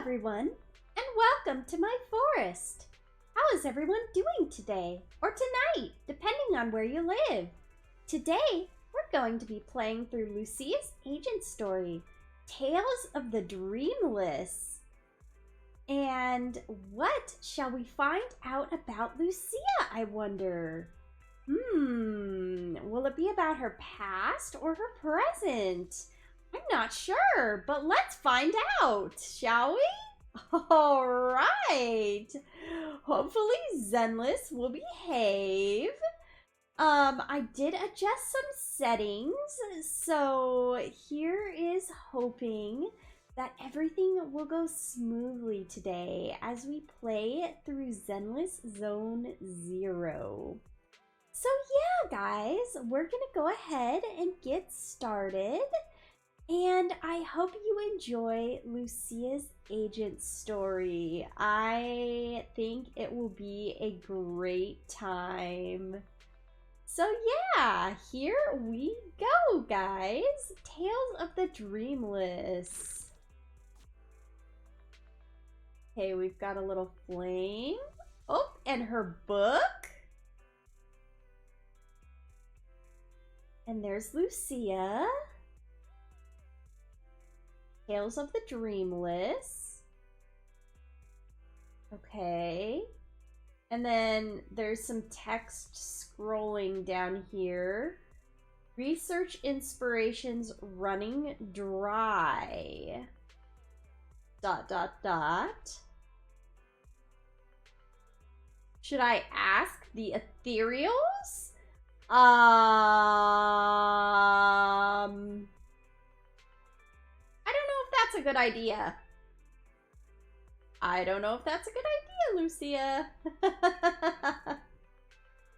everyone, and welcome to my forest. How is everyone doing today, or tonight, depending on where you live? Today, we're going to be playing through Lucia's agent story, Tales of the Dreamless. And what shall we find out about Lucia, I wonder? Will it be about her past or her present? I'm not sure, but let's find out, shall we? All right. Hopefully Zenless will behave. I did adjust some settings, so here is hoping that everything will go smoothly today as we play through Zenless Zone 0. So yeah, guys, we're gonna go ahead and get started. And I hope you enjoy Lucia's agent story. I think it will be a great time. So yeah, here we go, guys. Tales of the Dreamless. Okay, we've got a little flame. Oh, and her book. And there's Lucia. Tales of the Dreamless. Okay. And then there's some text scrolling down here. Research inspirations running dry. ... Should I ask the ethereals? I don't know if that's a good idea. I don't know if that's a good idea, Lucia.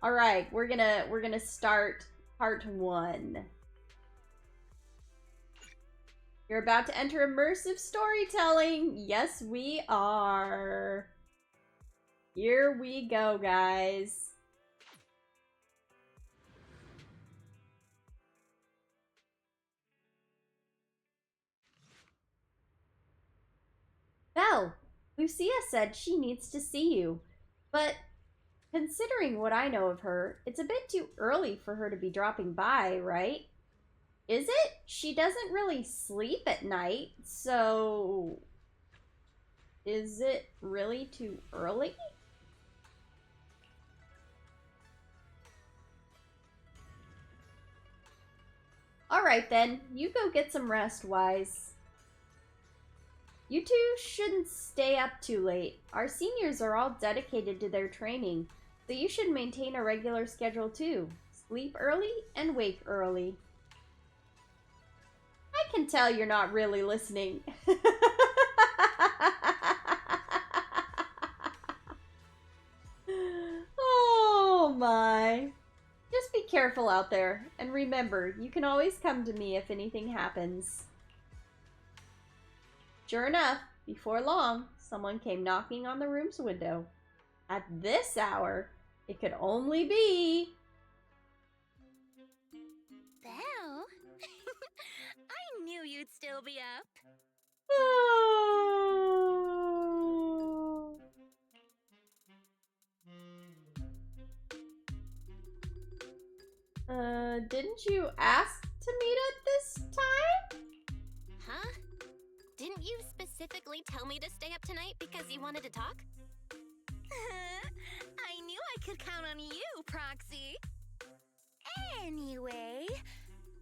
All right, we're gonna start part 1. You're about to enter immersive storytelling. Yes, we are. Here we go, guys. Belle, Lucia said she needs to see you, but considering what I know of her, it's a bit too early for her to be dropping by, right? Is it? She doesn't really sleep at night, so is it really too early? All right then, you go get some rest, Wise. You two shouldn't stay up too late. Our seniors are all dedicated to their training, so you should maintain a regular schedule too. Sleep early and wake early. I can tell you're not really listening. Oh my. Just be careful out there, and remember, you can always come to me if anything happens. Sure enough, before long, someone came knocking on the room's window. At this hour, it could only be... Belle? I knew you'd still be up. Oh. Didn't you ask to meet at this time? Huh? Didn't you specifically tell me to stay up tonight because you wanted to talk? I knew I could count on you, Proxy. Anyway,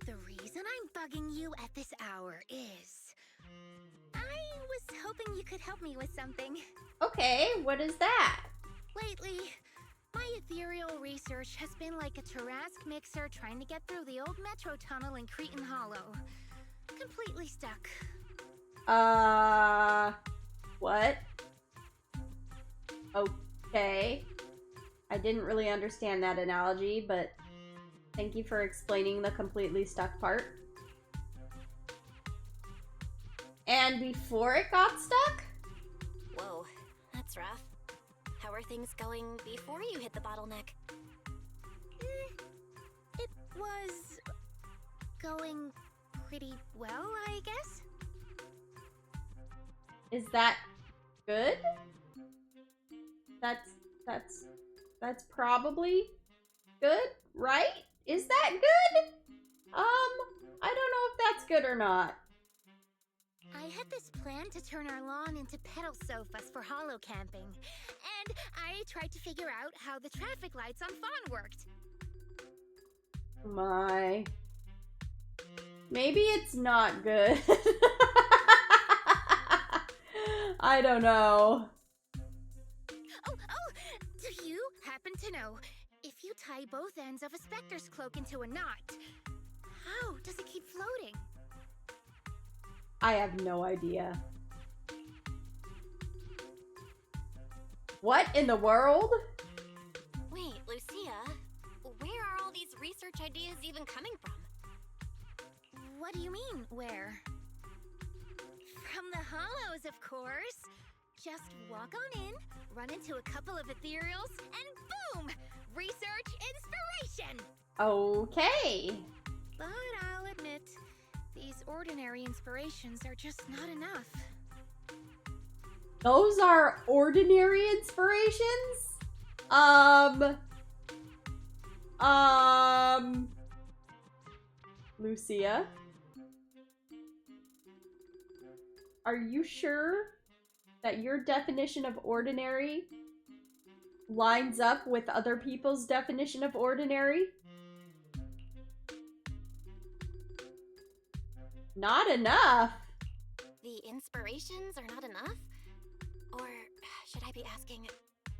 the reason I'm bugging you at this hour is... I was hoping you could help me with something. Okay, what is that? Lately, my ethereal research has been like a Tarrasque mixer trying to get through the old metro tunnel in Cretan Hollow. Completely stuck. What? Okay. I didn't really understand that analogy, but thank you for explaining the completely stuck part. And before it got stuck? Whoa, that's rough. How are things going before you hit the bottleneck? It was going pretty well, I guess. Is that good? That's probably good, right? Is that good? I don't know if that's good or not. I had this plan to turn our lawn into pedal sofas for holo camping, and I tried to figure out how the traffic lights on Fawn worked. My. Maybe it's not good. I don't know. Oh, do you happen to know, if you tie both ends of a Spectre's cloak into a knot, how does it keep floating? I have no idea. What in the world? Wait, Lucia, where are all these research ideas even coming from? What do you mean, where? From the hollows, of course. Just walk on in, run into a couple of ethereals, and boom! Research inspiration! Okay. But I'll admit, these ordinary inspirations are just not enough. Those are ordinary inspirations? Lucia? Are you sure that your definition of ordinary lines up with other people's definition of ordinary? Not enough. The inspirations are not enough? Or should I be asking,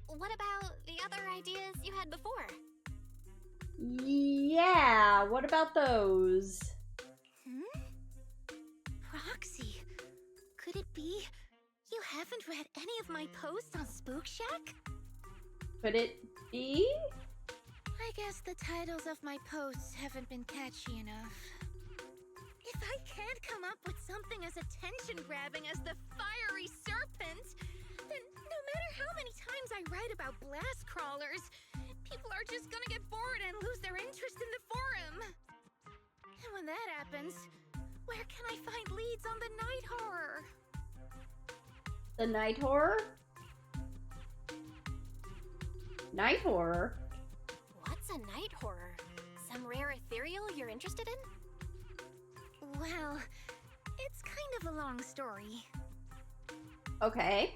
what about the other ideas you had before? Yeah, what about those? Proxy, could it be you haven't read any of my posts on Spook Shack? Could it be? I guess the titles of my posts haven't been catchy enough. If I can't come up with something as attention-grabbing as the fiery serpent, then no matter how many times I write about blast crawlers, people are just gonna get bored and lose their interest in the forum. And when that happens, where can I find leads on the night horror? The night horror? Night horror? What's a night horror? Some rare ethereal you're interested in? Well, it's kind of a long story. Okay.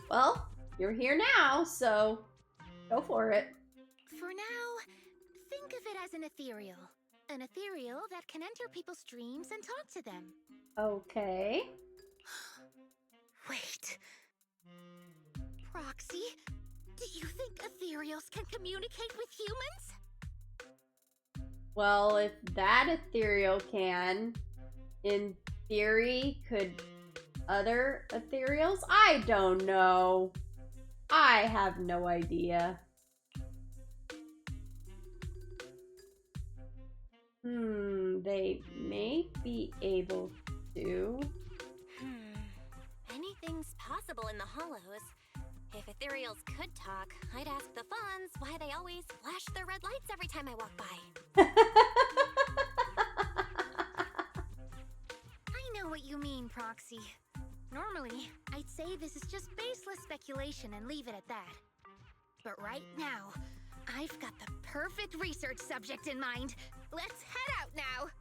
Well, you're here now, so go for it. For now, think of it as an ethereal. An ethereal that can enter people's dreams and talk to them. Okay. Wait. Proxy, do you think ethereals can communicate with humans? Well, if that ethereal can, in theory, could other ethereals? I don't know. I have no idea. They may be able to. Anything's possible in the hollows. If ethereals could talk, I'd ask the Fawns why they always flash their red lights every time I walk by. I know what you mean, Proxy. Normally, I'd say this is just baseless speculation and leave it at that. But right now, I've got the perfect research subject in mind. Let's head out now!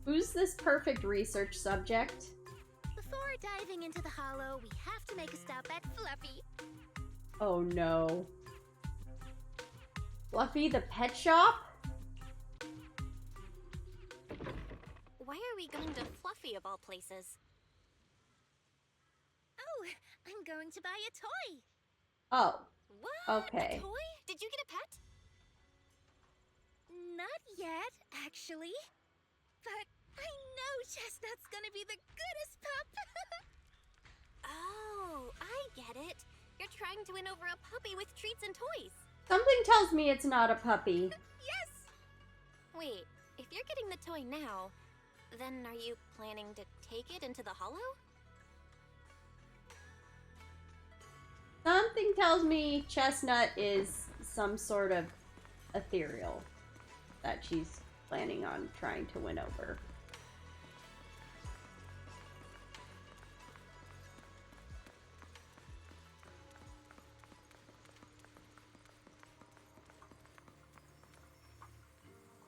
Who's this perfect research subject? Before diving into the hollow, we have to make a stop at Fluffy. Oh no. Fluffy the pet shop? Why are we going to Fluffy of all places? Oh, I'm going to buy a toy. Oh, What? okay. A toy? Did you get a pet? Not yet, actually. But I know Chestnut's gonna be the goodest pup. Oh, I get it. You're trying to win over a puppy with treats and toys. Something tells me it's not a puppy. Yes! Wait, if you're getting the toy now, then are you planning to take it into the hollow? Something tells me Chestnut is some sort of ethereal that she's planning on trying to win over.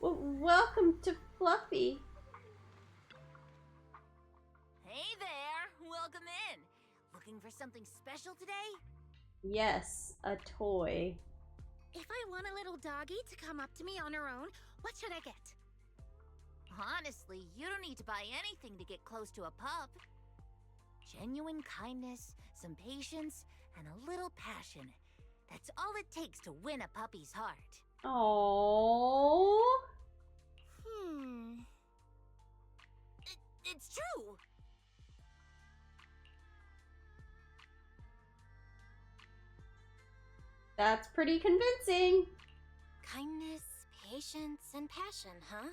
Welcome to Fluffy. Hey there! Welcome in! Looking for something special today? Yes, a toy. If I want a little doggy to come up to me on her own, what should I get? Honestly, you don't need to buy anything to get close to a pup. Genuine kindness, some patience, and a little passion. That's all it takes to win a puppy's heart. Aww. It's true! That's pretty convincing. Kindness, patience, and passion, huh?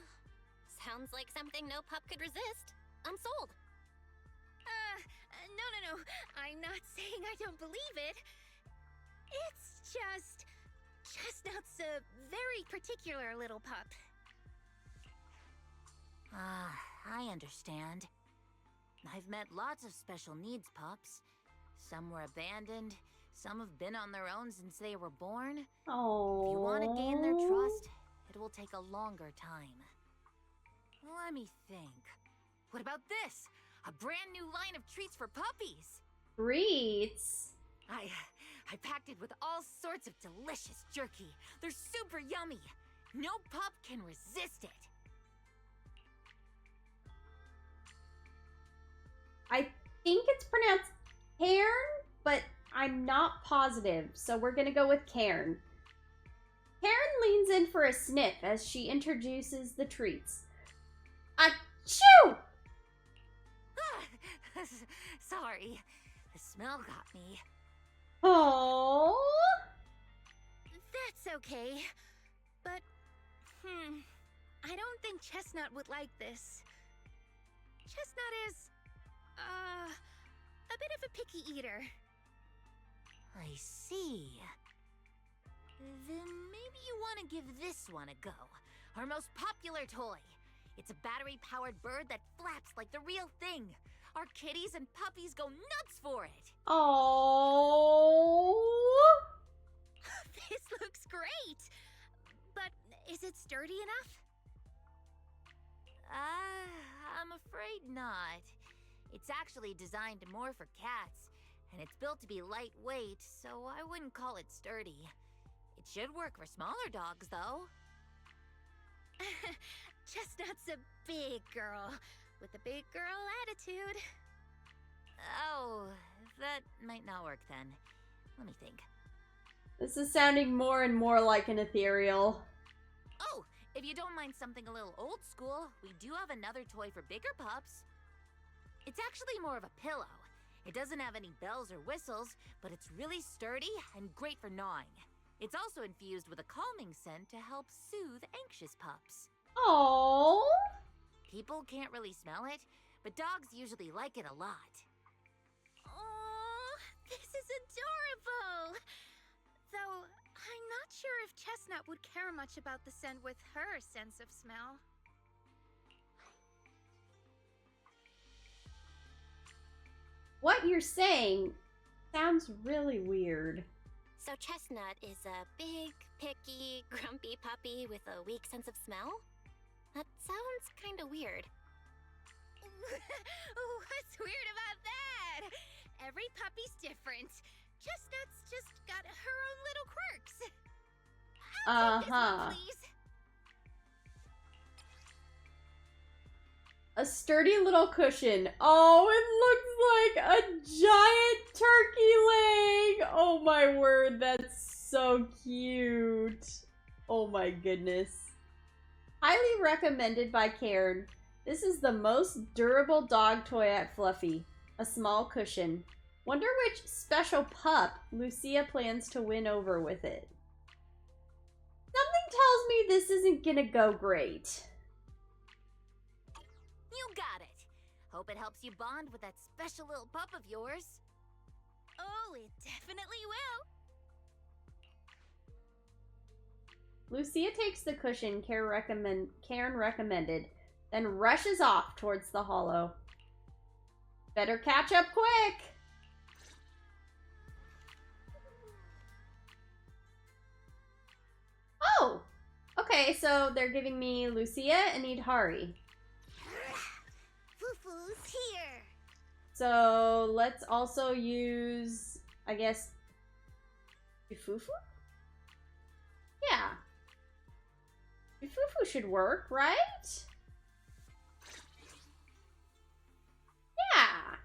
Sounds like something no pup could resist. I'm sold. No. I'm not saying I don't believe it. It's just... Chestnut's a very particular little pup. I understand. I've met lots of special needs pups. Some were abandoned, some have been on their own since they were born. Oh. If you want to gain their trust, it will take a longer time. Let me think. What about this? A brand new line of treats for puppies! Treats? I packed it with all sorts of delicious jerky. They're super yummy. No pup can resist it. I think it's pronounced Cairn, but I'm not positive, so we're gonna go with Cairn. Cairn leans in for a sniff as she introduces the treats. Achoo! Sorry, the smell got me. Oh. That's okay. But, I don't think Chestnut would like this. Chestnut is, a bit of a picky eater. I see. Then maybe you want to give this one a go. Our most popular toy. It's a battery-powered bird that flaps like the real thing. Our kitties and puppies go nuts for it. Oh. This looks great. But is it sturdy enough? I'm afraid not. It's actually designed more for cats, and it's built to be lightweight, so I wouldn't call it sturdy. It should work for smaller dogs, though. Chestnut's a big girl, with a big girl attitude. Oh, that might not work then. Let me think. This is sounding more and more like an ethereal. Oh, if you don't mind something a little old school, we do have another toy for bigger pups. It's actually more of a pillow. It doesn't have any bells or whistles, but it's really sturdy and great for gnawing. It's also infused with a calming scent to help soothe anxious pups. Oh. People can't really smell it, but dogs usually like it a lot. Oh, this is adorable! Though, I'm not sure if Chestnut would care much about the scent with her sense of smell. What you're saying sounds really weird. So Chestnut is a big, picky, grumpy puppy with a weak sense of smell? That sounds kinda weird. What's weird about that? Every puppy's different. Chestnut's just got her own little quirks. I'll take this one, please. A sturdy little cushion. Oh, it looks like a giant turkey leg. Oh my word, that's so cute. Oh my goodness. Highly recommended by Cairn. This is the most durable dog toy at Fluffy. A small cushion. Wonder which special pup Lucia plans to win over with it. Something tells me this isn't gonna go great. You got it. Hope it helps you bond with that special little pup of yours. Oh, it definitely will. Lucia takes the cushion Cairn recommended, then rushes off towards the hollow. Better catch up quick! Oh! Okay, so they're giving me Lucia and Idhari. Foo-foo's here. So let's also use, I guess, Fufu? Yeah. Fufu should work, right? Yeah.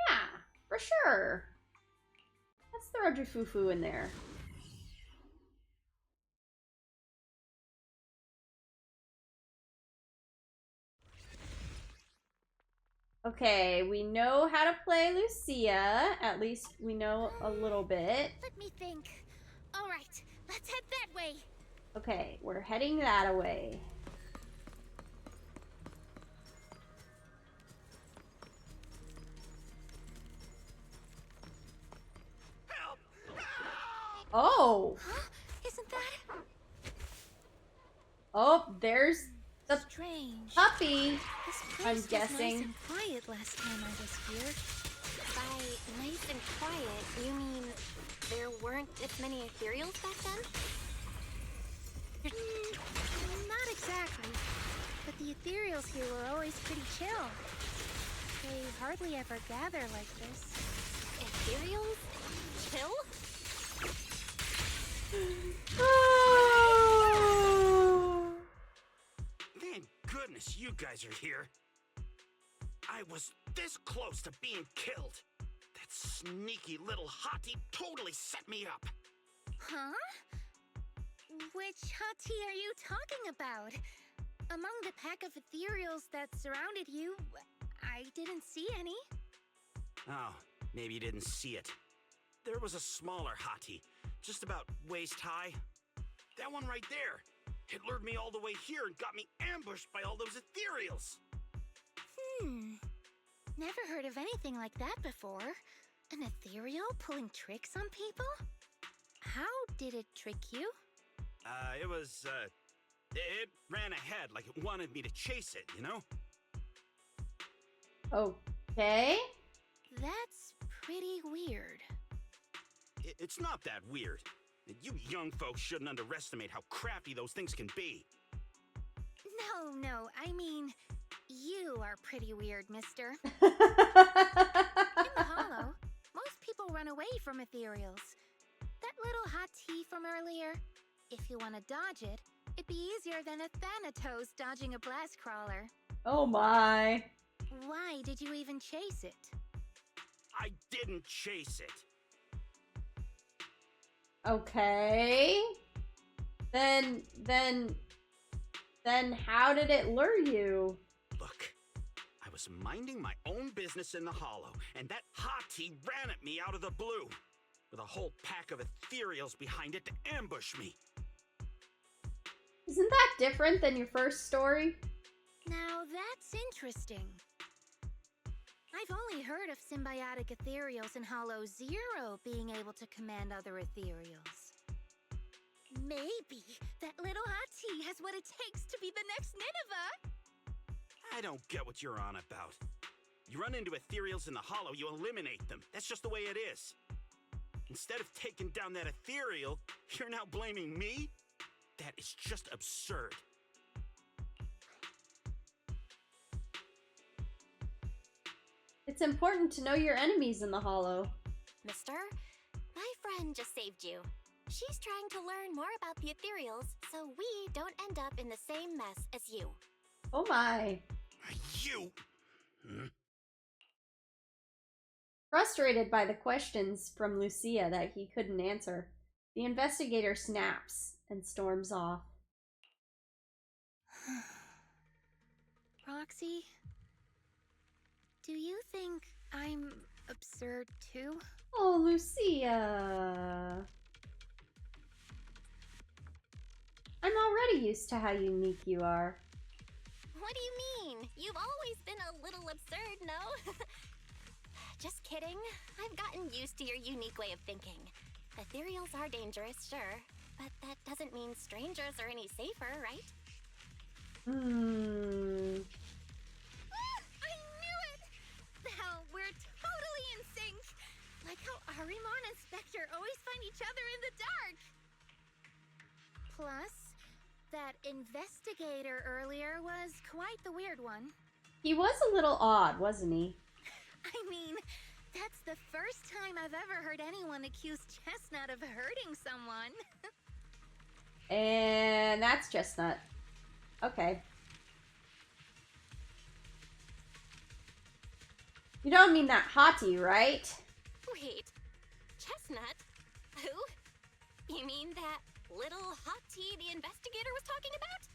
Yeah, for sure. Let's throw Fufu in there. Okay, we know how to play Lucia. At least we know a little bit. Let me think. All right, let's head that way. Okay, we're heading that way. Help! Help! Oh! Huh? Isn't that Oh, there's the strange? puppy. This I'm place was guessing. nice and quiet last time I was here. By nice and quiet, you mean there weren't as many ethereals back then? Not exactly. But the ethereals here were always pretty chill. They hardly ever gather like this. Ethereals? Chill? Thank goodness you guys are here. I was this close to being killed. That sneaky little hottie totally set me up. Huh? Which hottie are you talking about? Among the pack of ethereals that surrounded you, I didn't see any. Oh, maybe you didn't see it. There was a smaller hottie, just about waist high. That one right there. It lured me all the way here and got me ambushed by all those ethereals. Never heard of anything like that before. An ethereal pulling tricks on people? How did it trick you? It ran ahead like it wanted me to chase it, you know? Okay. That's pretty weird. It's not that weird. You young folks shouldn't underestimate how crafty those things can be. No, I mean, you are pretty weird, mister. In the hollow, most people run away from ethereals. That little hot tea from earlier, if you want to dodge it, it'd be easier than a Thanatos dodging a blast crawler. Oh my. Why did you even chase it? I didn't chase it. Okay. Then how did it lure you? Look, I was minding my own business in the hollow, and that hottie ran at me out of the blue, with a whole pack of ethereals behind it to ambush me. Isn't that different than your first story? Now that's interesting. I've only heard of symbiotic ethereals in Hollow Zero being able to command other ethereals. Maybe that little hot tea has what it takes to be the next Nineveh. I don't get what you're on about. You run into ethereals in the hollow, you eliminate them. That's just the way it is. Instead of taking down that ethereal, you're now blaming me? That is just absurd. It's important to know your enemies in the hollow. Mister, my friend just saved you. She's trying to learn more about the ethereals so we don't end up in the same mess as you. Oh my. You? Frustrated by the questions from Lucia that he couldn't answer, the investigator snaps and storms off. Roxy, do you think I'm absurd too? Oh, Lucia. I'm already used to how unique you are. What do you mean? You've always been a little absurd, no? Just kidding. I've gotten used to your unique way of thinking. Ethereals are dangerous, sure, but that doesn't mean strangers are any safer, right? I knew it! Now we're totally in sync! Like how Arimon and Spectre always find each other in the dark! Plus, That investigator earlier was quite the weird one. He was a little odd, wasn't he? I mean, that's the first time I've ever heard anyone accuse Chestnut of hurting someone. And that's Chestnut. Okay. You don't mean that hottie, right? Wait, Chestnut? Who? You mean that little hottie the investigator was talking about?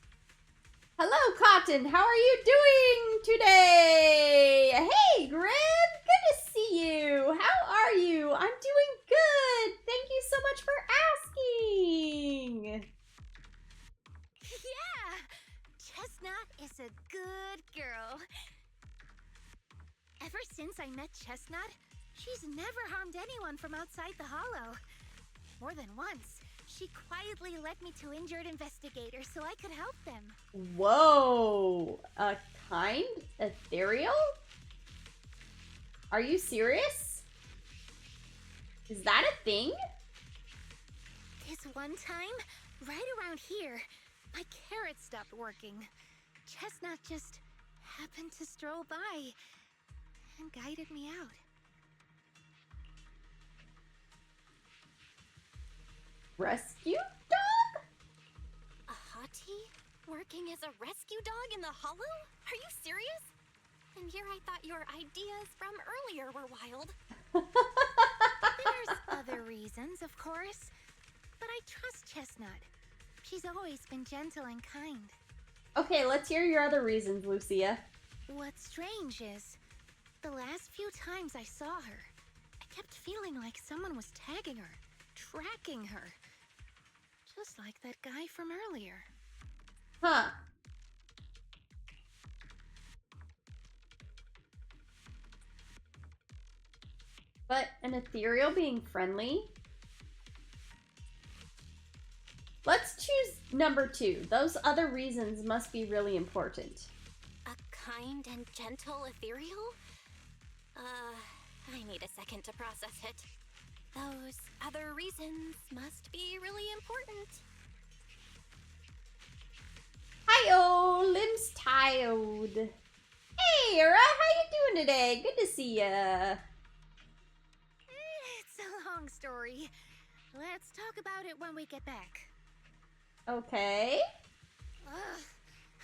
Hello, Cotton. How are you doing today? Hey, Grim. Good to see you. How are you? I'm doing good. Thank you so much for asking. Yeah, Chestnut is a good girl. Ever since I met Chestnut, she's never harmed anyone from outside the hollow. More than once, she quietly led me to injured investigators so I could help them. Whoa. A kind ethereal? Are you serious? Is that a thing? This one time, right around here, my carrot stopped working. Chestnut just happened to stroll by and guided me out. Rescue dog? A hottie? Working as a rescue dog in the hollow? Are you serious? And here I thought your ideas from earlier were wild. There's other reasons, of course. But I trust Chestnut. She's always been gentle and kind. Okay, let's hear your other reasons, Lucia. What's strange is, the last few times I saw her, I kept feeling like someone was tagging her, tracking her. Just like that guy from earlier. Huh. But an ethereal being friendly? Let's choose number 2. Those other reasons must be really important. A kind and gentle ethereal? I need a second to process it. Those other reasons must be really important. Hi-oh, Lim's tired. Hey, Era, how you doing today? Good to see ya. It's a long story. Let's talk about it when we get back. Okay. Ugh.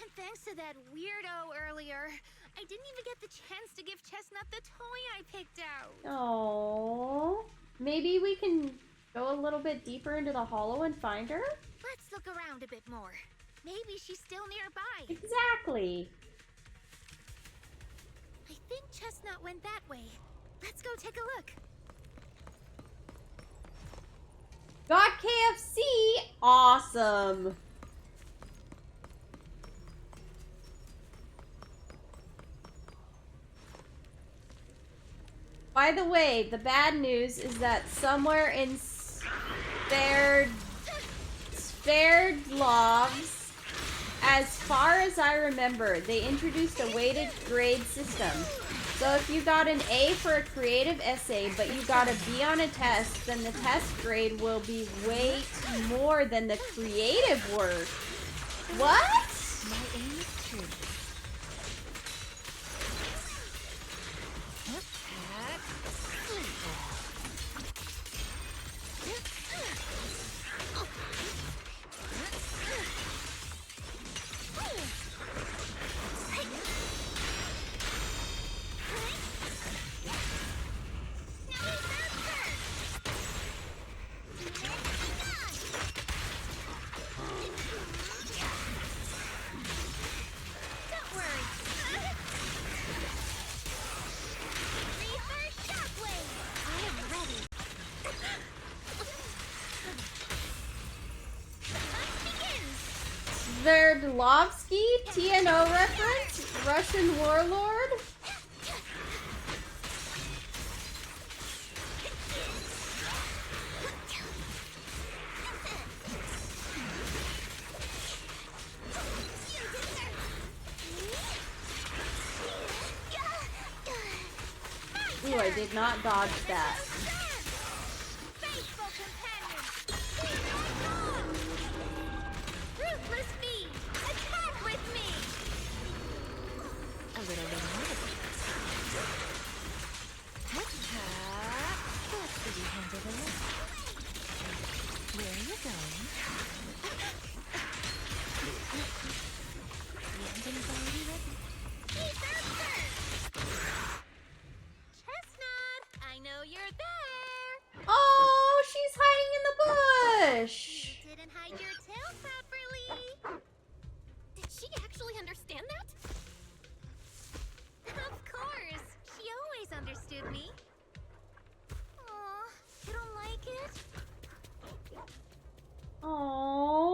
And thanks to that weirdo earlier, I didn't even get the chance to give Chestnut the toy I picked out. Oh, maybe we can go a little bit deeper into the hollow and find her? Let's look around a bit more. Maybe she's still nearby. Exactly. I think Chestnut went that way. Let's go take a look. Got KFC! Awesome. By the way, the bad news is that somewhere in Spared Logs, as far as I remember, they introduced a weighted grade system. So if you got an A for a creative essay, but you got a B on a test, then the test grade will be way more than the creative work. What? My aim is true. Sverdlovsky, TNO reference, Russian warlord. Ooh, I did not dodge that. Ruthless gosh. You didn't hide your tail properly. Did she actually understand that? Of course. She always understood me. Aw, you don't like it? Aww.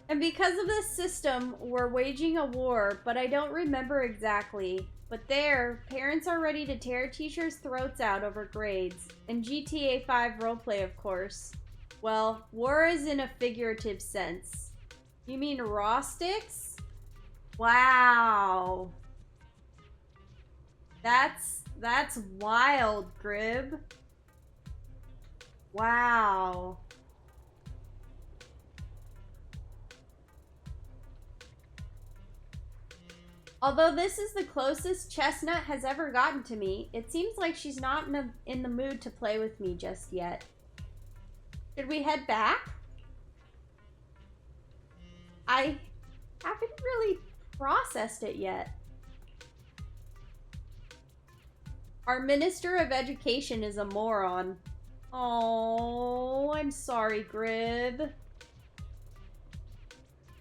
And because of this system, we're waging a war, but I don't remember exactly. But there, parents are ready to tear teachers' throats out over grades. And GTA 5 roleplay, of course. Well, war is in a figurative sense. You mean raw sticks? Wow. That's wild, Grib. Wow. Although this is the closest Chestnut has ever gotten to me, it seems like she's not in the mood to play with me just yet. Should we head back? I haven't really processed it yet. Our Minister of Education is a moron. Oh, I'm sorry, Grib.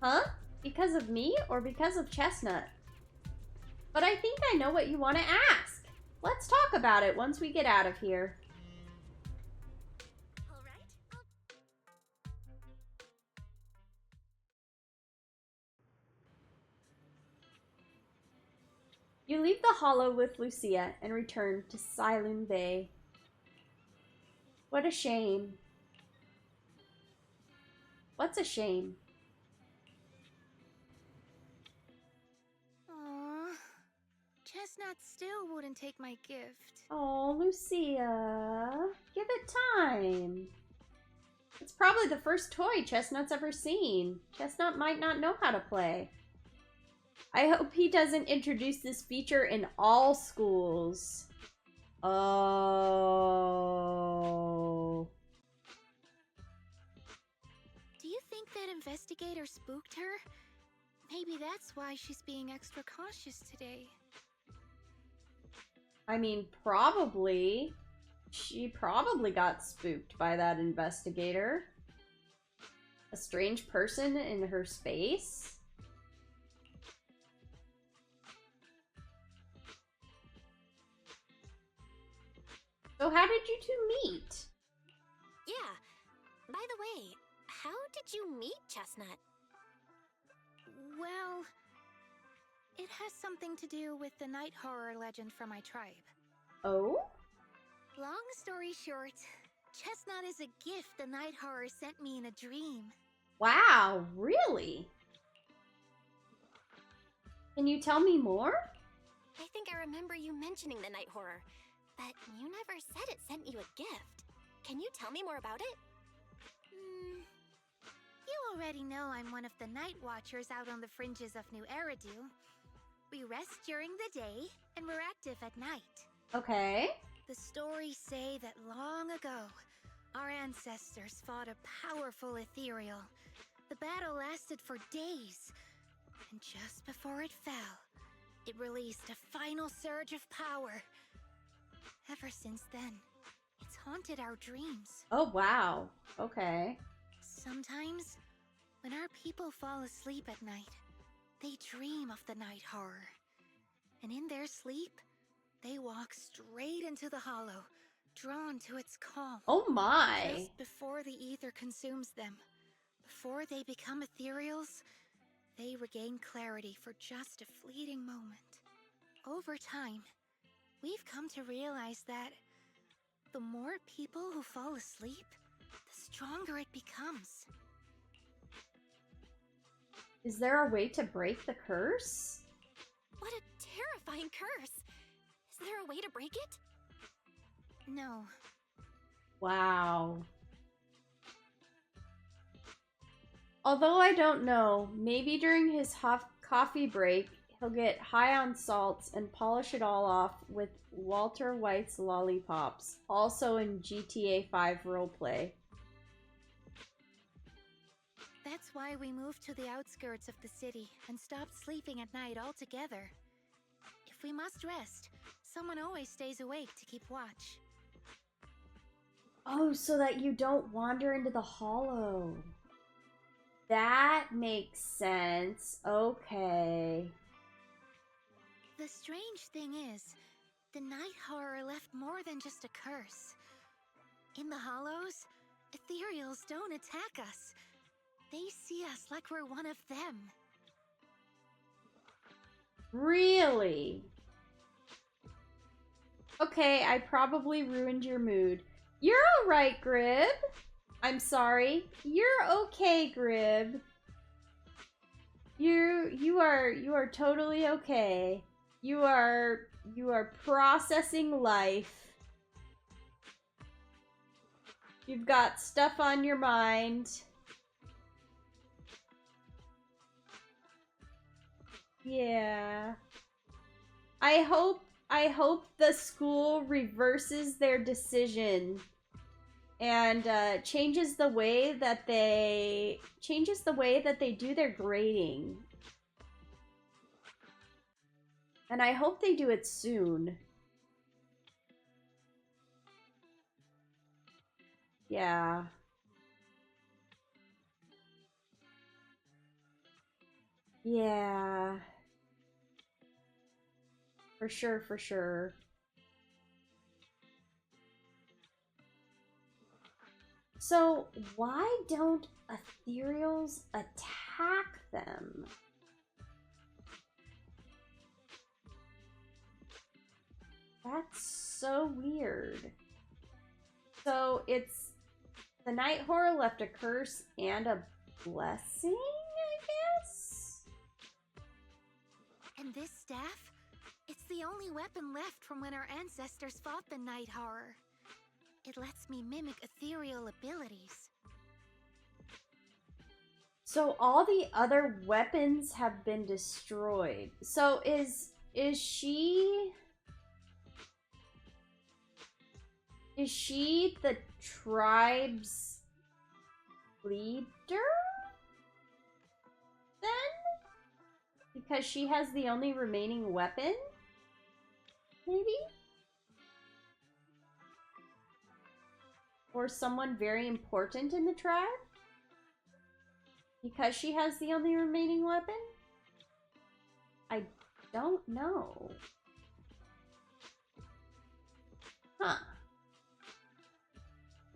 Huh? Because of me or because of Chestnut? But I think I know what you want to ask. Let's talk about it once we get out of here. All right. You leave the hollow with Lucia and return to Silent Bay. What a shame. What's a shame? Aw, Chestnut still wouldn't take my gift. Oh, Lucia. Give it time. It's probably the first toy Chestnut's ever seen. Chestnut might not know how to play. I hope he doesn't introduce this feature in all schools. Oh. Do you think that investigator spooked her? Maybe that's why she's being extra cautious today. I mean, probably. She probably got spooked by that investigator. A strange person in her space. So how did you two meet? Yeah. By the way, how did you meet Chestnut? Well, it has something to do with the night horror legend from my tribe. Oh? Long story short, Chestnut is a gift the night horror sent me in a dream. Wow, really? Can you tell me more? I think I remember you mentioning the night horror, but you never said it sent you a gift. Can you tell me more about it? You already know I'm one of the night watchers out on the fringes of New Eridu. We rest during the day, and we're active at night. Okay. The stories say that long ago, our ancestors fought a powerful ethereal. The battle lasted for days, and just before it fell, it released a final surge of power. Ever since then, it's haunted our dreams. Oh, wow. Okay. Sometimes, when our people fall asleep at night, they dream of the night horror. And in their sleep, they walk straight into the hollow, drawn to its calm. Oh my. Just before the ether consumes them, before they become ethereals, they regain clarity for just a fleeting moment. Over time, we've come to realize that the more people who fall asleep, the stronger it becomes. Is there a way to break the curse? What a terrifying curse! Is there a way to break it? No. Wow. Although I don't know, maybe during his coffee break, he'll get high on salts and polish it all off with Walter White's lollipops, also in GTA 5 roleplay. That's why we moved to the outskirts of the city and stopped sleeping at night altogether. If we must rest, someone always stays awake to keep watch. Oh, so that you don't wander into the hollow. That makes sense. Okay. The strange thing is, the night horror left more than just a curse. In the hollows, ethereals don't attack us. They see us like we're one of them. Really? Okay, I probably ruined your mood. You're alright, Grib. I'm sorry. You're okay, Grib. You are totally okay. You are processing life. You've got stuff on your mind. Yeah. I hope the school reverses their decision and changes the way that they do their grading. And I hope they do it soon. Yeah. Yeah. For sure, for sure. So, why don't ethereals attack them? That's so weird. So, it's the night horror left a curse and a blessing, I guess? And this staff? It's the only weapon left from when our ancestors fought the night horror. It lets me mimic ethereal abilities. So all the other weapons have been destroyed. So is she the tribe's leader? Then? Because she has the only remaining weapon? Maybe? Or someone very important in the tribe? Because she has the only remaining weapon? I don't know. Huh.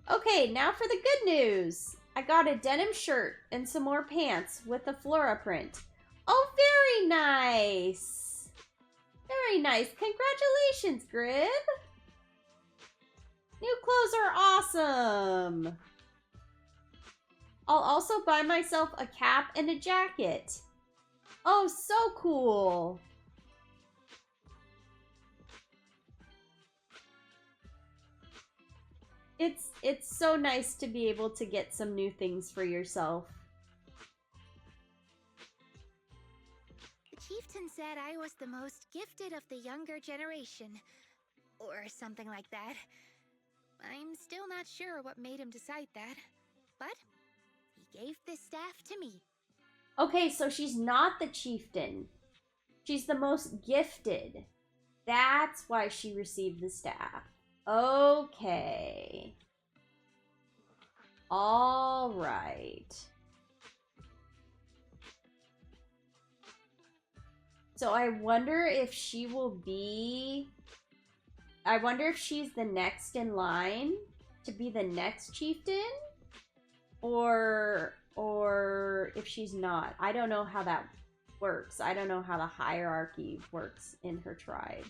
Okay, now for the good news. I got a denim shirt and some more pants with the flora print. Oh, very nice. Very nice. Congratulations, Grib. New clothes are awesome. I'll also buy myself a cap and a jacket. Oh, so cool. It's so nice to be able to get some new things for yourself. The chieftain said I was the most gifted of the younger generation. Or something like that. I'm still not sure what made him decide that. But he gave this staff to me. Okay, so she's not the chieftain. She's the most gifted. That's why she received the staff. Okay. All right. So I wonder if she will be... I wonder if she's the next in line to be the next chieftain? Or if she's not. I don't know how that works. I don't know how the hierarchy works in her tribe.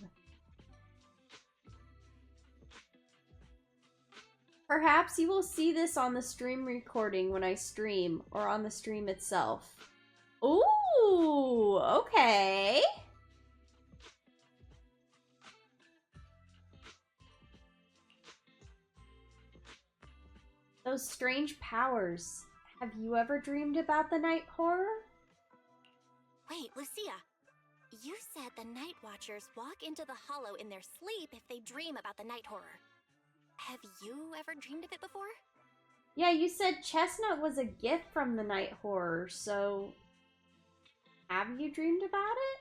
Perhaps you will see this on the stream recording when I stream, or on the stream itself. Ooh, okay. Those strange powers. Have you ever dreamed about the night horror? Wait, Lucia. You said the Night Watchers walk into the hollow in their sleep if they dream about the night horror. Have you ever dreamed of it before? Yeah, you said Chestnut was a gift from the night horror, so... Have you dreamed about it?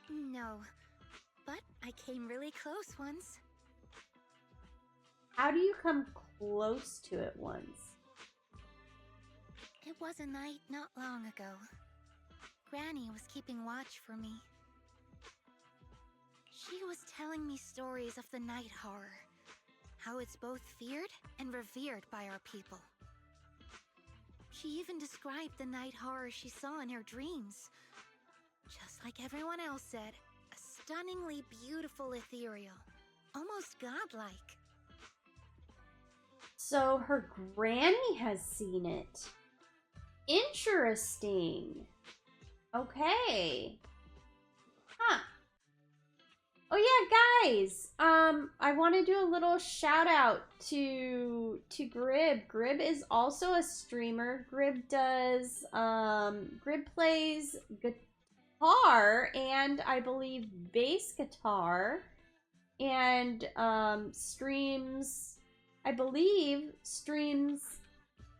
No, but I came really close once. How do you come close to it once? It was a night not long ago. Granny was keeping watch for me. She was telling me stories of the night horror, how it's both feared and revered by our people. She even described the night horror she saw in her dreams. Just like everyone else said, a stunningly beautiful ethereal, almost godlike. So her granny has seen it. Interesting. Okay. Huh. Oh yeah, guys. I want to do a little shout out to Grib. Grib is also a streamer. Grib does Grib plays guitar and I believe bass guitar and streams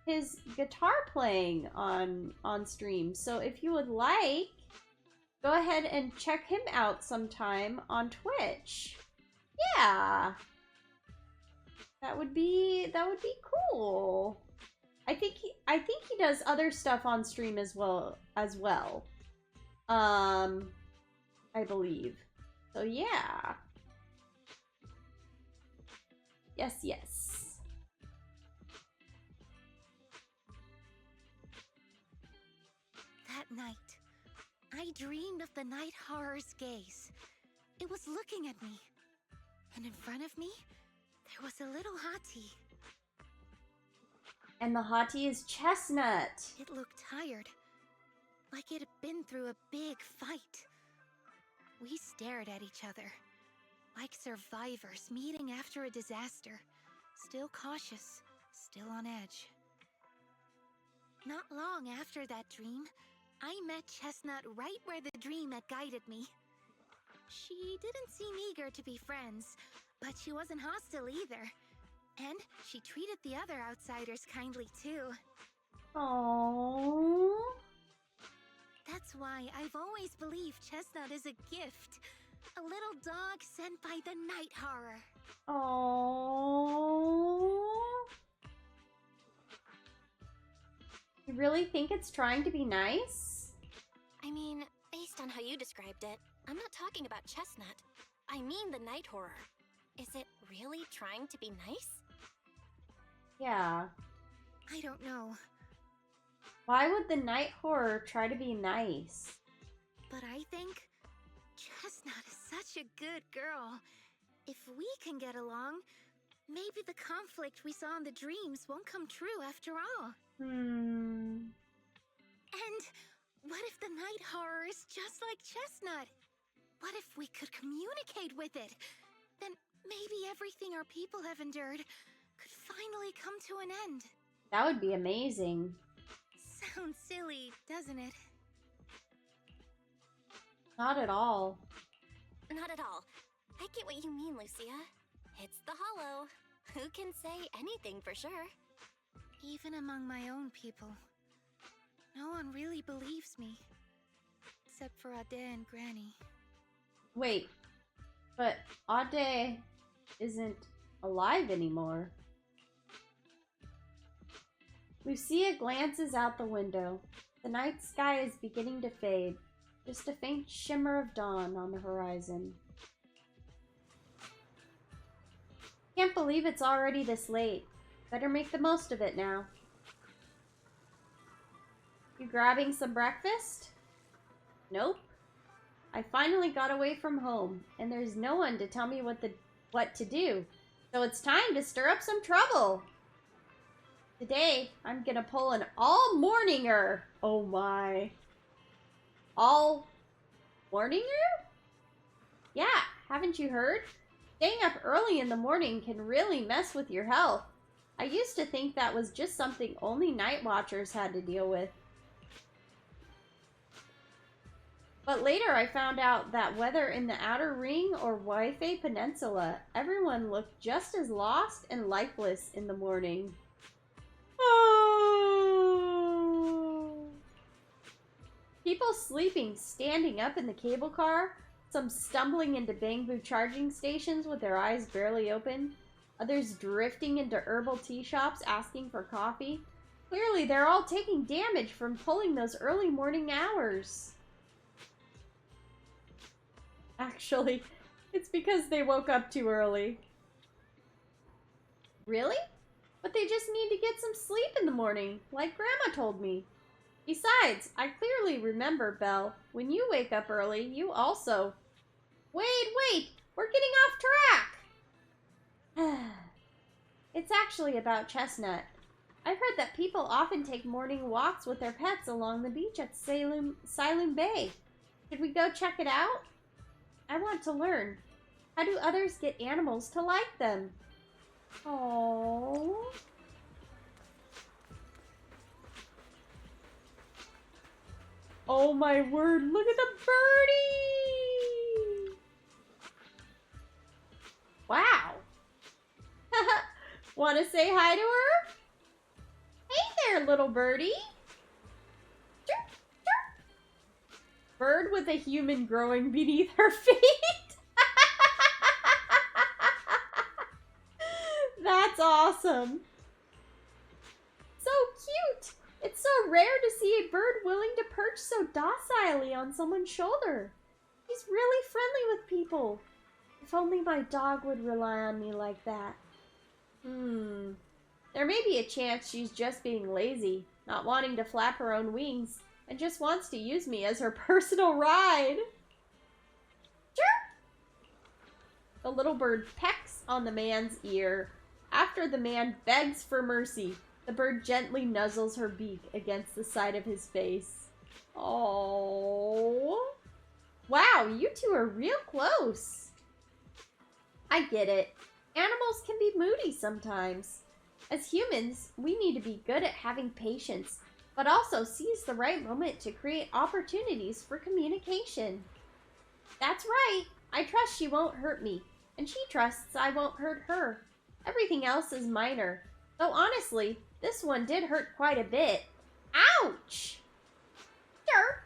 his guitar playing on stream. So if you would like, go ahead and check him out sometime on Twitch. Yeah. That would be cool. I think he does other stuff on stream as well. I believe. So yeah. Yes. That night, I dreamed of the night horror's gaze. It was looking at me. And in front of me, there was a little hottie. And the hottie is Chestnut. It looked tired, like it had been through a big fight. We stared at each other, like survivors meeting after a disaster, still cautious, still on edge. Not long after that dream, I met Chestnut right where the dream had guided me. She didn't seem eager to be friends, but she wasn't hostile either. And she treated the other outsiders kindly too. Aww. That's why I've always believed Chestnut is a gift. A little dog sent by the night horror. Aww. You really think it's trying to be nice? I mean, based on how you described it, I'm not talking about Chestnut. I mean the night horror. Is it really trying to be nice? Yeah. I don't know. Why would the night horror try to be nice? But I think Chestnut is such a good girl. If we can get along, maybe the conflict we saw in the dreams won't come true after all. And what if the night horror is just like Chestnut? What if we could communicate with it? Then maybe everything our people have endured could finally come to an end. That would be amazing. Sounds silly, doesn't it? Not at all. Not at all. I get what you mean, Lucia. It's the hollow. Who can say anything for sure? Even among my own people, no one really believes me. Except for Ade and Granny. Wait, but Ade isn't alive anymore. Lucia glances out the window. The night sky is beginning to fade. Just a faint shimmer of dawn on the horizon. Can't believe it's already this late. Better make the most of it now. You grabbing some breakfast? Nope. I finally got away from home, and there's no one to tell me what to do. So it's time to stir up some trouble. Today, I'm gonna pull an all-morninger. Oh my. All-morninger? Yeah, haven't you heard? Staying up early in the morning can really mess with your health. I used to think that was just something only night watchers had to deal with. But later I found out that whether in the Outer Ring or Wi-Fi Peninsula, everyone looked just as lost and lifeless in the morning. Oh. People sleeping standing up in the cable car, some stumbling into bamboo charging stations with their eyes barely open. Others drifting into herbal tea shops asking for coffee. Clearly, they're all taking damage from pulling those early morning hours. Actually, it's because they woke up too early. Really? But they just need to get some sleep in the morning, like Grandma told me. Besides, I clearly remember, Belle, when you wake up early, you also... Wait, we're getting off track! It's actually about Chestnut. I've heard that people often take morning walks with their pets along the beach at Silum Bay. Should we go check it out? I want to learn. How do others get animals to like them? Aww. Oh my word, look at the birdie! Wow. Want to say hi to her? Hey there, little birdie. Chirp, chirp. Bird with a human growing beneath her feet. That's awesome. So cute. It's so rare to see a bird willing to perch so docilely on someone's shoulder. He's really friendly with people. If only my dog would rely on me like that. There may be a chance she's just being lazy, not wanting to flap her own wings, and just wants to use me as her personal ride. Chirp! The little bird pecks on the man's ear. After the man begs for mercy, the bird gently nuzzles her beak against the side of his face. Oh, wow, you two are real close. I get it. Animals can be moody sometimes. As humans, we need to be good at having patience, but also seize the right moment to create opportunities for communication. That's right. I trust she won't hurt me, and she trusts I won't hurt her. Everything else is minor. Though honestly, this one did hurt quite a bit. Ouch! Sure.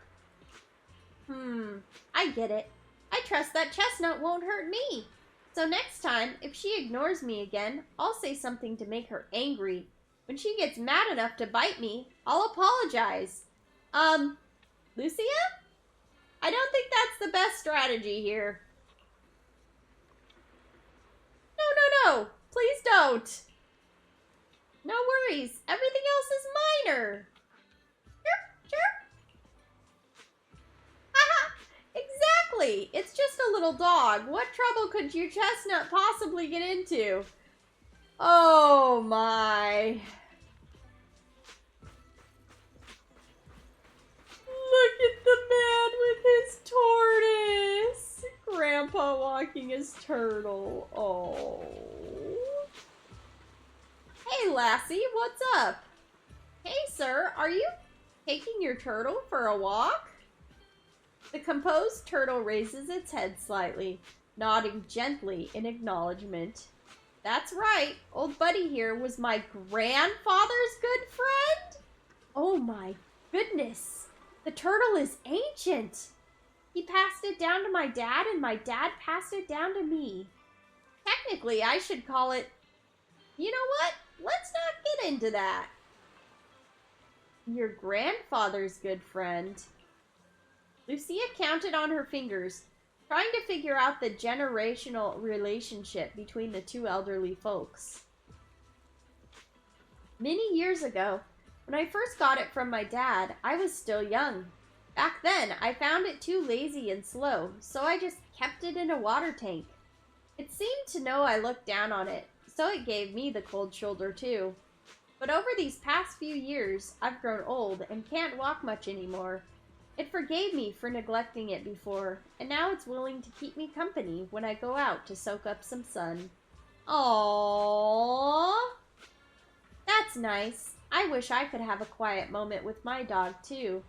I get it. I trust that Chestnut won't hurt me. So next time, if she ignores me again, I'll say something to make her angry. When she gets mad enough to bite me, I'll apologize. Lucia? I don't think that's the best strategy here. No. Please don't. No worries. Everything else is minor. Chirp. Haha. Exactly. It's just a little dog. What trouble could your Chestnut possibly get into? Oh my. Look at the man with his tortoise. Grandpa walking his turtle. Oh. Hey, lassie, what's up? Hey, sir, are you taking your turtle for a walk? The composed turtle raises its head slightly, nodding gently in acknowledgement. That's right, old buddy here was my grandfather's good friend? Oh my goodness, the turtle is ancient. He passed it down to my dad, and my dad passed it down to me. Technically, I should call it... You know what? Let's not get into that. Your grandfather's good friend. Lucia counted on her fingers, trying to figure out the generational relationship between the two elderly folks. Many years ago, when I first got it from my dad, I was still young. Back then, I found it too lazy and slow, so I just kept it in a water tank. It seemed to know I looked down on it, so it gave me the cold shoulder too. But over these past few years, I've grown old and can't walk much anymore. It forgave me for neglecting it before, and now it's willing to keep me company when I go out to soak up some sun. Aww. That's nice. I wish I could have a quiet moment with my dog too,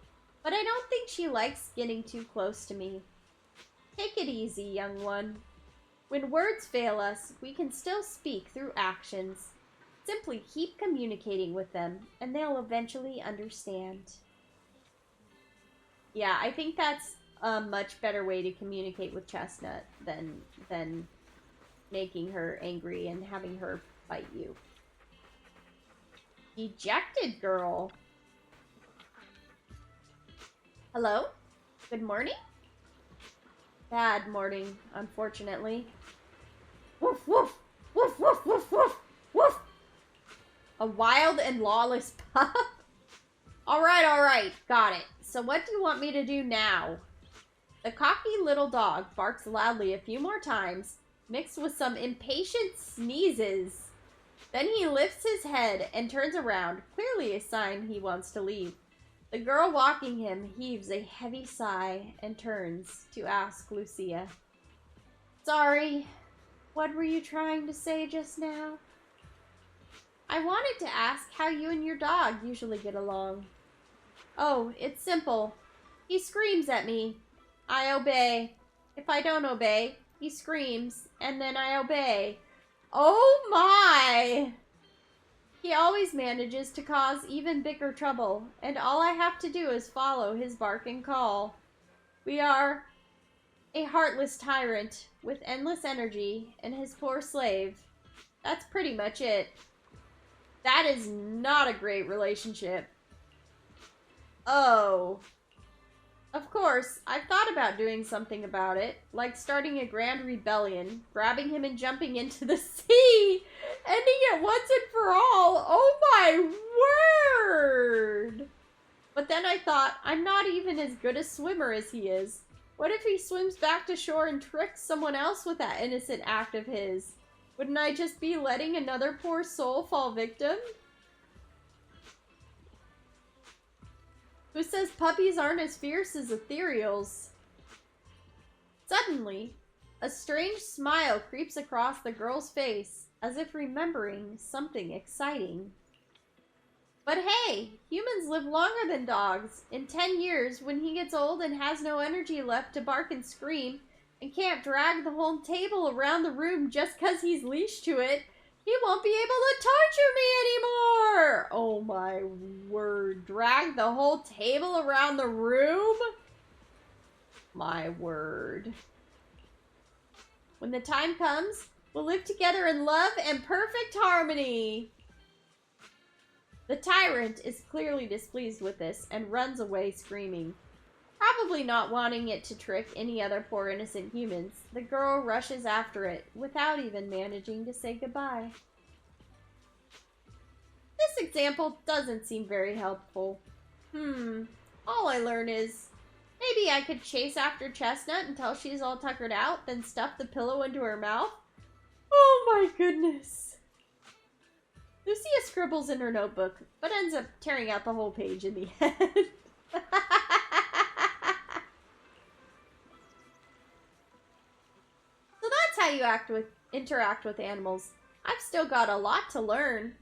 but I don't think she likes getting too close to me. Take it easy, young one. When words fail us, we can still speak through actions. Simply keep communicating with them, and they'll eventually understand. Yeah, I think that's a much better way to communicate with Chestnut than making her angry and having her fight you. Ejected girl. Hello? Good morning? Bad morning, unfortunately. Woof, woof, woof, woof, woof, woof, woof. A wild and lawless pup? Alright, got it. So what do you want me to do now? The cocky little dog barks loudly a few more times, mixed with some impatient sneezes. Then he lifts his head and turns around, clearly a sign he wants to leave. The girl walking him heaves a heavy sigh and turns to ask Lucia. Sorry, what were you trying to say just now? I wanted to ask how you and your dog usually get along. Oh, it's simple. He screams at me. I obey. If I don't obey, he screams, and then I obey. Oh my! He always manages to cause even bigger trouble, and all I have to do is follow his bark and call. We are a heartless tyrant with endless energy and his poor slave. That's pretty much it. That is not a great relationship. Oh. Of course, I've thought about doing something about it, like starting a grand rebellion, grabbing him and jumping into the sea, ending it once and for all. Oh my word! But then I thought, I'm not even as good a swimmer as he is. What if he swims back to shore and tricks someone else with that innocent act of his? Wouldn't I just be letting another poor soul fall victim? Who says puppies aren't as fierce as ethereals? Suddenly, a strange smile creeps across the girl's face, as if remembering something exciting. But hey, humans live longer than dogs. In 10 years, when he gets old and has no energy left to bark and scream, and can't drag the whole table around the room just 'cause he's leashed to it, he won't be able to torture me anymore! Oh my word. Drag the whole table around the room? My word. When the time comes, we'll live together in love and perfect harmony. The tyrant is clearly displeased with this and runs away screaming. Probably not wanting it to trick any other poor innocent humans, the girl rushes after it without even managing to say goodbye. This example doesn't seem very helpful. All I learn is maybe I could chase after Chestnut until she's all tuckered out, then stuff the pillow into her mouth. Oh my goodness. Lucia scribbles in her notebook, but ends up tearing out the whole page in the end. So that's how you interact with animals. I've still got a lot to learn.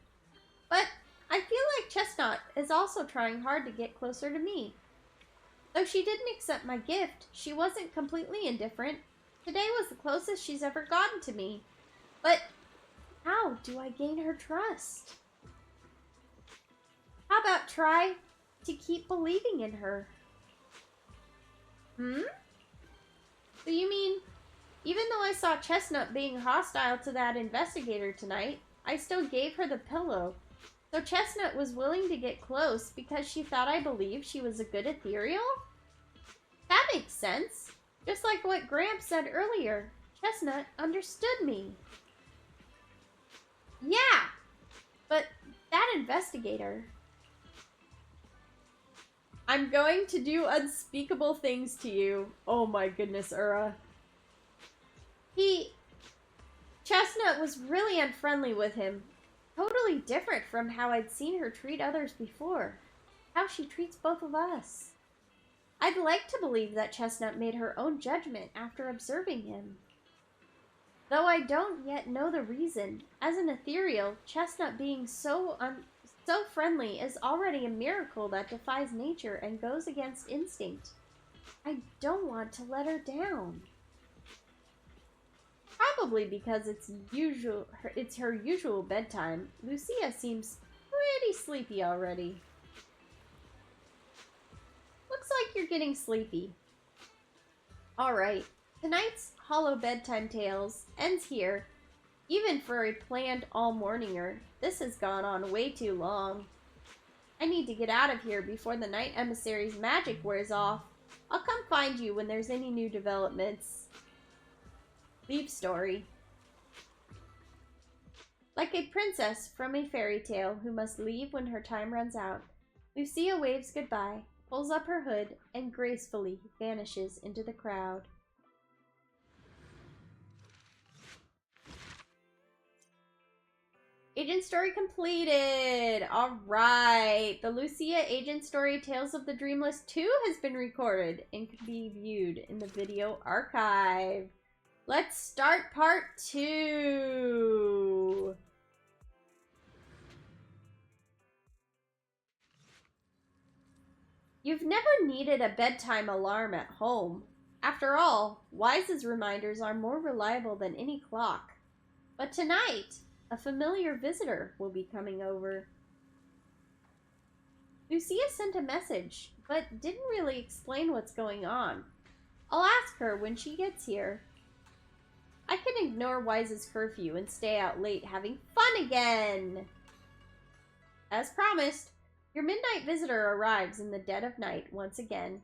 But I feel like Chestnut is also trying hard to get closer to me. Though she didn't accept my gift, she wasn't completely indifferent. Today was the closest she's ever gotten to me. But how do I gain her trust? How about try to keep believing in her? So you mean, even though I saw Chestnut being hostile to that investigator tonight, I still gave her the pillow. So Chestnut was willing to get close because she thought I believed she was a good ethereal? That makes sense. Just like what Gramps said earlier. Chestnut understood me. Yeah, but that investigator... I'm going to do unspeakable things to you. Oh my goodness, Ura. Chestnut was really unfriendly with him. Totally different from how I'd seen her treat others before. How she treats both of us. I'd like to believe that Chestnut made her own judgment after observing him. Though I don't yet know the reason. As an ethereal, Chestnut being so friendly is already a miracle that defies nature and goes against instinct. I don't want to let her down. Probably because it's her usual bedtime. Lucia seems pretty sleepy already. Looks like you're getting sleepy. Alright, tonight's Hollow Bedtime Tales ends here, Even for a planned all-morninger, this has gone on way too long. I need to get out of here before the Night Emissary's magic wears off. I'll come find you when there's any new developments. Leave story. Like a princess from a fairy tale who must leave when her time runs out, Lucia waves goodbye, pulls up her hood, and gracefully vanishes into the crowd. Agent story completed! Alright! The Lucia Agent Story Tales of the Dreamless 2 has been recorded and can be viewed in the video archive. Let's start part 2! You've never needed a bedtime alarm at home. After all, Wise's reminders are more reliable than any clock. But tonight, a familiar visitor will be coming over. Lucia sent a message, but didn't really explain what's going on. I'll ask her when she gets here. I can ignore Wise's curfew and stay out late having fun again! As promised, your midnight visitor arrives in the dead of night once again.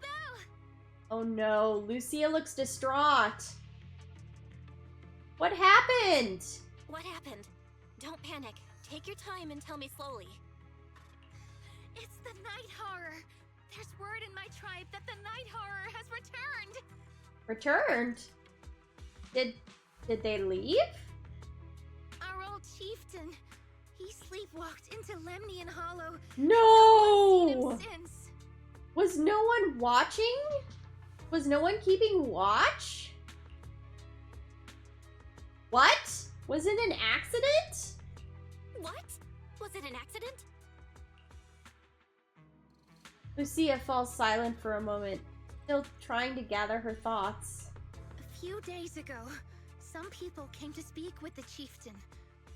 Belle! Oh no, Lucia looks distraught. What happened? What happened? Don't panic. Take your time and tell me slowly. It's the night horror. There's word in my tribe that the night horror has returned. Returned? Did they leave? Our old chieftain. He sleepwalked into Lemnian Hollow. No! Seen him since. Was no one watching? Was no one keeping watch? What? Was it an accident? What? Was it an accident? Lucia falls silent for a moment, still trying to gather her thoughts. A few days ago, some people came to speak with the chieftain.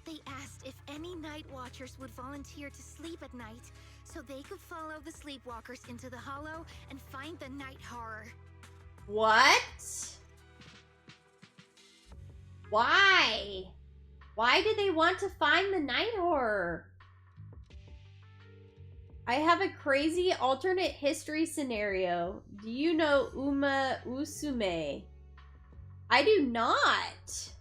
They asked if any night watchers would volunteer to sleep at night so they could follow the sleepwalkers into the hollow and find the night horror. What? Why? Why did they want to find the night horror? I have a crazy alternate history scenario. Do you know Uma Usume? I do not.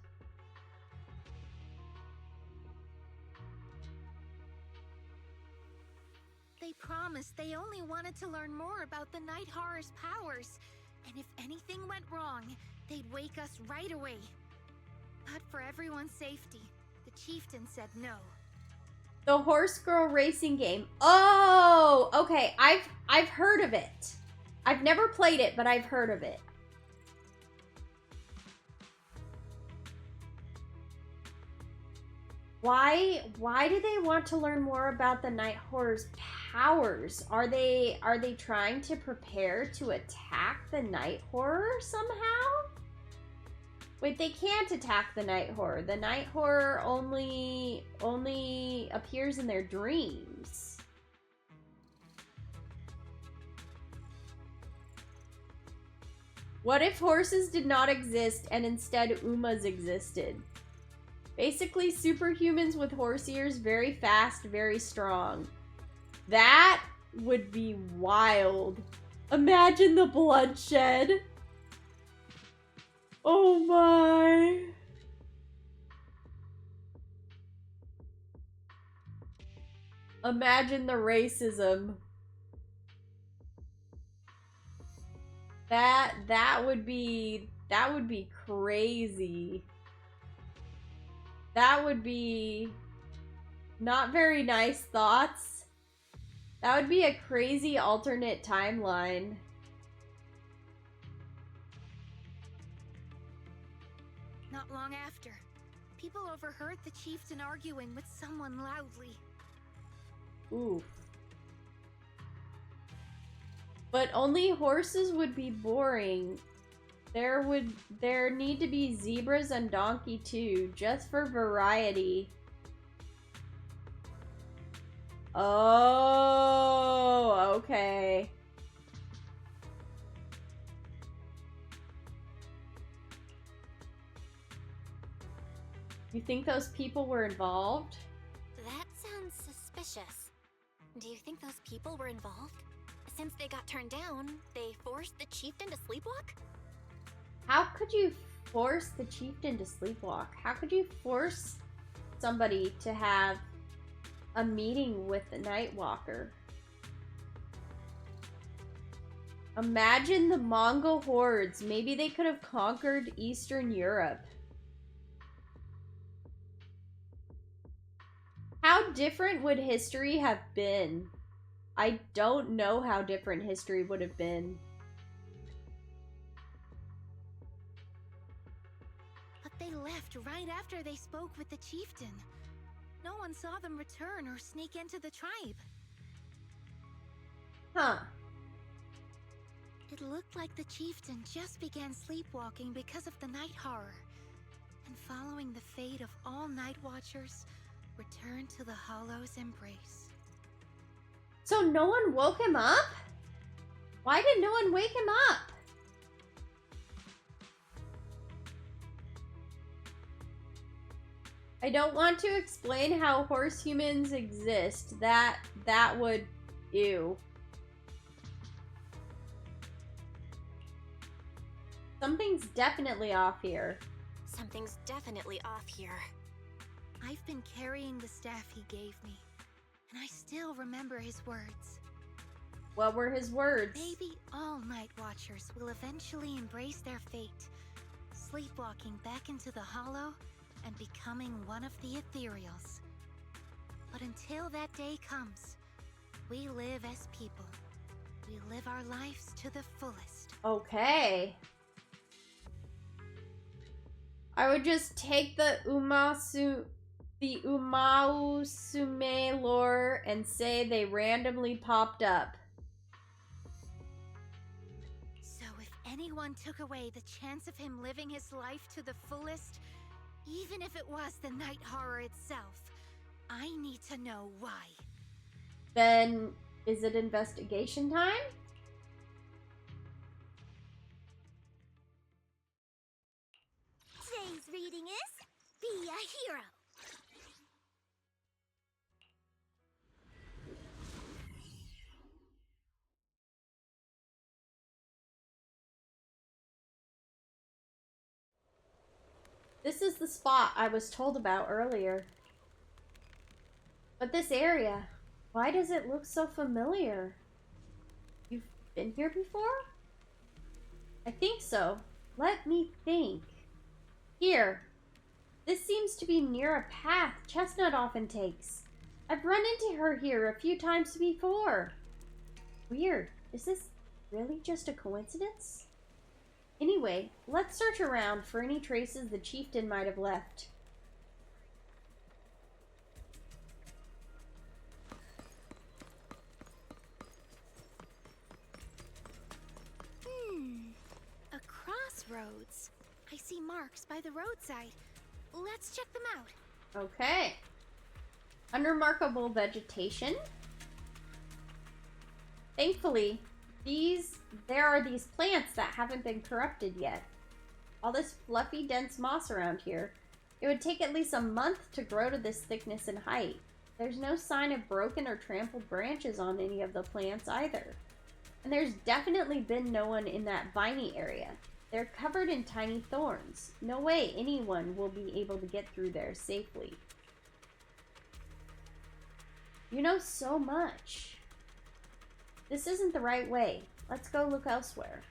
They promised they only wanted to learn more about the night horror's powers, and if anything went wrong, they'd wake us right away. But for everyone's safety, the chieftain said no. The Horse Girl racing game. Oh, okay. I've heard of it. I've never played it, but I've heard of it. Why do they want to learn more about the night horror's powers? Are they trying to prepare to attack the night horror somehow? Wait, they can't attack the night horror. The night horror only appears in their dreams. What if horses did not exist and instead Umas existed? Basically superhumans with horse ears, very fast, very strong. That would be wild. Imagine the bloodshed. Oh my. Imagine the racism. That would be crazy. That would be not very nice thoughts. That would be a crazy alternate timeline. Not long after, people overheard the chieftain arguing with someone loudly. Ooh. But only horses would be boring. There need to be zebras and donkey too, just for variety. Oh, okay. You think those people were involved? That sounds suspicious. Do you think those people were involved? Since they got turned down, they forced the chieftain to sleepwalk? How could you force the chieftain to sleepwalk? How could you force somebody to have a meeting with the Nightwalker? Imagine the Mongol hordes. Maybe they could have conquered Eastern Europe. How different would history have been? I don't know how different history would have been. But they left right after they spoke with the chieftain. No one saw them return or sneak into the tribe. Huh. It looked like the chieftain just began sleepwalking because of the night horror. And following the fate of all night watchers, returned to the Hollow's embrace. So no one woke him up? Why did no one wake him up? I don't want to explain how horse humans exist. That would... Ew. Something's definitely off here. Something's definitely off here. I've been carrying the staff he gave me, and I still remember his words. What were his words? Maybe all night watchers will eventually embrace their fate, sleepwalking back into the Hollow and becoming one of the ethereals. But until that day comes, we live as people. We live our lives to the fullest. Okay. I would just take the Umausume lore and say they randomly popped up. So if anyone took away the chance of him living his life to the fullest, even if it was the night horror itself, I need to know why. Then, is it investigation time? Today's reading is Be a Hero. This is the spot I was told about earlier. But this area, why does it look so familiar? You've been here before? I think so. Let me think. Here. This seems to be near a path Chestnut often takes. I've run into her here a few times before. Weird. Is this really just a coincidence? Anyway, let's search around for any traces the chieftain might have left. A crossroads. I see marks by the roadside. Let's check them out. Okay. Unremarkable vegetation. Thankfully, there are these plants that haven't been corrupted yet. All this fluffy, dense moss around here. It would take at least a month to grow to this thickness and height. There's no sign of broken or trampled branches on any of the plants either. And there's definitely been no one in that viney area. They're covered in tiny thorns. No way anyone will be able to get through there safely. You know so much. This isn't the right way. Let's go look elsewhere.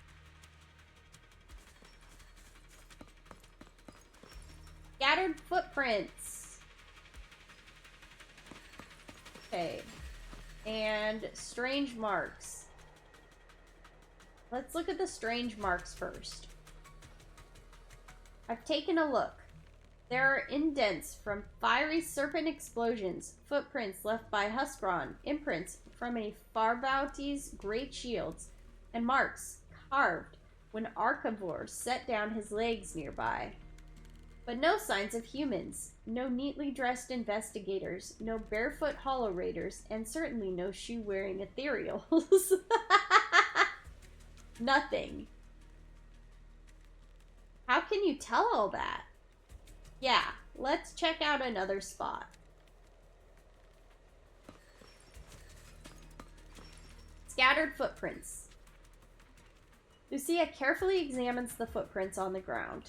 Scattered footprints. Okay. And strange marks. Let's look at the strange marks first. I've taken a look. There are indents from fiery serpent explosions, footprints left by Huskron, imprints from a Farvauty's great shields, and marks carved when Archivore set down his legs nearby. But no signs of humans, no neatly dressed investigators, no barefoot hollow raiders, and certainly no shoe-wearing ethereals. Nothing. How can you tell all that? Yeah, let's check out another spot. Scattered footprints. Lucia carefully examines the footprints on the ground.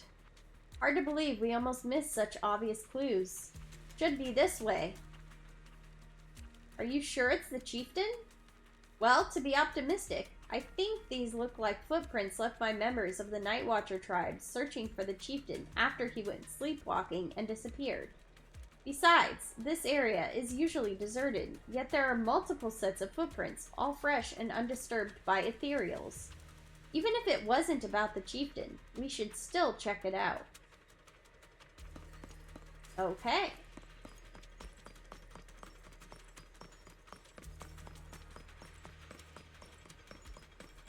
Hard to believe we almost missed such obvious clues. Should be this way. Are you sure it's the chieftain? Well, to be optimistic, I think these look like footprints left by members of the Night Watcher tribe searching for the chieftain after he went sleepwalking and disappeared. Besides, this area is usually deserted, yet there are multiple sets of footprints, all fresh and undisturbed by ethereals. Even if it wasn't about the chieftain, we should still check it out. Okay.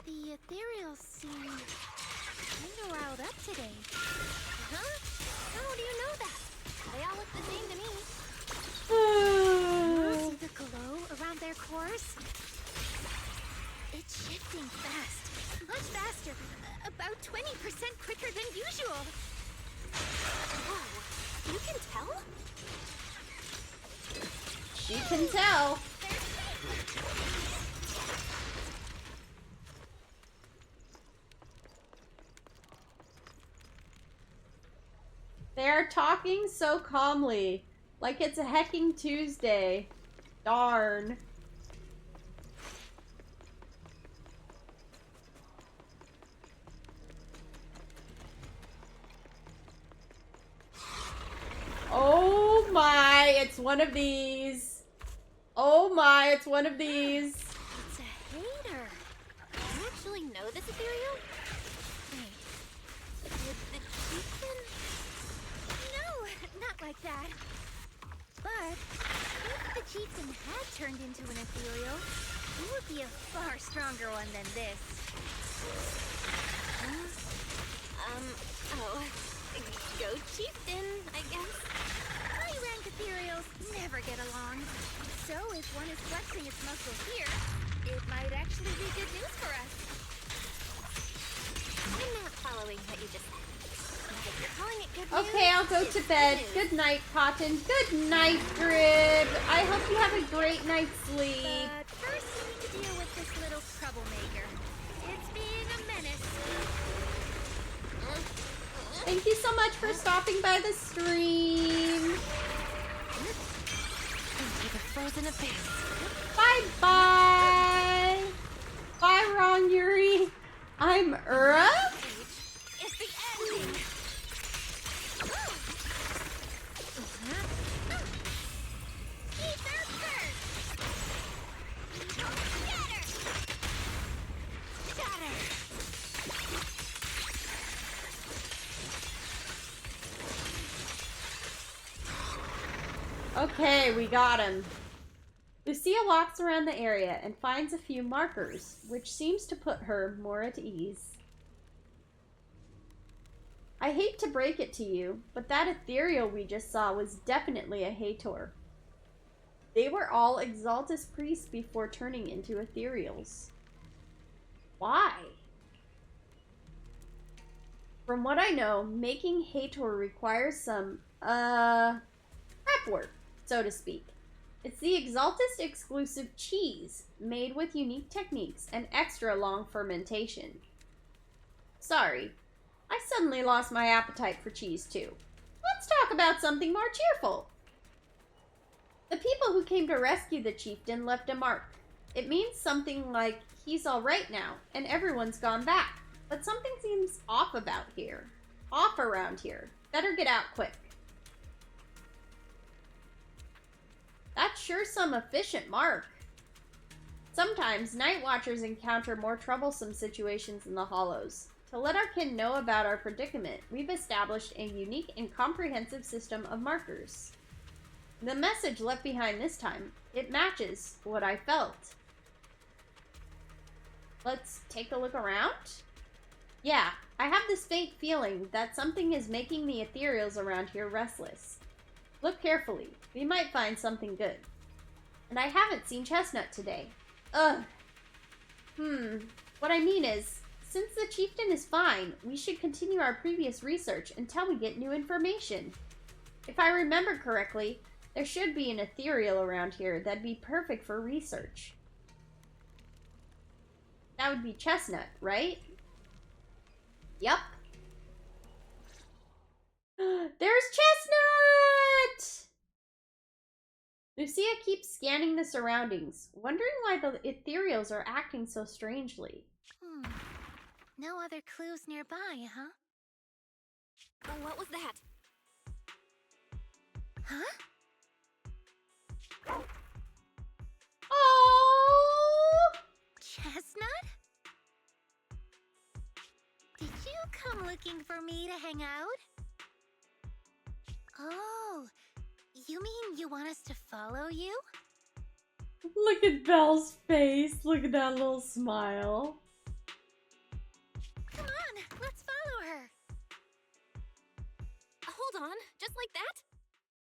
The ethereals seem kinda riled up today. Huh? How do you know that? They all look the same to me. See the glow around their cores? It's shifting fast. Much faster. About 20% quicker than usual. Whoa. You can tell? She can tell. They're talking so calmly, like it's a hecking Tuesday. Darn. Oh my, it's one of these. Oh my, it's one of these. It's a hater. Do you actually know this ethereal? Wait, Did the chieftain? no, not like that. But if the chieftain had turned into an ethereal, he would be a far stronger one than this. Oh. Go chieftain, I guess. High-rank ethereals never get along. So if one is flexing its muscles here, it might actually be good news for us. I'm not following what you just said. If you're calling it good news, Okay, I'll go it's to bed. news. Good night, Cotton. Good night, Drib. I hope you have a great night's sleep. But first we need to deal with this little troublemaker. It's being a menace. Thank you so much for stopping by the stream. Into the frozen abyss. Bye-bye. Bye, Wrong Yuri. I'm Ura. It's the ending. Keep her first! Shatter. Okay, we got him. Lucia walks around the area and finds a few markers, which seems to put her more at ease. I hate to break it to you, but that ethereal we just saw was definitely a Hator. They were all Exaltus priests before turning into ethereals. Why? From what I know, making Hator requires some, prep work, so to speak. It's the Exaltus exclusive cheese, made with unique techniques and extra long fermentation. Sorry, I suddenly lost my appetite for cheese too. Let's talk about something more cheerful. The people who came to rescue the chieftain left a mark. It means something like, he's alright now, and everyone's gone back. But something seems off around here. Better get out quick. That's sure some efficient mark. Sometimes Night Watchers encounter more troublesome situations in the Hollows. To let our kin know about our predicament, we've established a unique and comprehensive system of markers. The message left behind this time, it matches what I felt. Let's take a look around? Yeah, I have this faint feeling that something is making the ethereals around here restless. Look carefully. We might find something good. And I haven't seen Chestnut today. Ugh. What I mean is, since the chieftain is fine, we should continue our previous research until we get new information. If I remember correctly, there should be an ethereal around here that'd be perfect for research. That would be Chestnut, right? Yep. There's Chestnut! Lucia keeps scanning the surroundings, wondering why the ethereals are acting so strangely. No other clues nearby, huh? Oh, what was that? Huh? Oh! Chestnut? Did you come looking for me to hang out? Oh, you mean you want us to follow you? Look at Belle's face. Look at that little smile. Come on, let's follow her. Hold on, just like that?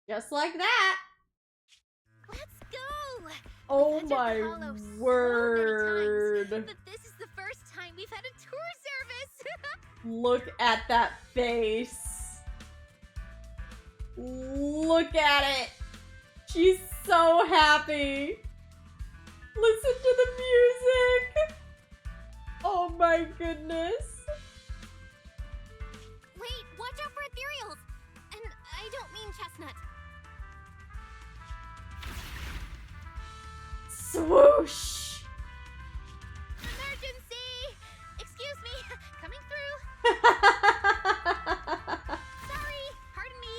Just like that. Let's go! Oh We've entered my the Hollow so many word. times, but this is the first time we've had a tour service. Look at that face. Look at it. She's so happy. Listen to the music. Oh my goodness. Wait, watch out for ethereals! And I don't mean Chestnut. Swoosh. Emergency! Excuse me, coming through. Sorry, pardon me.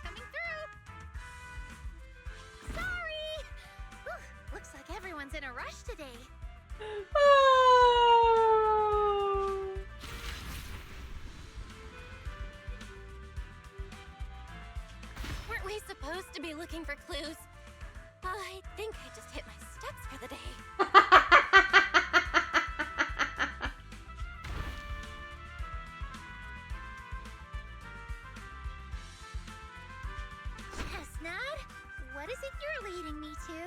Coming through. Sorry. Whew, looks like everyone's in a rush today. Oh. Weren't we supposed to be looking for clues? I think I just hit my steps for the day. Chestnut, what is it you're leading me to?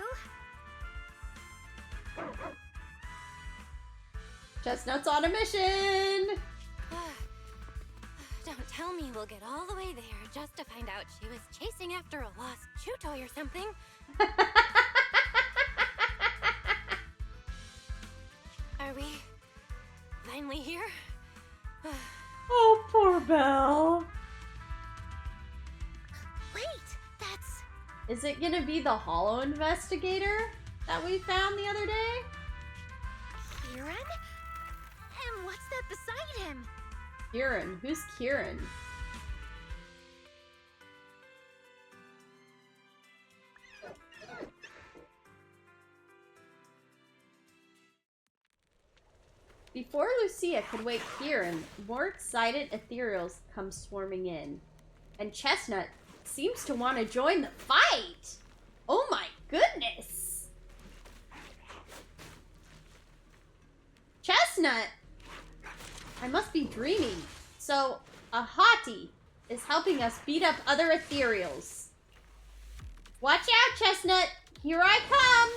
Chestnut's on a mission. Don't tell me we'll get all the way there just to find out she was chasing after a lost chew toy or something. Are we finally here? Oh, poor Belle. Wait, that's... Is it gonna be the Hollow Investigator that we found the other day? Kieran? And what's that beside him? Kieran. Who's Kieran? Before Lucia could wake Kieran, more excited ethereals come swarming in. And Chestnut seems to want to join the fight! Oh my goodness! Chestnut! I must be dreaming. So, a hottie is helping us beat up other ethereals. Watch out, Chestnut! Here I come!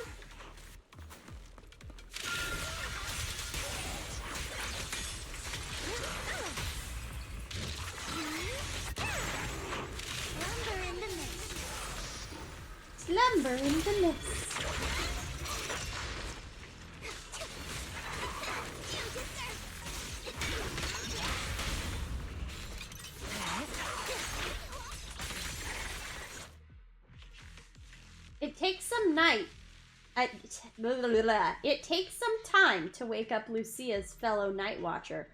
Slumber in the mist. It takes some It takes some time to wake up Lucia's fellow Night Watcher.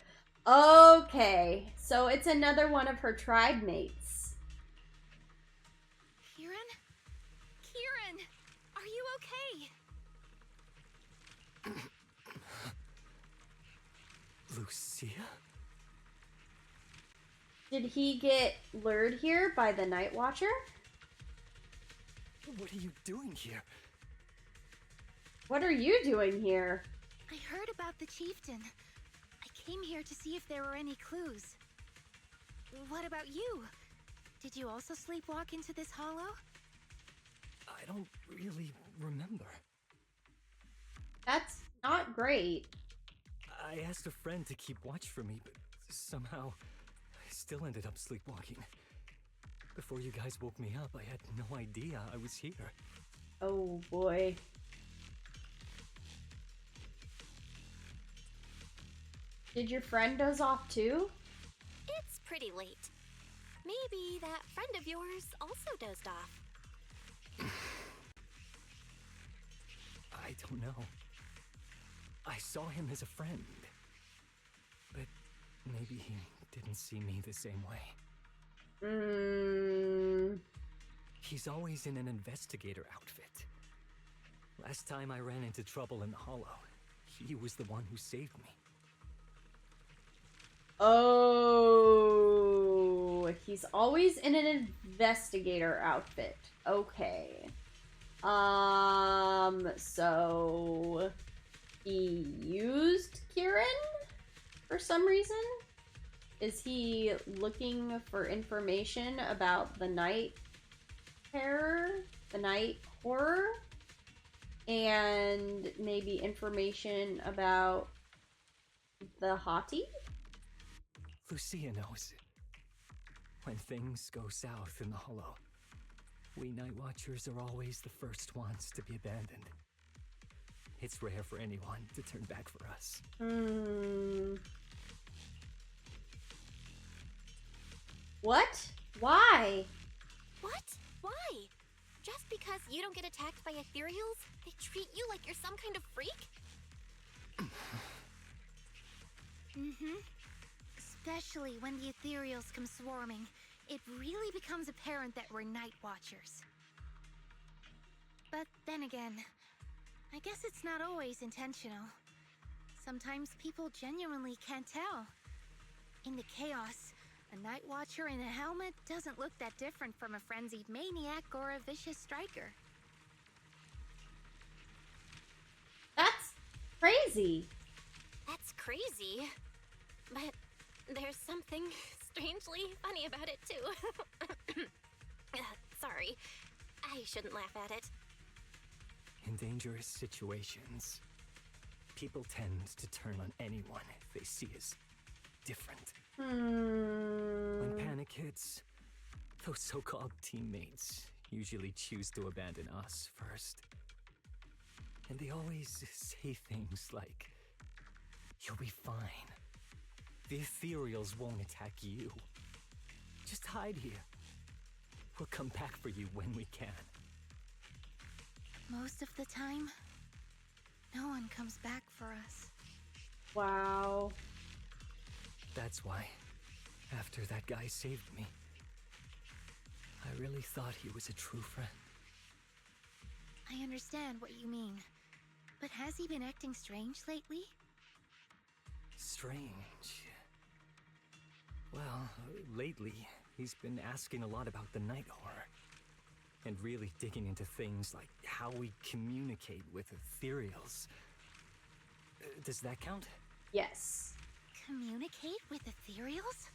Okay, so it's another one of her tribe mates. Kieran? Kieran, are you okay? Lucia? Did he get lured here by the Night Watcher? What are you doing here? What are you doing here? I heard about the chieftain. I came here to see if there were any clues. What about you? Did you also sleepwalk into this hollow? I don't really remember. That's not great. I asked a friend to keep watch for me, but somehow I still ended up sleepwalking. before you guys woke me up, I had no idea I was here. Oh boy. Did your friend doze off too? It's pretty late. Maybe that friend of yours also dozed off. I don't know. I saw him as a friend. But maybe he didn't see me the same way. He's always in an investigator outfit. Last time I ran into trouble in the Hollow, he was the one who saved me. Oh, he's always in an investigator outfit. Okay. So he used Kieran for some reason? Is he looking for information about the night terror, the night horror, and maybe information about the hottie? Lucia knows. When things go south in the Hollow, we Night Watchers are always the first ones to be abandoned. It's rare for anyone to turn back for us. What? Why? What? Why? Just because you don't get attacked by ethereals, they treat you like you're some kind of freak? Especially when the ethereals come swarming, it really becomes apparent that we're Night Watchers. But then again, I guess it's not always intentional. Sometimes people genuinely can't tell. In the chaos, a Night Watcher in a helmet doesn't look that different from a frenzied maniac or a vicious striker. That's crazy. That's crazy. But there's something strangely funny about it, too. Sorry. I shouldn't laugh at it. In dangerous situations, people tend to turn on anyone they see as different. When panic hits, those so-called teammates usually choose to abandon us first. And they always say things like, "You'll be fine. The ethereals won't attack you. Just hide here. We'll come back for you when we can." Most of the time, no one comes back for us. Wow. That's why, after that guy saved me, I really thought he was a true friend. I understand what you mean. But has he been acting strange lately? Strange. Well, lately, he's been asking a lot about the night horror. And really digging into things like how we communicate with ethereals. Does that count? Yes. Communicate with ethereals?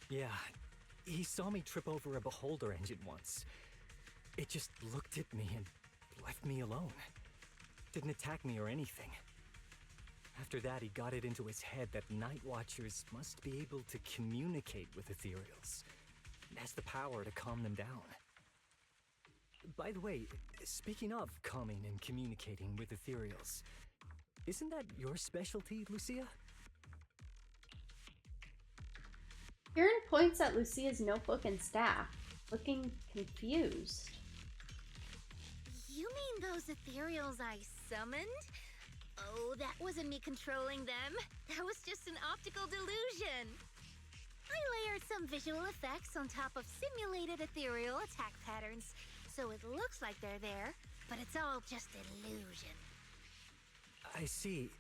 Yeah, he saw me trip over a beholder engine once. It just looked at me and left me alone. Didn't attack me or anything. After that, he got it into his head that Night Watchers must be able to communicate with ethereals. It has the power to calm them down. By the way, speaking of calming and communicating with ethereals, isn't that your specialty, Lucia? Kieran points at Lucia's notebook and staff, looking confused. You mean those ethereals I summoned? Oh, that wasn't me controlling them. That was just an optical delusion. I layered some visual effects on top of simulated ethereal attack patterns, so it looks like they're there, but it's all just illusion. I see.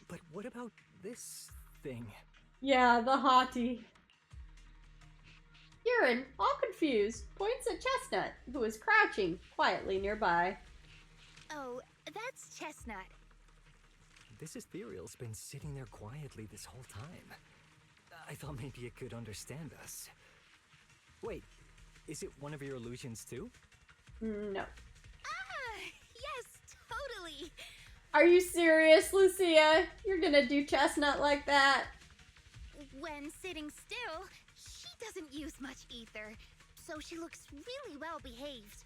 But what about this thing? Yeah, the hottie. Kieran, all confused, points at Chestnut, who is crouching quietly nearby. Oh, that's Chestnut. This ethereal's been sitting there quietly this whole time. I thought maybe it could understand us. Wait, is it one of your illusions too? No. Ah, yes, totally. Are you serious, Lucia? You're gonna do Chestnut like that? When sitting still, she doesn't use much ether, so she looks really well behaved.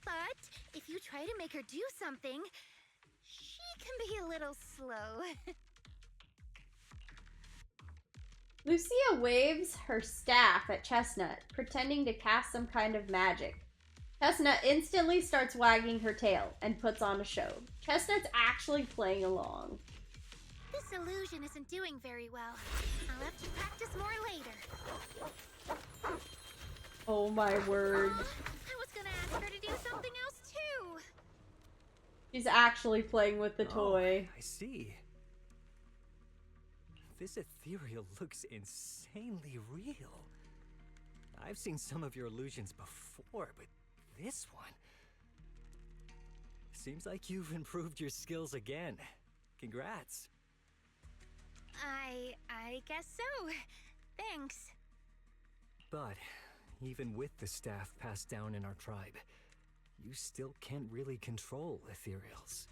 But if you try to make her do something, she can be a little slow. Lucia waves her staff at Chestnut, pretending to cast some kind of magic. Chestnut instantly starts wagging her tail and puts on a show. Chestnut's actually playing along. This illusion isn't doing very well. I'll have to practice more later. Oh my word. I was gonna ask her to do something else too. She's actually playing with the toy. I see. This ethereal looks insanely real. I've seen some of your illusions before, but this one... Seems like you've improved your skills again. Congrats. I guess so. Thanks. But even with the staff passed down in our tribe, you still can't really control ethereals.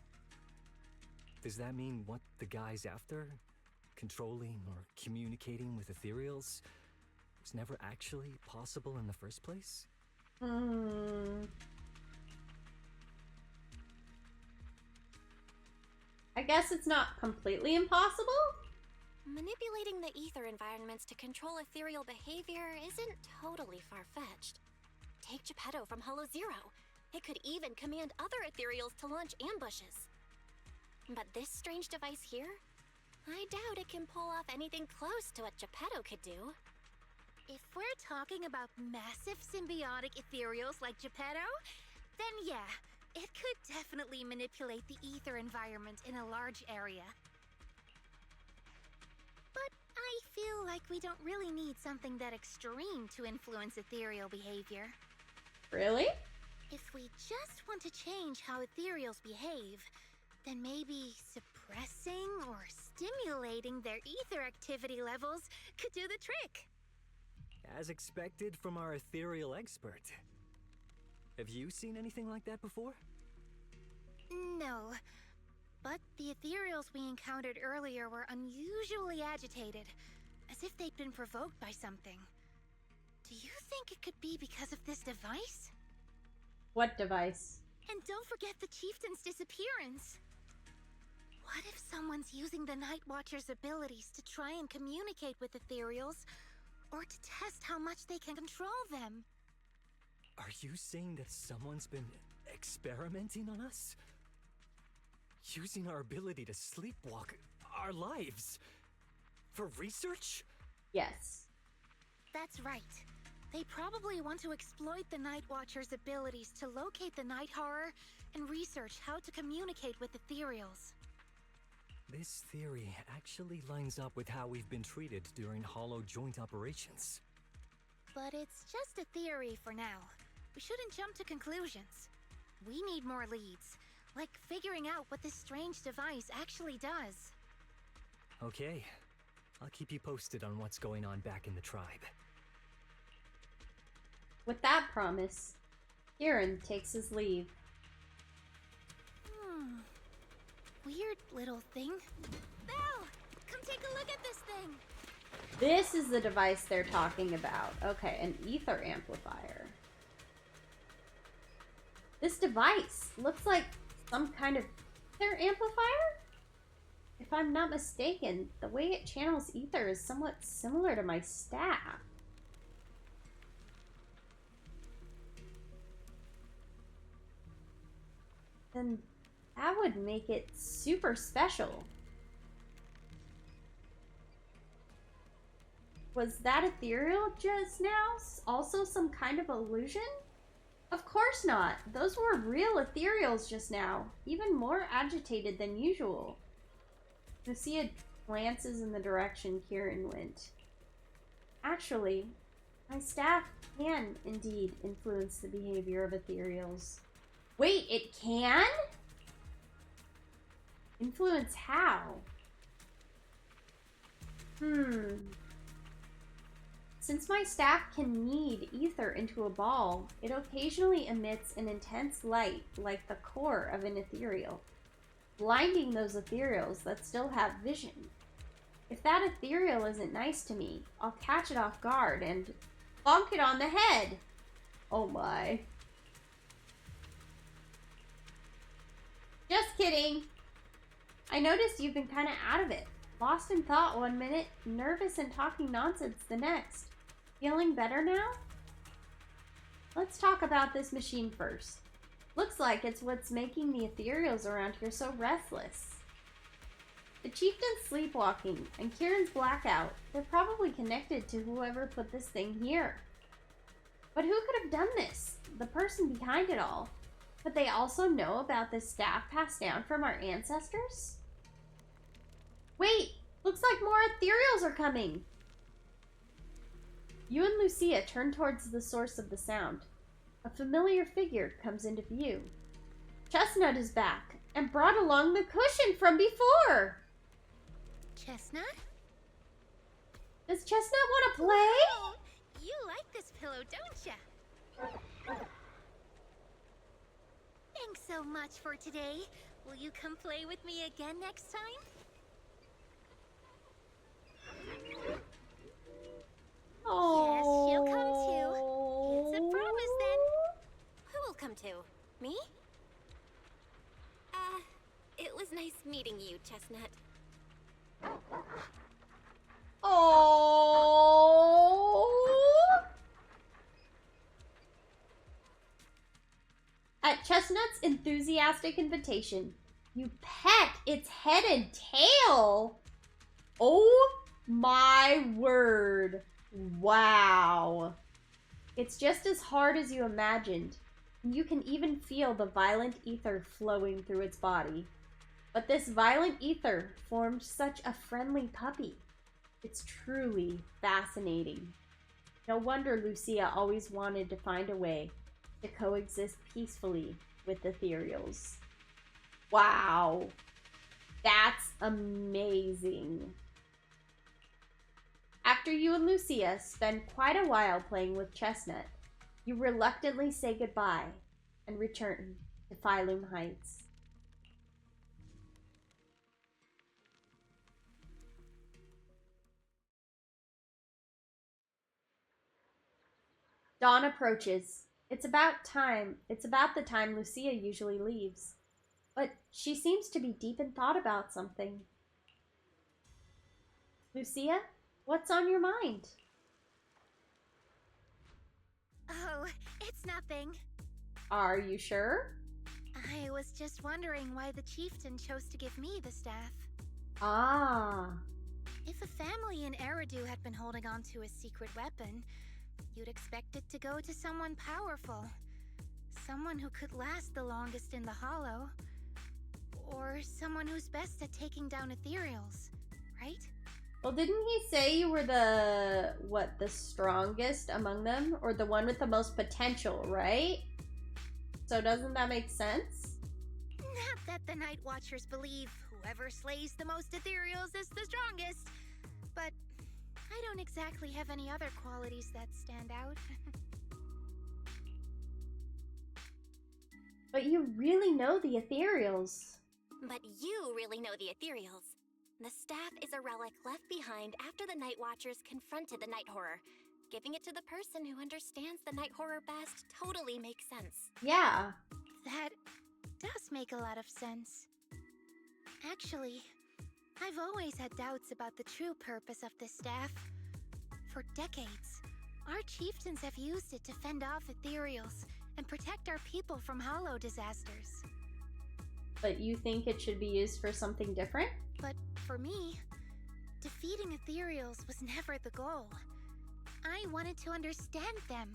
Does that mean what the guy's after, controlling or communicating with ethereals, was never actually possible in the first place? I guess it's not completely impossible? Manipulating the ether environments to control ethereal behavior isn't totally far-fetched. Take Geppetto from Hollow Zero. It could even command other ethereals to launch ambushes. But this strange device here? I doubt it can pull off anything close to what Geppetto could do. If we're talking about massive symbiotic ethereals like Geppetto, then yeah, it could definitely manipulate the ether environment in a large area. But I feel like we don't really need something that extreme to influence ethereal behavior. Really? If we just want to change how ethereals behave, then maybe suppressing or stimulating their ether activity levels could do the trick. As expected from our ethereal expert. Have you seen anything like that before? No. But the ethereals we encountered earlier were unusually agitated, as if they'd been provoked by something. Do you think it could be because of this device? What device? And don't forget the chieftain's disappearance. What if someone's using the Night Watcher's abilities to try and communicate with ethereals, or to test how much they can control them? Are you saying that someone's been experimenting on us? Using our ability to sleepwalk our lives? For research? Yes. That's right. They probably want to exploit the Night Watcher's abilities to locate the Night Horror and research how to communicate with ethereals. This theory actually lines up with how we've been treated during Hollow joint operations. But it's just a theory for now. We shouldn't jump to conclusions. We need more leads, like figuring out what this strange device actually does. Okay, I'll keep you posted on what's going on back in the tribe. With that promise, Kieran takes his leave. Weird little thing. Belle! Come take a look at this thing! This is the device they're talking about. Okay, an ether amplifier. This device looks like some kind of ether amplifier? If I'm not mistaken, the way it channels ether is somewhat similar to my staff. Then that would make it super special. Was that ethereal just now also some kind of illusion? Of course not. Those were real ethereals just now, even more agitated than usual. Lucia glances in the direction Kieran went. Actually, my staff can indeed influence the behavior of ethereals. Wait, it can? Influence how? Since my staff can knead ether into a ball, it occasionally emits an intense light like the core of an ethereal, blinding those ethereals that still have vision. If that ethereal isn't nice to me, I'll catch it off guard and bonk it on the head. Oh my. Just kidding. I noticed you've been kind of out of it. Lost in thought one minute, nervous and talking nonsense the next. Feeling better now? Let's talk about this machine first. Looks like it's what's making the ethereals around here so restless. The chieftain's sleepwalking and Kieran's blackout, they're probably connected to whoever put this thing here. But who could have done this? The person behind it all. Could they also know about this staff passed down from our ancestors? Wait, looks like more ethereals are coming. You and Lucia turn towards the source of the sound. A familiar figure comes into view. Chestnut is back and brought along the cushion from before. Chestnut? Does Chestnut want to play? Oh, you like this pillow, don't ya? Thanks so much for today. Will you come play with me again next time? Oh. Yes, she'll come too. It's a promise then. Who will come to? Me? It was nice meeting you, Chestnut. Oh. At Chestnut's enthusiastic invitation, you pet its head and tail. Oh my word. Wow. It's just as hard as you imagined. You can even feel the violent ether flowing through its body. But this violent ether formed such a friendly puppy. It's truly fascinating. No wonder Lucia always wanted to find a way to coexist peacefully with ethereals. Wow. That's amazing. After you and Lucia spend quite a while playing with Chestnut, you reluctantly say goodbye and return to Phylum Heights. Dawn approaches. It's about the time Lucia usually leaves. But she seems to be deep in thought about something. Lucia, what's on your mind? Oh, it's nothing. Are you sure? I was just wondering why the chieftain chose to give me the staff. Ah. If a family in Eridu had been holding on to a secret weapon, you'd expect it to go to someone powerful. Someone who could last the longest in the Hollow. Or someone who's best at taking down ethereals, right? Well, didn't he say you were the strongest among them? Or the one with the most potential, right? So doesn't that make sense? Not that the Night Watchers believe whoever slays the most ethereals is the strongest, but I don't exactly have any other qualities that stand out. But you really know the ethereals. But you really know the ethereals. The staff is a relic left behind after the Night Watchers confronted the Night Horror. Giving it to the person who understands the Night Horror best totally makes sense. Yeah. That does make a lot of sense. Actually, I've always had doubts about the true purpose of this staff. For decades, our chieftains have used it to fend off ethereals and protect our people from hollow disasters. But you think it should be used for something different? But for me, defeating ethereals was never the goal. I wanted to understand them.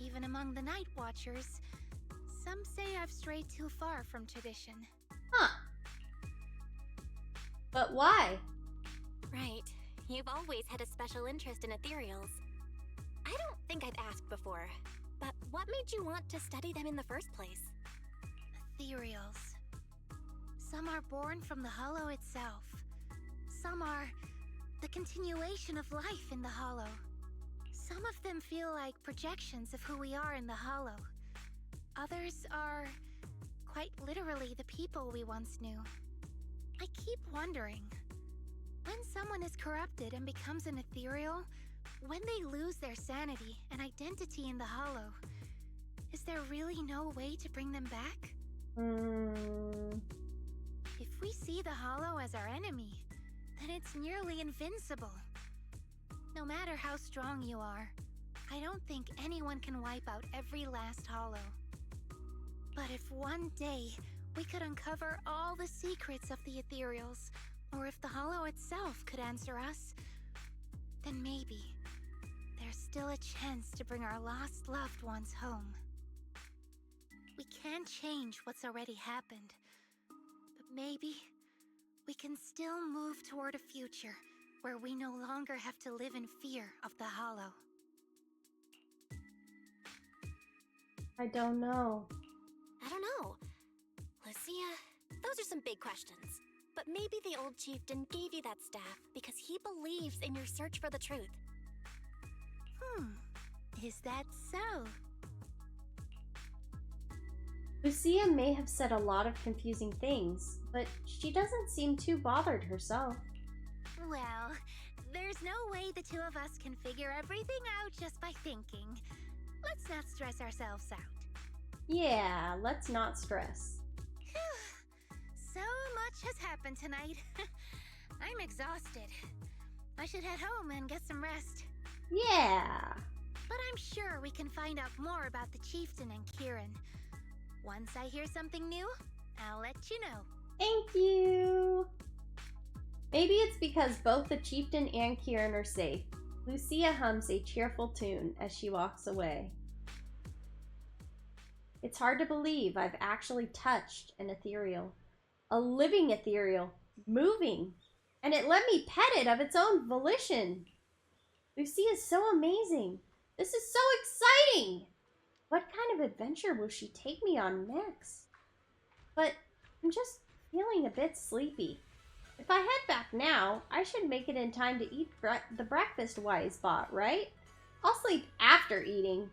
Even among the Night Watchers, some say I've strayed too far from tradition. Huh. But why? Right. You've always had a special interest in ethereals. I don't think I've asked before, but what made you want to study them in the first place? Ethereals. Some are born from the Hollow itself. Some are the continuation of life in the Hollow. Some of them feel like projections of who we are in the Hollow. Others are quite literally the people we once knew. I keep wondering, When someone is corrupted and becomes an ethereal, when they lose their sanity and identity in the hollow, is there really no way to bring them back? If we see the hollow as our enemy, then it's nearly invincible. No matter how strong you are, I don't think anyone can wipe out every last hollow. But if one day we could uncover all the secrets of the ethereals, or if the hollow itself could answer us, then maybe there's still a chance to bring our lost loved ones home. We can't change what's already happened, but maybe we can still move toward a future where we no longer have to live in fear of the hollow. I don't know. I don't know. Lucia, those are some big questions. But maybe the old chieftain gave you that staff because he believes in your search for the truth. Is that so? Lucia may have said a lot of confusing things, but she doesn't seem too bothered herself. Well, there's no way the two of us can figure everything out just by thinking. Let's not stress ourselves out. Yeah, let's not stress. So much has happened tonight. I'm exhausted. I should head home and get some rest. Yeah. But I'm sure we can find out more about the chieftain and Kieran. Once I hear something new, I'll let you know. Thank you. Maybe it's because both the chieftain and Kieran are safe. Lucia hums a cheerful tune as she walks away. It's hard to believe I've actually touched an ethereal. A living ethereal, moving, and it let me pet it of its own volition. Lucia is so amazing. This is so exciting. What kind of adventure will she take me on next? But I'm just feeling a bit sleepy. If I head back now, I should make it in time to eat the breakfast Wise bought, right? I'll sleep after eating.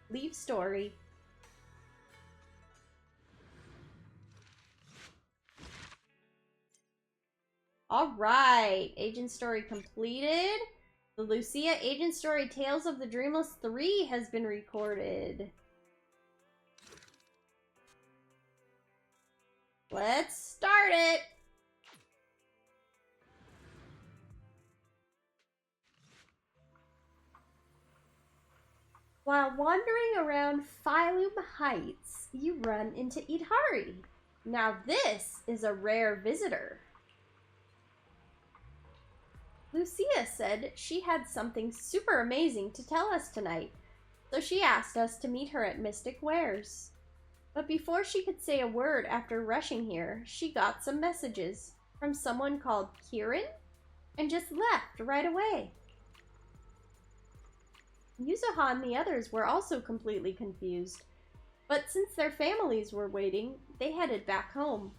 Leave story. All right, agent story completed. The Lucia agent story Tales of the Dreamless 3 has been recorded. Let's start it. While wandering around Phylum Heights, you run into Idhari. Now this is a rare visitor. Lucia said she had something super amazing to tell us tonight, so she asked us to meet her at Mystic Wares. But before she could say a word after rushing here, she got some messages from someone called Kieran and just left right away. Yuzuha and the others were also completely confused, but since their families were waiting, they headed back home.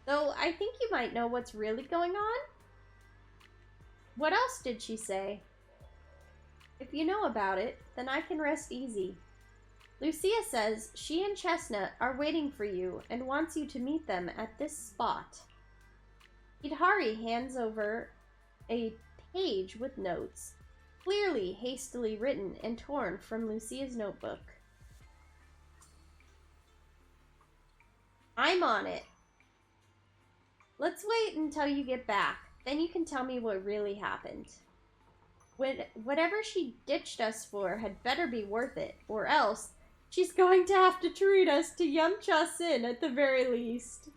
Though I think you might know what's really going on? What else did she say? If you know about it, then I can rest easy. Lucia says she and Chestnut are waiting for you and wants you to meet them at this spot. Idhari hands over a page with notes, clearly hastily written and torn from Lucia's notebook. I'm on it. Let's wait until you get back. Then you can tell me what really happened. Whatever she ditched us for had better be worth it, or else she's going to have to treat us to Yum Cha Sin at the very least.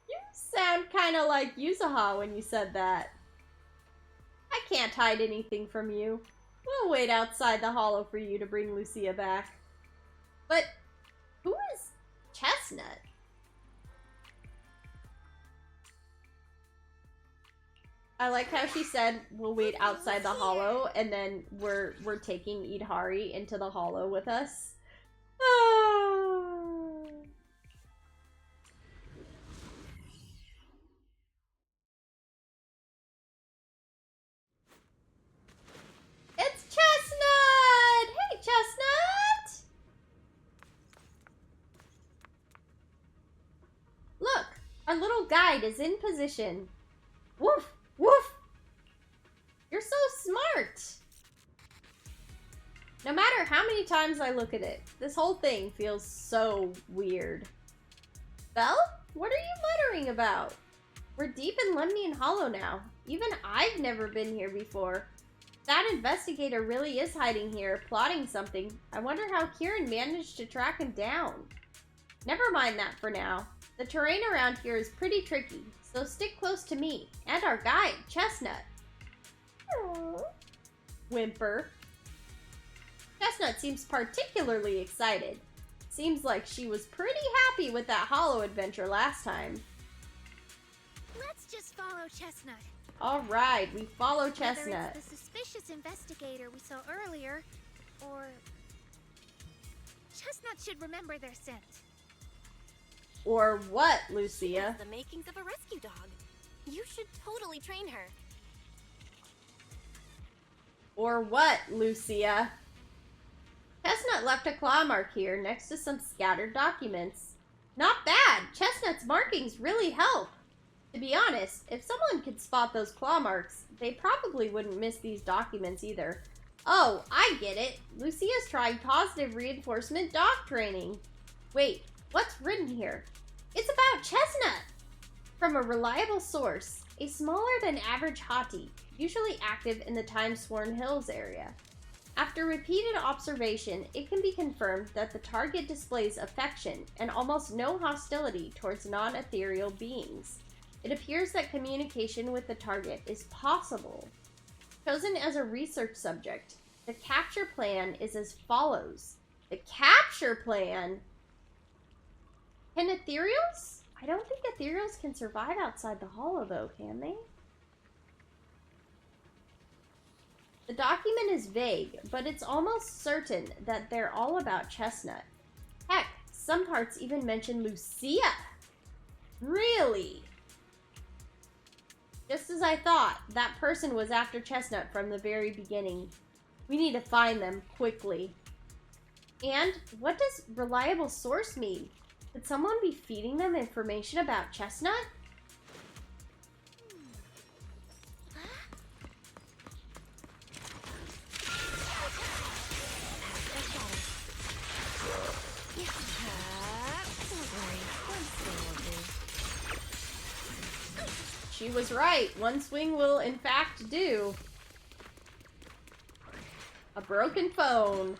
You sound kind of like Yuzuha when you said that. I can't hide anything from you. We'll wait outside the hollow for you to bring Lucia back. But who is Chestnut? I like how she said we'll wait outside the hollow, and then we're taking Idhari into the hollow with us. Ah. It's Chestnut! Hey, Chestnut! Look, Our little guide is in position. Woof! Woof! You're so smart! No matter how many times I look at it, this whole thing feels so weird. Belle? What are you muttering about? We're deep in Lemnian Hollow now. Even I've never been here before. That investigator really is hiding here, plotting something. I wonder how Kieran managed to track him down. Never mind that for now. The terrain around here is pretty tricky, so stick close to me and our guide, Chestnut. Aww. Whimper. Chestnut seems particularly excited. Seems like she was pretty happy with that Hollow adventure last time. Let's just follow Chestnut. Alright, we follow Whether Chestnut. it's the suspicious investigator we saw earlier, or... Chestnut should remember their scent. Or what, Lucia? Has the makings of a rescue dog. You should totally train her. Or what, Lucia? Chestnut left a claw mark here next to some scattered documents. Not bad! Chestnut's markings really help. To be honest, if someone could spot those claw marks, they probably wouldn't miss these documents either. Oh, I get it. Lucia's trying positive reinforcement dog training. Wait, what's written here? It's about Chestnut! From a reliable source, a smaller than average hottie, usually active in the Time-Sworn Hills area. After repeated observation, it can be confirmed that the target displays affection and almost no hostility towards non-ethereal beings. It appears that communication with the target is possible. Chosen as a research subject, the capture plan is as follows. The capture plan? Can ethereals? I don't think ethereals can survive outside the Hollow, though, can they? The document is vague, but it's almost certain that they're all about Chestnut. Heck, some parts even mention Lucia. Really? Just as I thought, that person was after Chestnut from the very beginning. We need to find them quickly. And what does reliable source mean? Could someone be feeding them information about Chestnut? She was right. One swing will, in fact, do. A broken phone.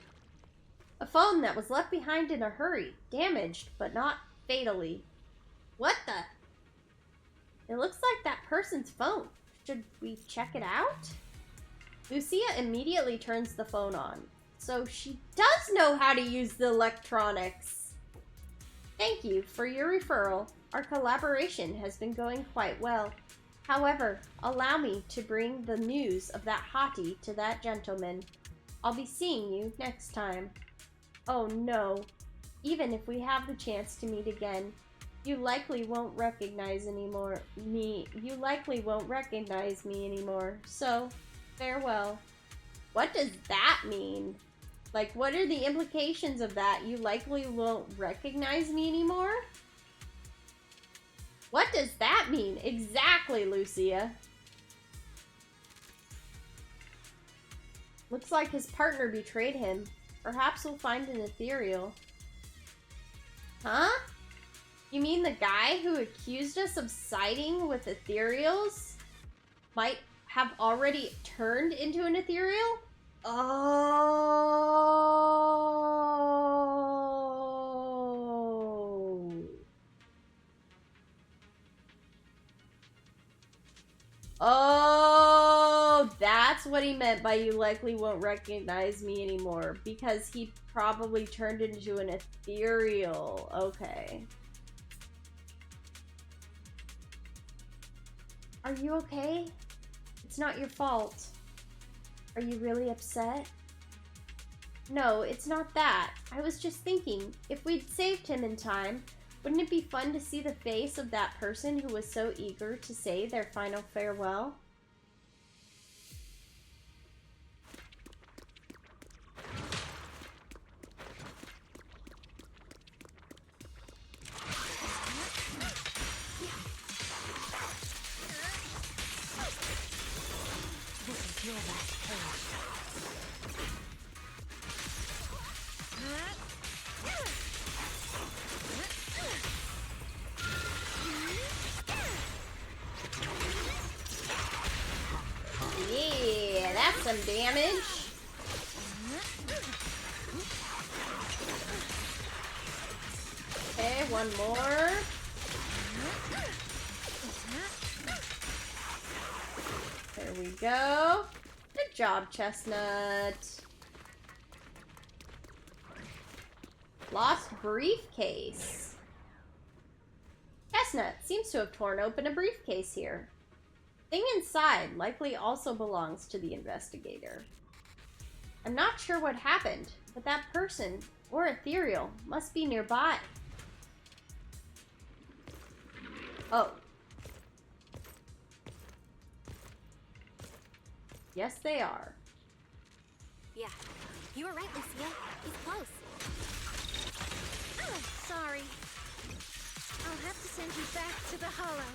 A phone that was left behind in a hurry. Damaged, but not fatally. What the? It looks like that person's phone. Should we check it out? Lucia immediately turns the phone on. So she does know how to use the electronics. Thank you for your referral. Our collaboration has been going quite well. However, allow me to bring the news of that hottie to that gentleman. I'll be seeing you next time. Oh no. Even if we have the chance to meet again, you likely won't recognize me. You likely won't recognize me anymore. So, farewell. What does that mean? Like, what are the implications of that? You likely won't recognize me anymore? What does that mean exactly, Lucia? Looks like his partner betrayed him. Perhaps we'll find an ethereal. Huh? You mean the guy who accused us of siding with ethereals might have already turned into an ethereal? Oh. Oh, that's what he meant by you likely won't recognize me anymore. Because he probably turned into an ethereal. Okay. Are you okay? It's not your fault. Are you really upset? No, it's not that. I was just thinking, if we'd saved him in time, wouldn't it be fun to see the face of that person who was so eager to say their final farewell? some damage. Okay, one more. There we go. Good job, Chestnut. Lost briefcase. Chestnut seems to have torn open a briefcase here. Thing inside likely also belongs to the investigator. I'm not sure what happened, but that person, or ethereal, must be nearby. Oh. Yes, they are. Yeah, you were right, Lucia. He's close. Oh, sorry. I'll have to send you back to the hollow.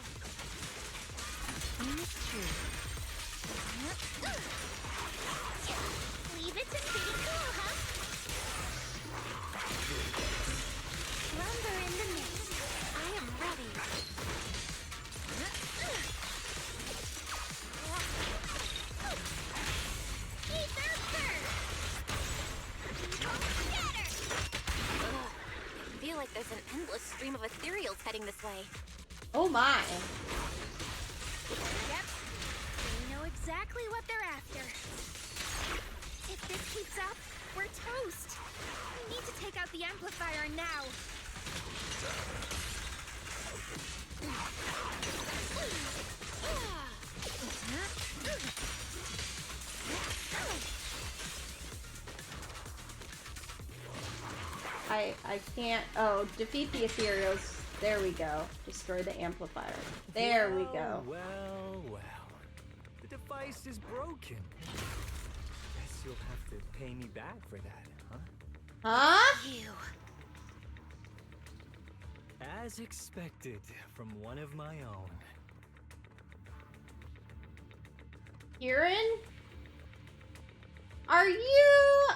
Leave it to be cool, huh? Lumber in the mist. I am ready. I feel like there's an endless stream of ethereals heading this way. Oh my. Yep. We know exactly what they're after. If this keeps up, we're toast. We need to take out the amplifier now. I can't. Oh, defeat the ethereals. There we go. Destroy the amplifier. There we go. Well. The device is broken. Guess you'll have to pay me back for that, huh? Huh? You. As expected from one of my own. Kieran? Are you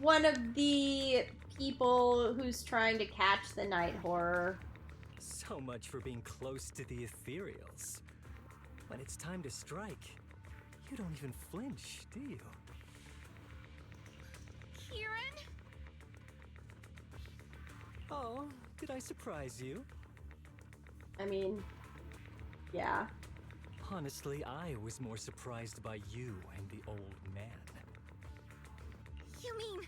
one of the people who's trying to catch the night horror? So much for being close to the ethereals. When it's time to strike, you don't even flinch, do you? Kieran? Oh, did I surprise you? I mean, yeah. Honestly, I was more surprised by you and the old man. You mean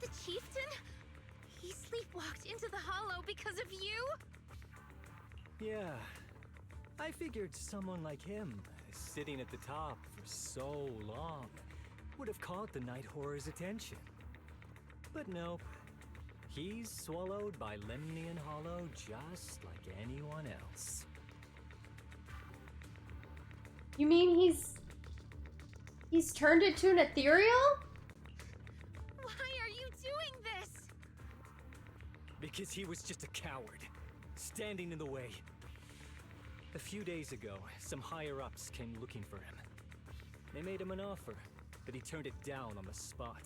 the chieftain? He sleepwalked into the hollow because of you? Yeah. I figured someone like him, sitting at the top for so long, would have caught the night horror's attention. But nope. He's swallowed by Lemnian Hollow just like anyone else. You mean he's turned into an ethereal? Why are you doing this? Because he was just a coward, standing in the way. A few days ago, some higher-ups came looking for him. They made him an offer, but he turned it down on the spot.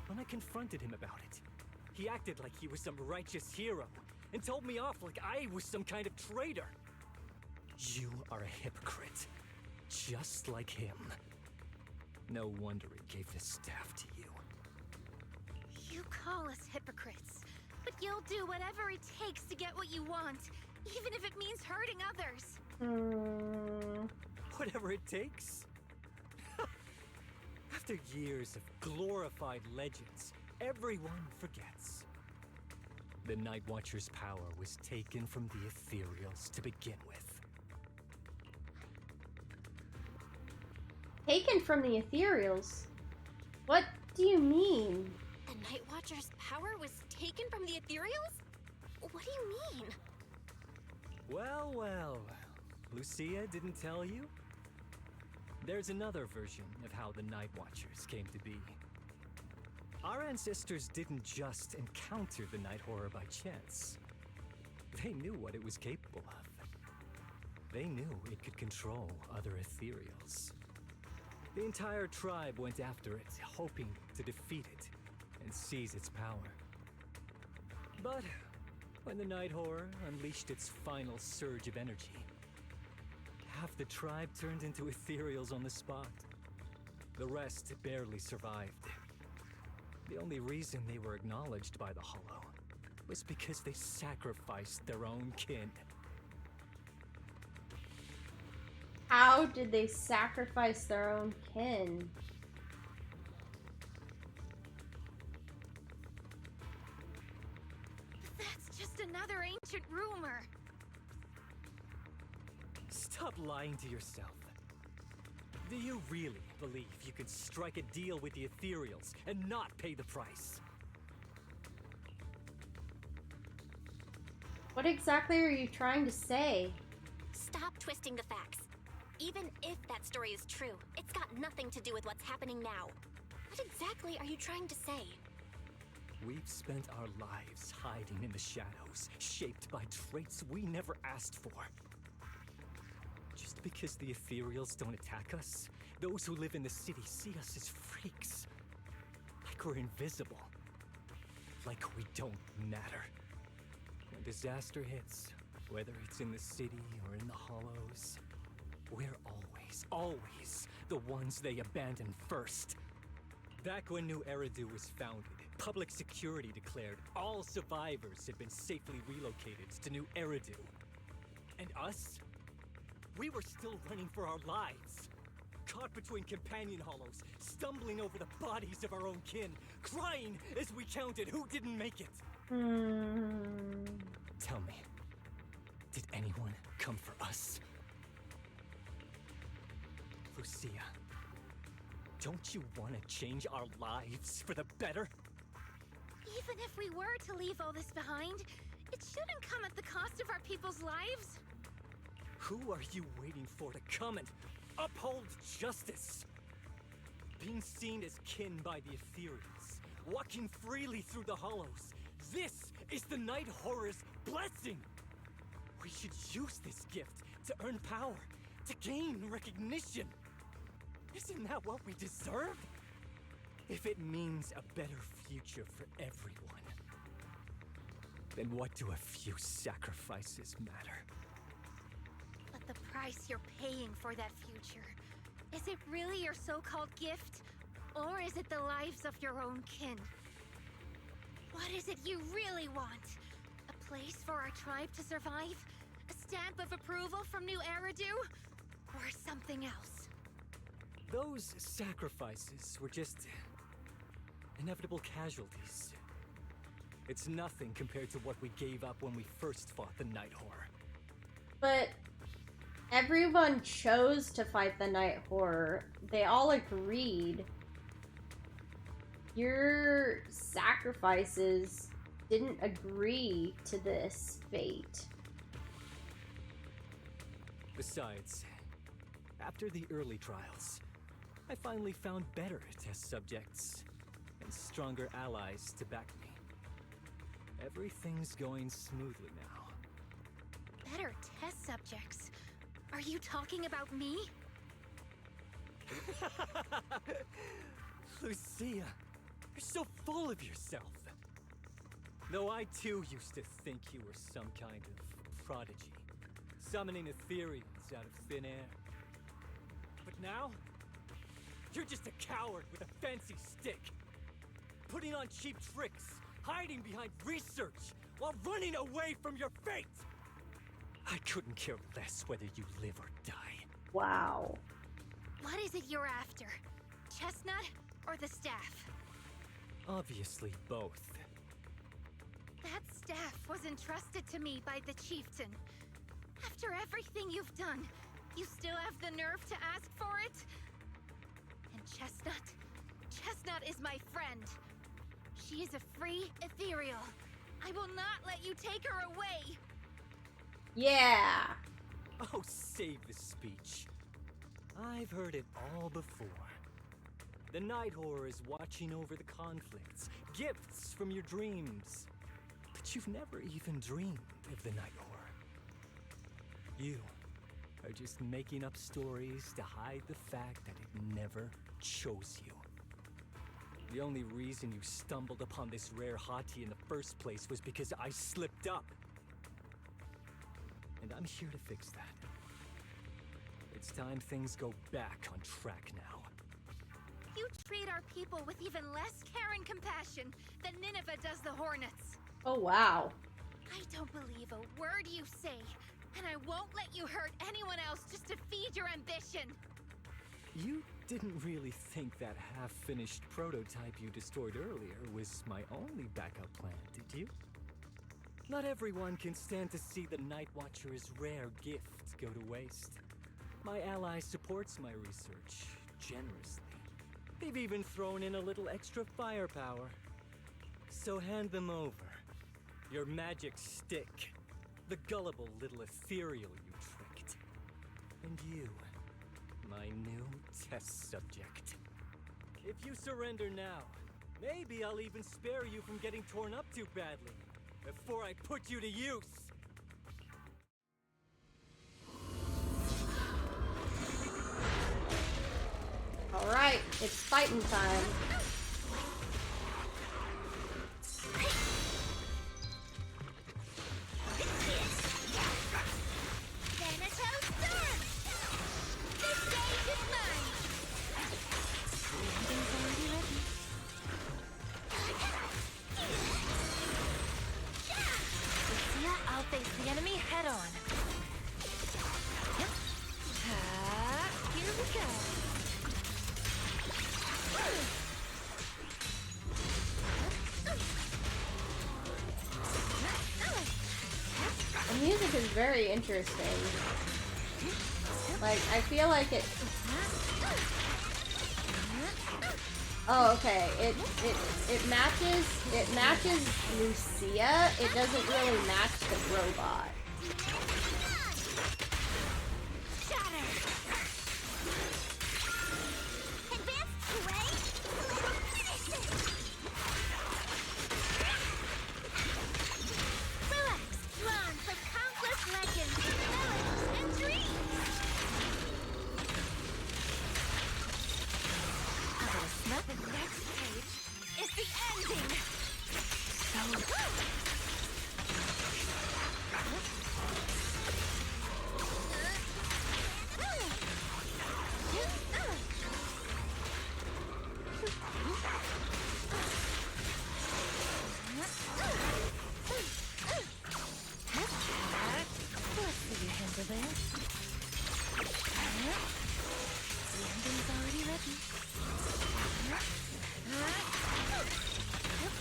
When I confronted him about it, he acted like he was some righteous hero and told me off like I was some kind of traitor. You are a hypocrite, just like him. No wonder he gave the staff to you. You call us hypocrites, but you'll do whatever it takes to get what you want, even if it means hurting others. Whatever it takes. After years of glorified legends, everyone forgets. The Night Watcher's power was taken from the ethereals to begin with. Taken from the ethereals? What do you mean? The Night Watcher's power was taken from the ethereals? What do you mean? Well. Lucia didn't tell you? There's another version of how the Night Watchers came to be. Our ancestors didn't just encounter the Night Horror by chance. They knew what it was capable of. They knew it could control other ethereals. The entire tribe went after it, hoping to defeat it and seize its power. But when the Night Horror unleashed its final surge of energy, Half the tribe turned into ethereals on the spot. The rest barely survived. The only reason they were acknowledged by the Hollow was because they sacrificed their own kin. How did they sacrifice their own kin? That's just another ancient rumor. Stop lying to yourself. Do you really believe you could strike a deal with the ethereals and not pay the price? What exactly are you trying to say? Stop twisting the facts. Even if that story is true, it's got nothing to do with what's happening now. What exactly are you trying to say? We've spent our lives hiding in the shadows, shaped by traits we never asked for. Just because the ethereals don't attack us, those who live in the city see us as freaks. Like we're invisible. Like we don't matter. When disaster hits, whether it's in the city or in the hollows, we're always the ones they abandon first. Back when New Eridu was founded, public security declared all survivors had been safely relocated to New Eridu. And us? We were still running for our lives. Caught between companion hollows, stumbling over the bodies of our own kin, crying as we counted who didn't make it. Tell me, did anyone come for us? Lucia, don't you want to change our lives for the better? Even if we were to leave all this behind, it shouldn't come at the cost of our people's lives. Who are you waiting for to come and uphold justice? Being seen as kin by the ethereals, walking freely through the hollows, this is the Night Horror's blessing! We should use this gift to earn power, to gain recognition. Isn't that what we deserve? If it means a better future for everyone, then what do a few sacrifices matter? But the price you're paying for that future, is it really your so-called gift? Or is it the lives of your own kin? What is it you really want? A place for our tribe to survive? A stamp of approval from New Eridu? Or something else? Those sacrifices were just inevitable casualties. It's nothing compared to what we gave up when we first fought the Night Horror. But everyone chose to fight the Night Horror. They all agreed. Your sacrifices didn't agree to this fate. Besides, after the early trials, I finally found better test subjects and stronger allies to back me. Everything's going smoothly now. Better test subjects? Are you talking about me? Lucia, you're so full of yourself. Though I too used to think you were some kind of prodigy, summoning ethereals out of thin air. But now, you're just a coward with a fancy stick, putting on cheap tricks, hiding behind research, while running away from your fate! I couldn't care less whether you live or die. Wow. What is it you're after? Chestnut or the staff? Obviously both. That staff was entrusted to me by the chieftain. After everything you've done, you still have the nerve to ask for it? And Chestnut is my friend. She is a free ethereal. I will not let you take her away. Yeah. Oh, save the speech. I've heard it all before. The Night Horror is watching over the conflicts, gifts from your dreams. But you've never even dreamed of the Night Horror. You are just making up stories to hide the fact that it never chose you. The only reason you stumbled upon this rare hottie in the first place was because I slipped up. And I'm here to fix that. It's time things go back on track now. You treat our people with even less care and compassion than Nineveh does the Hornets. Oh, wow. I don't believe a word you say, and I won't let you hurt anyone else just to feed your ambition. You didn't really think that half-finished prototype you destroyed earlier was my only backup plan, did you? Not everyone can stand to see the Night Watcher's rare gift go to waste. My ally supports my research generously. They've even thrown in a little extra firepower. So hand them over. Your magic stick. The gullible little ethereal you tricked. And you, my new test subject. If you surrender now, maybe I'll even spare you from getting torn up too badly before I put you to use. All right, it's fighting time. I'll face the enemy head on. Here we go. The music is very interesting. Like, I feel like it... Oh, okay. It matches Lucia. It doesn't really match the robot.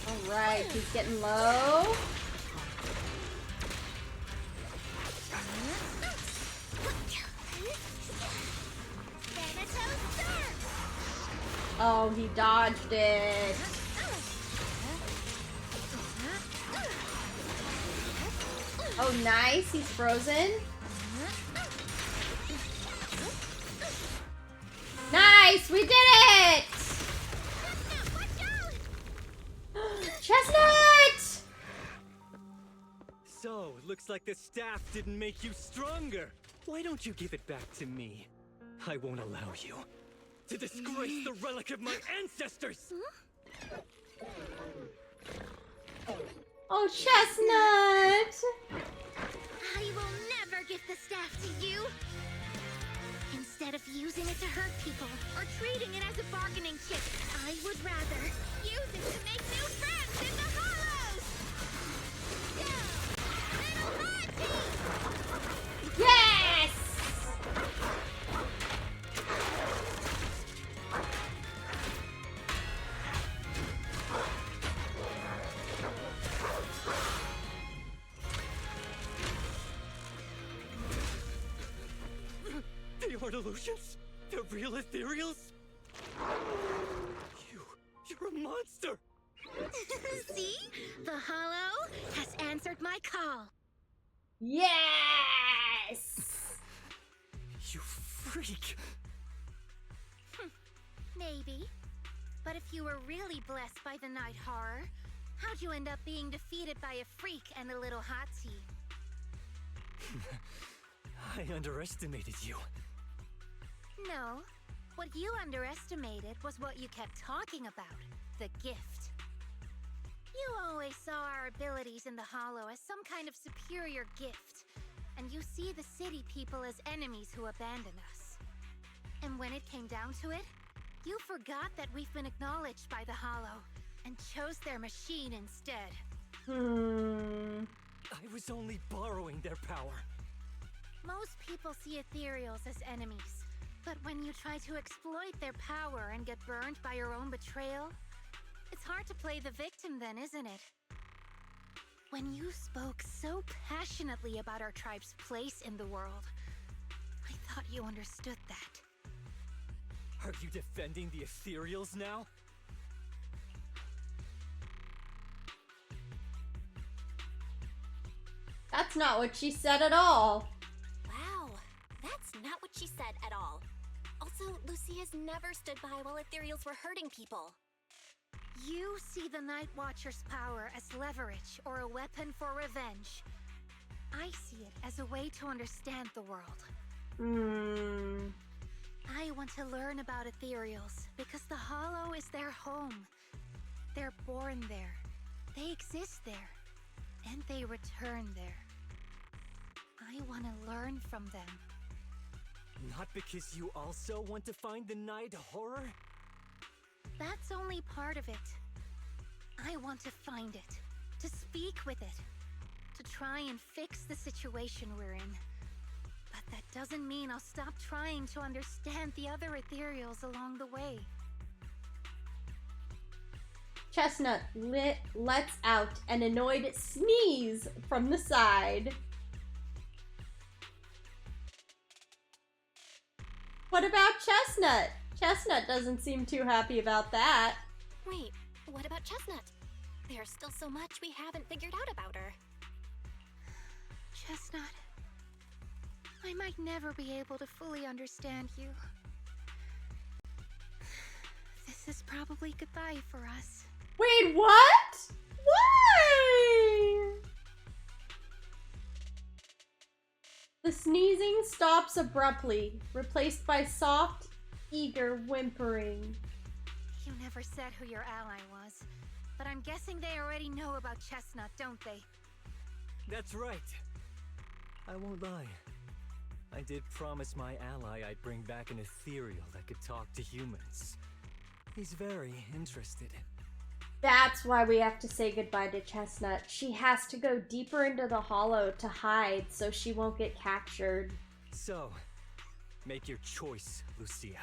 Alright, he's getting low. Oh, he dodged it. Oh, nice. He's frozen. Nice! We did it! Chestnut! So, looks like the staff didn't make you stronger. Why don't you give it back to me? I won't allow you to disgrace the relic of my ancestors! Oh, Chestnut! I will never give the staff to you! Instead of using it to hurt people, or treating it as a bargaining chip, I would rather use it to make new friends in the hollows! Go! Little Monty! Yes! They are illusions? They're real ethereals? You're a monster! See? The hollow has answered my call. Yes! You freak! Maybe. But if you were really blessed by the night horror, how'd you end up being defeated by a freak and a little hot tea? I underestimated you. No. What you underestimated was what you kept talking about. The gift. You always saw our abilities in the Hollow as some kind of superior gift. And you see the city people as enemies who abandon us. And when it came down to it, you forgot that we've been acknowledged by the Hollow and chose their machine instead. I was only borrowing their power. Most people see ethereals as enemies, but when you try to exploit their power and get burned by your own betrayal, it's hard to play the victim then, isn't it? When you spoke so passionately about our tribe's place in the world, I thought you understood that. Are you defending the ethereals now? That's not what she said at all. Wow, that's not what she said at all. Also, Lucia's never stood by while ethereals were hurting people. You see the Night Watcher's power as leverage or a weapon for revenge. I see it as a way to understand the world. I want to learn about ethereals because the Hollow is their home. They're born there, they exist there, and they return there. I want to learn from them. Not because you also want to find the Night Horror? That's only part of it. I want to find it, to speak with it, to try and fix the situation we're in. But that doesn't mean I'll stop trying to understand the other ethereals along the way. Chestnut lets out an annoyed sneeze from the side. What about Chestnut? Chestnut doesn't seem too happy about that. Wait, what about Chestnut? There's still so much we haven't figured out about her. Chestnut, I might never be able to fully understand you. This is probably goodbye for us. Wait, what? Why? The sneezing stops abruptly, replaced by soft, eager whimpering. You never said who your ally was, but I'm guessing they already know about Chestnut, don't they? That's right. I won't lie. I did promise my ally I'd bring back an ethereal that could talk to humans. He's very interested. That's why we have to say goodbye to Chestnut. She has to go deeper into the Hollow to hide so she won't get captured. So, make your choice, Lucia.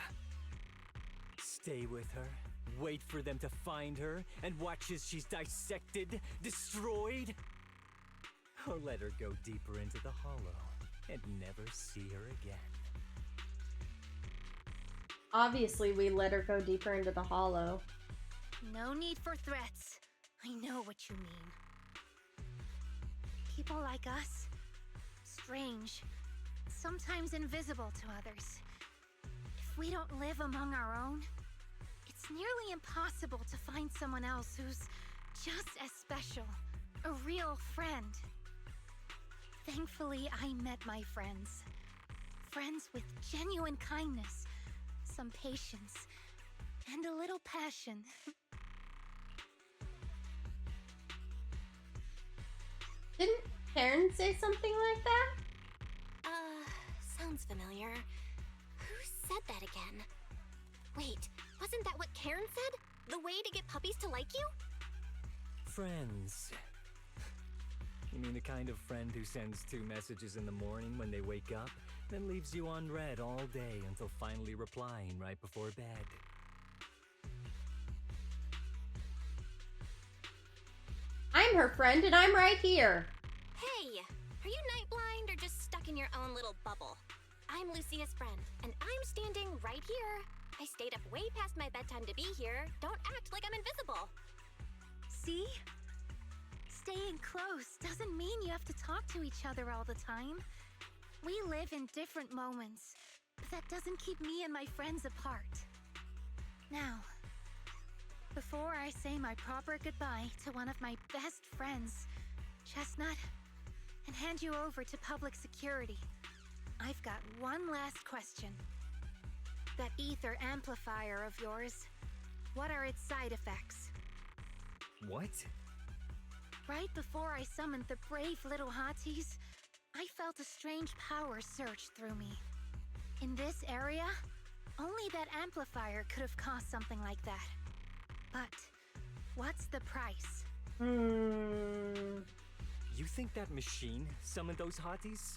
Stay with her, wait for them to find her, and watch as she's dissected, destroyed? Or let her go deeper into the Hollow and never see her again. Obviously, we let her go deeper into the Hollow. No need for threats. I know what you mean. People like us, strange, sometimes invisible to others. If we don't live among our own, it's nearly impossible to find someone else who's just as special, a real friend. Thankfully, I met my friends. Friends with genuine kindness, some patience, and a little passion. Didn't Karen say something like that? Sounds familiar. Who said that again? Wait, wasn't that what Karen said? The way to get puppies to like you? Friends. You mean the kind of friend who sends 2 messages in the morning when they wake up, then leaves you on read all day until finally replying right before bed? I'm her friend and I'm right here. Hey, are you night blind or just stuck in your own little bubble? I'm Lucia's friend, and I'm standing right here. I stayed up way past my bedtime to be here. Don't act like I'm invisible. See? Staying close doesn't mean you have to talk to each other all the time. We live in different moments, but that doesn't keep me and my friends apart. Now, before I say my proper goodbye to one of my best friends, Chestnut, and hand you over to public security, I've got one last question. That ether amplifier of yours, what are its side effects? What? Right before I summoned the brave little hotties, I felt a strange power surge through me. In this area, Only that amplifier could have caused something like that. But what's the price? You think that machine summoned those hotties?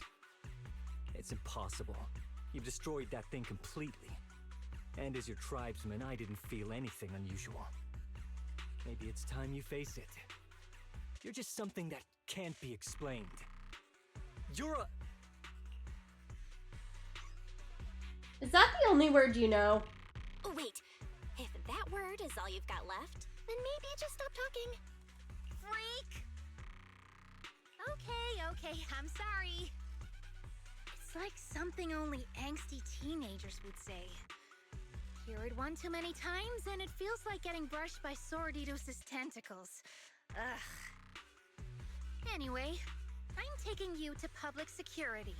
It's impossible. You've destroyed that thing completely. And as your tribesman, I didn't feel anything unusual. Maybe it's time you face it. You're just something that can't be explained. You're a... Is that the only word you know? Oh, wait. If that word is all you've got left, then maybe just stop talking. Freak! Okay, I'm sorry. It's like something only angsty teenagers would say. Hear it one too many times, and it feels like getting brushed by Sordidus' tentacles. Ugh. Anyway, I'm taking you to public security.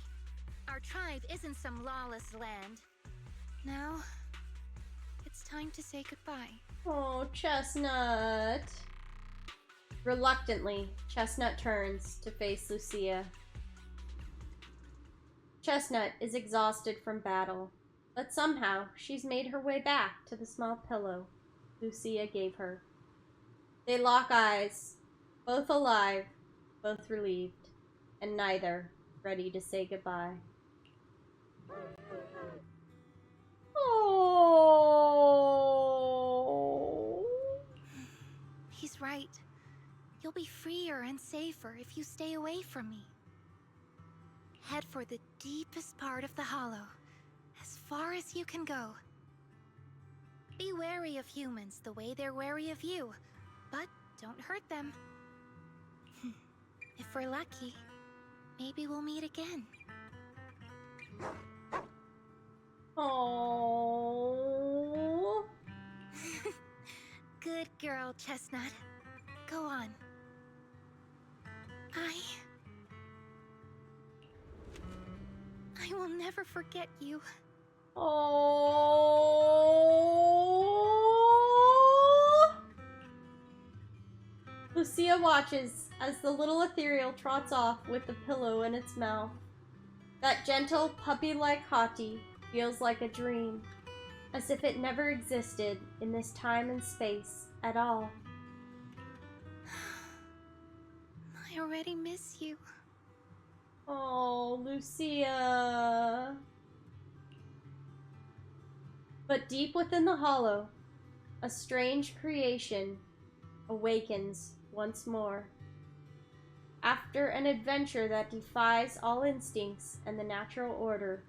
Our tribe isn't some lawless land. Now, it's time to say goodbye. Oh, Chestnut. Reluctantly, Chestnut turns to face Lucia. Chestnut is exhausted from battle, but somehow she's made her way back to the small pillow Lucia gave her. They lock eyes, both alive, both relieved, and neither ready to say goodbye. Oh. He's right. You'll be freer and safer if you stay away from me. Head for the deepest part of the hollow, as far as you can go. Be wary of humans the way they're wary of you, but don't hurt them. If we're lucky, maybe we'll meet again. Oh. Good girl, Chestnut. Go on. I will never forget you. Oh. Lucia watches as the little ethereal trots off with the pillow in its mouth. That gentle, puppy-like hottie feels like a dream, as if it never existed in this time and space at all. I already miss you. Oh, Lucia. But deep within the hollow, a strange creation awakens once more. After an adventure that defies all instincts and the natural order,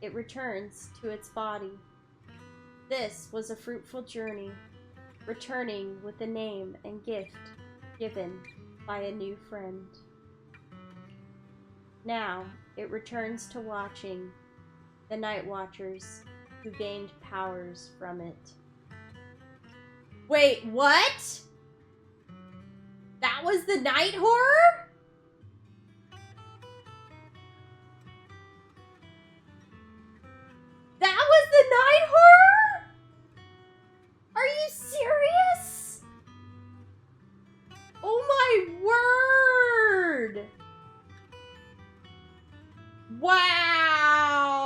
it returns to its body. This was a fruitful journey, returning with a name and gift given by a new friend. Now it returns to watching the Night Watchers who gained powers from it. Wait, what? That was the night horror? That was the night horror? Are you serious? Oh my word! Wow!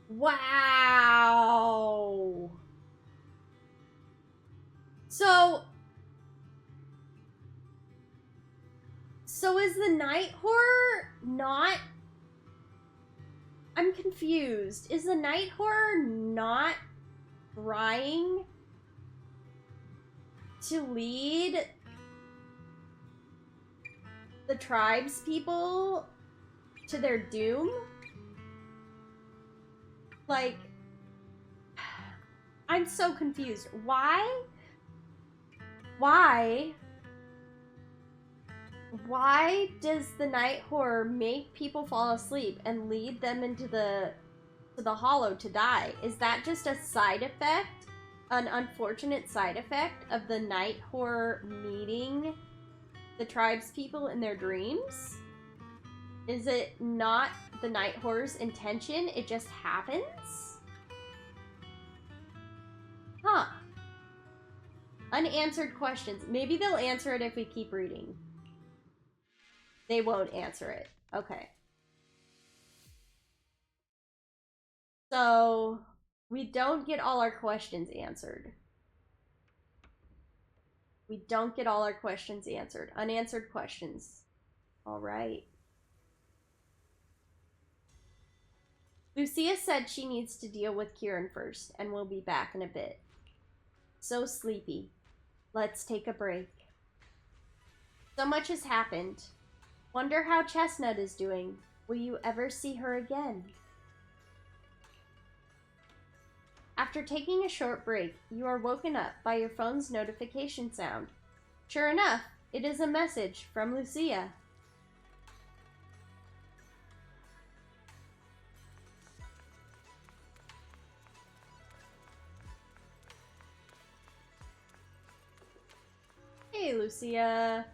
Wow! So is the night horror not... I'm confused. Is the night horror not trying to lead the tribes people to their doom? Like, I'm so confused. Why does the night horror make people fall asleep and lead them into the hollow to die? Is that just a side effect, an unfortunate side effect of the night horror meeting the tribes people in their dreams? Is it not the night horror's intention? It just happens? Huh. Unanswered questions. Maybe they'll answer it if we keep reading. They won't answer it. Okay. So, we don't get all our questions answered. We don't get all our questions answered. Unanswered questions. All right. Lucia said she needs to deal with Kieran first, and we'll be back in a bit. So sleepy. Let's take a break. So much has happened. Wonder how Chestnut is doing. Will you ever see her again? After taking a short break, you are woken up by your phone's notification sound. Sure enough, it is a message from Lucia. Hey, Lucia.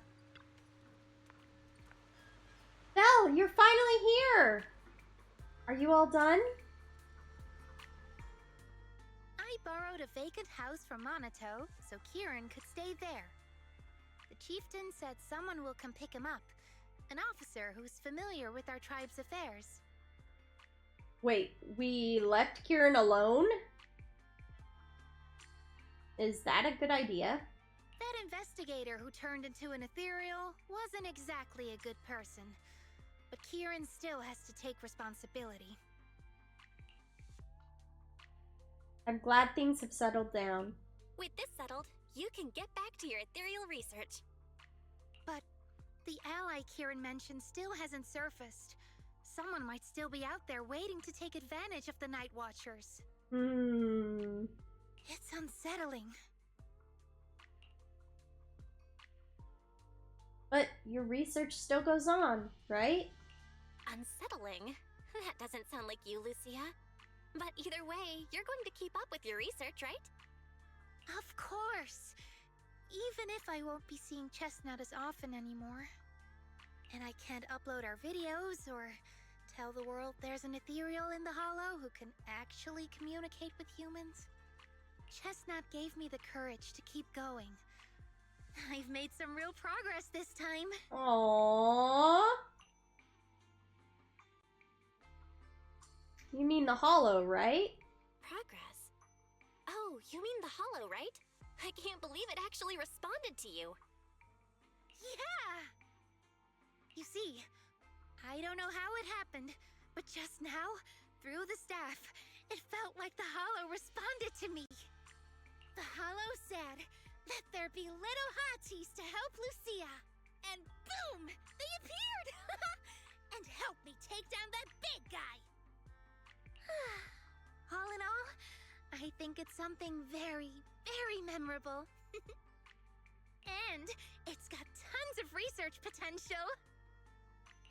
Belle, you're finally here! Are you all done? I borrowed a vacant house from Monato so Kieran could stay there. The chieftain said someone will come pick him up, an officer who's familiar with our tribe's affairs. Wait, we left Kieran alone? Is that a good idea? That investigator who turned into an ethereal wasn't exactly a good person, but Kieran still has to take responsibility. I'm glad things have settled down. With this settled, you can get back to your ethereal research. But the ally Kieran mentioned still hasn't surfaced. Someone might still be out there waiting to take advantage of the Night Watchers. It's unsettling. But your research still goes on, right? Unsettling? That doesn't sound like you, Lucia. But either way, you're going to keep up with your research, right? Of course! Even if I won't be seeing Chestnut as often anymore. And I can't upload our videos or tell the world there's an ethereal in the Hollow who can actually communicate with humans. Chestnut gave me the courage to keep going. I've made some real progress this time. Aww. You mean the Hollow, right? Progress? Oh, you mean the Hollow, right? I can't believe it actually responded to you. Yeah! You see, I don't know how it happened, but just now, through the staff, it felt like the Hollow responded to me. The Hollow said, "Let there be little hotties to help Lucia." And boom! They appeared! And helped me take down that big guy! All in all, I think it's something very, very memorable. And it's got tons of research potential.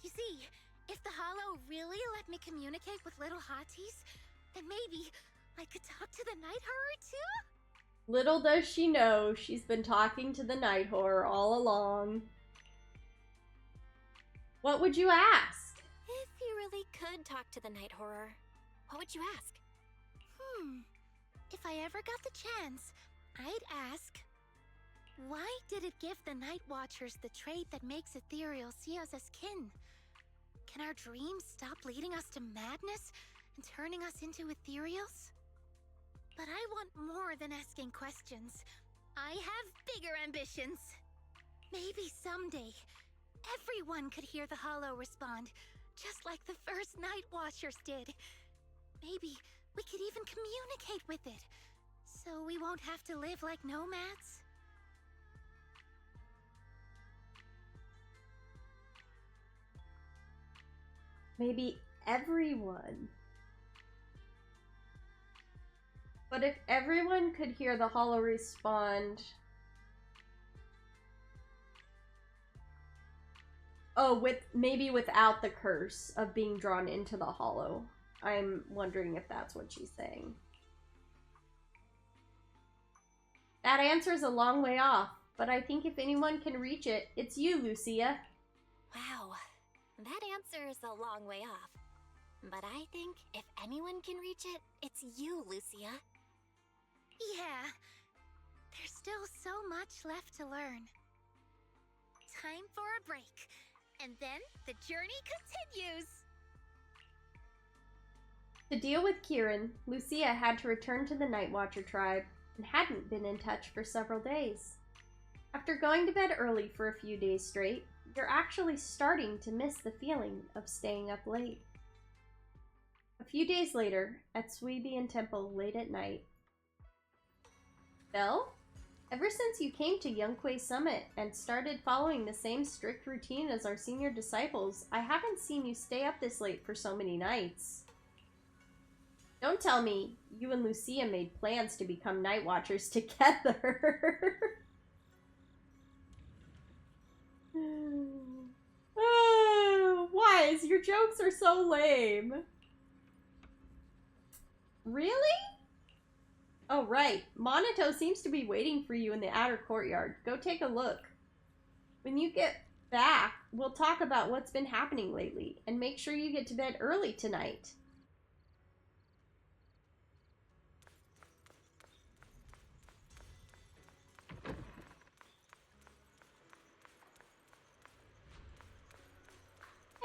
You see, if the Hollow really let me communicate with little hotties, then maybe I could talk to the Night Horror too? Little does she know, she's been talking to the Night Horror all along. What would you ask? If you really could talk to the Night Horror, what would you ask? If I ever got the chance, I'd ask, why did it give the Night Watchers the trait that makes ethereal see us as kin? Can our dreams stop leading us to madness and turning us into ethereals? But I want more than asking questions. I have bigger ambitions. Maybe someday, everyone could hear the Hollow respond, just like the first Night Watchers did. Maybe we could even communicate with it, so we won't have to live like nomads. Maybe everyone. But if everyone could hear the Hollow respond... Oh, maybe without the curse of being drawn into the Hollow. I'm wondering if that's what she's saying. That answer is a long way off, but I think if anyone can reach it, it's you, Lucia. Wow, that answer is a long way off. But I think if anyone can reach it, it's you, Lucia. Yeah, there's still so much left to learn. Time for a break, and then the journey continues. To deal with Kieran, Lucia had to return to the Night Watcher tribe and hadn't been in touch for several days. After going to bed early for a few days straight, you're actually starting to miss the feeling of staying up late. A few days later, at Sweebian Temple late at night. Belle? Ever since you came to Yunque Summit and started following the same strict routine as our senior disciples, I haven't seen you stay up this late for so many nights. Don't tell me you and Lucia made plans to become Night Watchers together. Wise, your jokes are so lame. Really? Oh, right. Monito seems to be waiting for you in the outer courtyard. Go take a look. When you get back, we'll talk about what's been happening lately, and make sure you get to bed early tonight.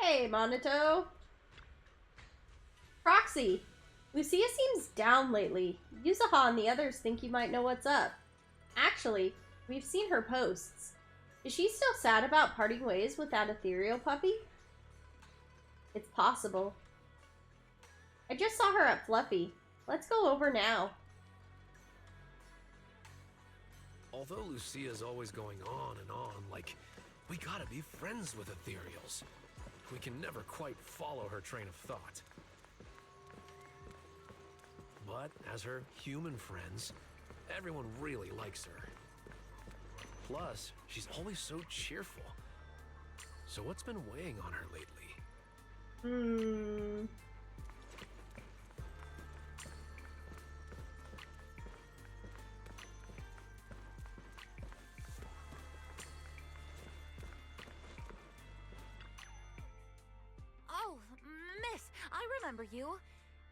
Hey, Monito. Proxy. Lucia seems down lately. Yuzaha and the others think you might know what's up. Actually, we've seen her posts. Is she still sad about parting ways with that ethereal puppy? It's possible. I just saw her at Fluffy. Let's go over now. Although Lucia's always going on and on, like, we gotta be friends with ethereals. We can never quite follow her train of thought. But as her human friends, everyone really likes her. Plus, she's always so cheerful. So what's been weighing on her lately? Oh, miss, I remember you.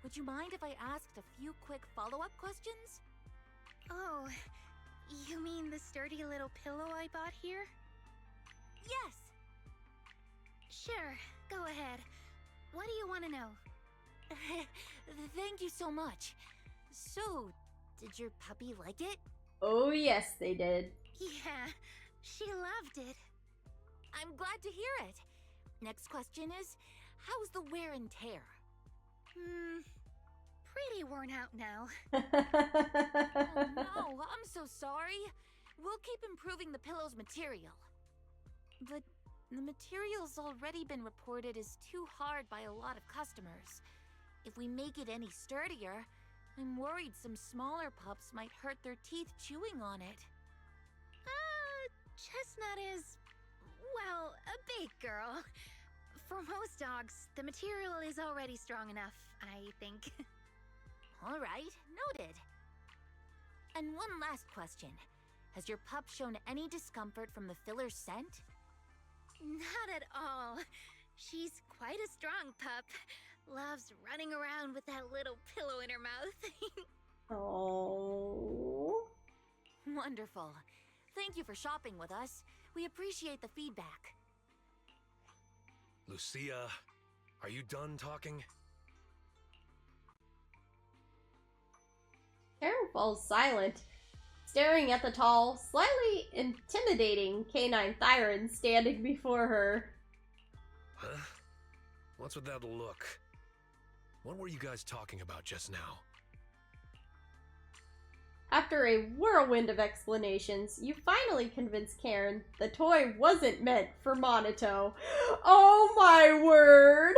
Would you mind if I asked a few quick follow-up questions? Oh, you mean the sturdy little pillow I bought here? Yes. Sure, go ahead. What do you want to know? Thank you so much. So, did your puppy like it? Oh, yes, they did. Yeah, she loved it. I'm glad to hear it. Next question is, how's the wear and tear? Pretty worn out now. Oh no, I'm so sorry. We'll keep improving the pillow's material. But the material's already been reported as too hard by a lot of customers. If we make it any sturdier, I'm worried some smaller pups might hurt their teeth chewing on it. Chestnut is, well, a big girl. For most dogs, the material is already strong enough, I think. All right, noted. And one last question. Has your pup shown any discomfort from the filler's scent? Not at all. She's quite a strong pup. Loves running around with that little pillow in her mouth. Oh. Wonderful. Thank you for shopping with us. We appreciate the feedback. Lucia, are you done talking? Karen falls silent, staring at the tall, slightly intimidating canine Thyron standing before her. Huh? What's with that look? What were you guys talking about just now? After a whirlwind of explanations, you finally convince Karen the toy wasn't meant for Monito. Oh my word!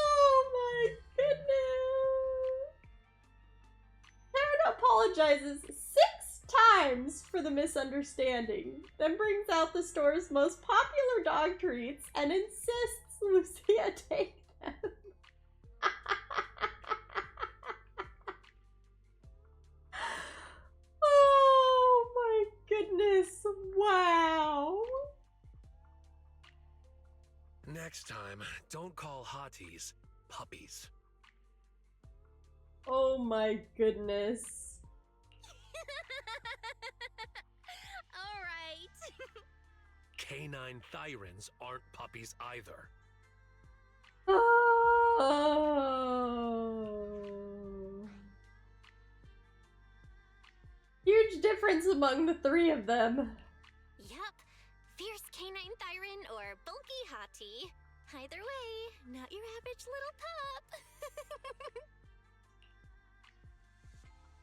Oh my goodness! Karen apologizes 6 times for the misunderstanding, then brings out the store's most popular dog treats and insists Lucia take them. Oh my goodness, wow. Next time, don't call hotties puppies. Oh my goodness. Alright. Canine Thyrans aren't puppies either. Oh. Huge difference among the three of them. Yup. Fierce canine Thyran or bulky hottie. Either way, not your average little pup.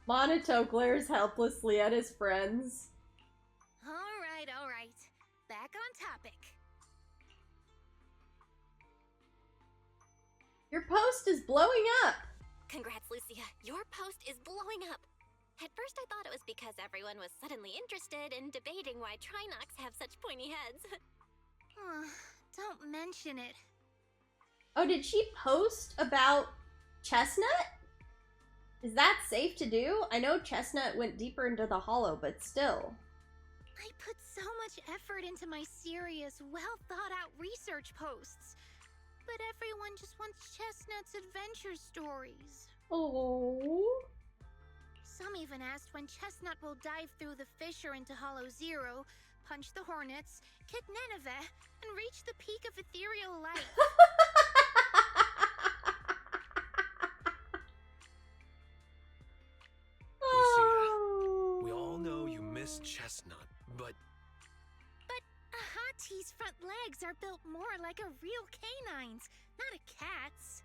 Monoto glares helplessly at his friends. Alright. Back on topic. Your post is blowing up. Congrats, Lucia. Your post is blowing up. At first I thought it was because everyone was suddenly interested in debating why Trinocs have such pointy heads. Don't mention it. Oh, did she post about Chestnut? Is that safe to do? I know Chestnut went deeper into the hollow, but still. I put so much effort into my serious, well-thought-out research posts. But everyone just wants Chestnut's adventure stories. Oh. Some even asked when Chestnut will dive through the fissure into Hollow Zero, punch the hornets, kick Nineveh, and reach the peak of ethereal light. Lucia, we all know you miss Chestnut, but But a Hattie's front legs are built more like a real canine's, not a cat's.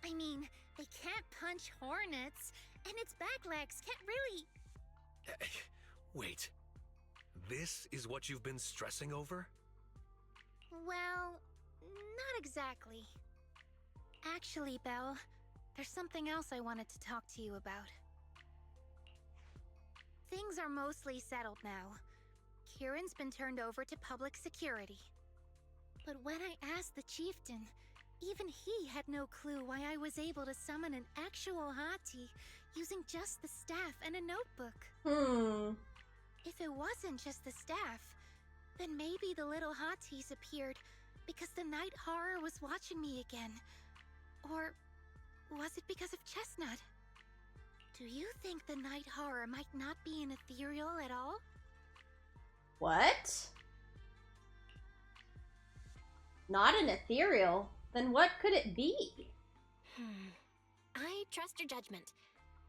I mean, they can't punch hornets, and its back legs can't really... wait. This is what you've been stressing over? Well, not exactly. Actually, Belle, there's something else I wanted to talk to you about. Things are mostly settled now. Kieran's been turned over to public security. But when I asked the chieftain, even he had no clue why I was able to summon an actual Hati using just the staff and a notebook. If it wasn't just the staff, then maybe the little Hatis appeared because the night horror was watching me again. Or was it because of Chestnut? Do you think the night horror might not be an ethereal at all? What? Not an ethereal? Then what could it be? I trust your judgment.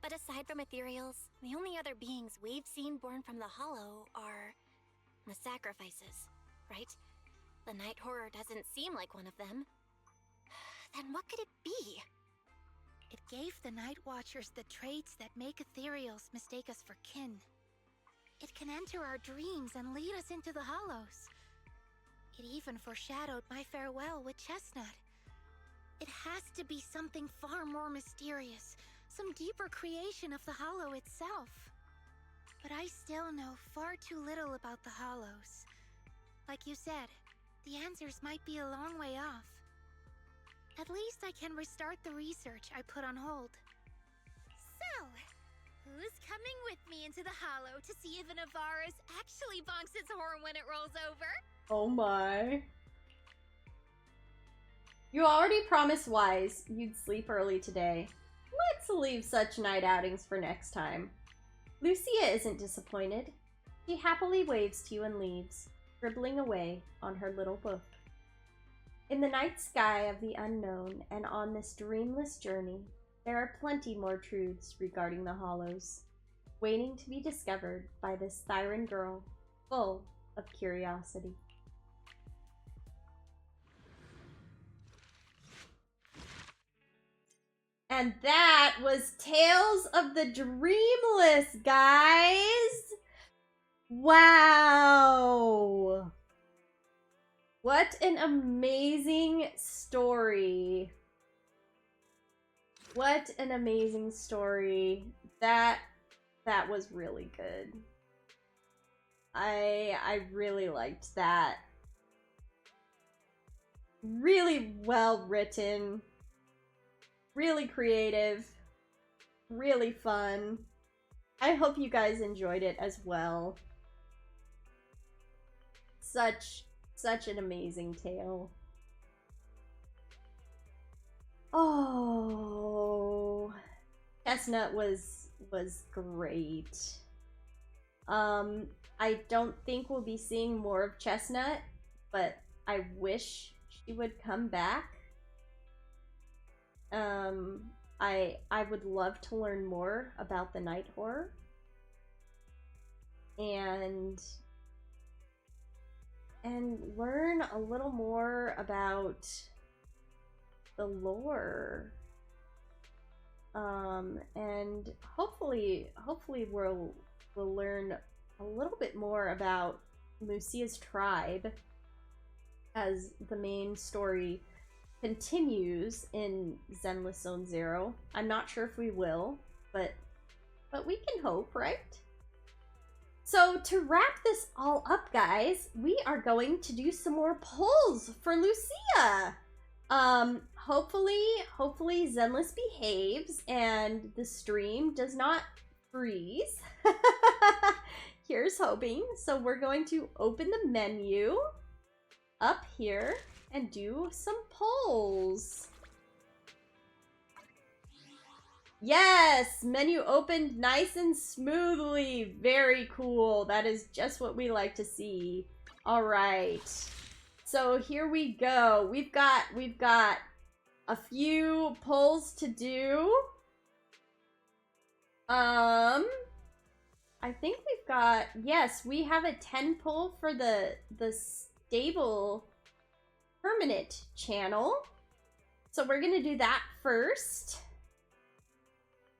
But aside from ethereals, the only other beings we've seen born from the hollow are the sacrifices, right? The night horror doesn't seem like one of them. Then what could it be? It gave the Night Watchers the traits that make ethereals mistake us for kin. It can enter our dreams and lead us into the hollows. It even foreshadowed my farewell with Chestnut. It has to be something far more mysterious, some deeper creation of the hollow itself. But I still know far too little about the hollows. Like you said, the answers might be a long way off. At least I can restart the research I put on hold. So, who's coming with me into the hollow to see if an Avaris actually bonks its horn when it rolls over? Oh my. You already promised Wise you'd sleep early today. Let's leave such night outings for next time. Lucia isn't disappointed. She happily waves to you and leaves, scribbling away on her little book. In the night sky of the unknown and on this dreamless journey, there are plenty more truths regarding the hollows, waiting to be discovered by this Thyran girl full of curiosity. And that was Tales of the Dreamless, guys! Wow! What an amazing story. What an amazing story. That was really good. I really liked that. Really well written. Really creative. Really fun. I hope you guys enjoyed it as well. Such an amazing tale. Oh, Chestnut was great. I don't think we'll be seeing more of Chestnut, but I wish she would come back. I would love to learn more about the night horror. And learn a little more about the lore. And hopefully we'll learn a little bit more about Lucia's tribe as the main story continues in Zenless Zone Zero. I'm not sure if we will, but we can hope, right? So to wrap this all up, guys, we are going to do some more polls for Lucia. Hopefully Zenless behaves and the stream does not freeze. Here's hoping. So we're going to open the menu up here and do some polls. Yes, menu opened nice and smoothly. Very cool. That is just what we like to see. All right. So here we go. We've got a few polls to do. I think we've got, yes, we have a 10 poll for the stable permanent channel. So we're gonna do that first.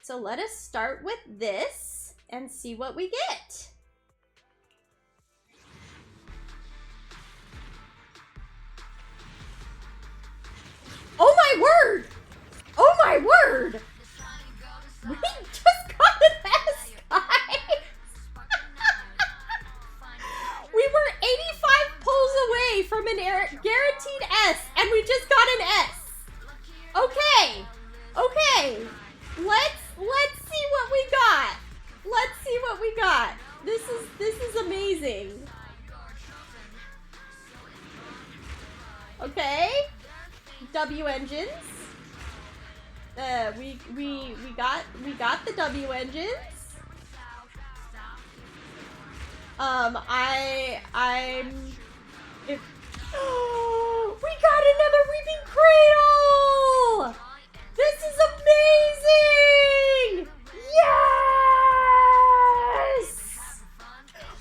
So let us start with this and see what we get. Oh my word! Oh my word! We just got an S, guys! We were 85 polls away from an guaranteed S, and we just got an S. Okay, okay. Let's see what we got. Let's see what we got. This is amazing. Okay. W engines. We got the W engines. We got another Weeping Cradle! This is amazing! Yes!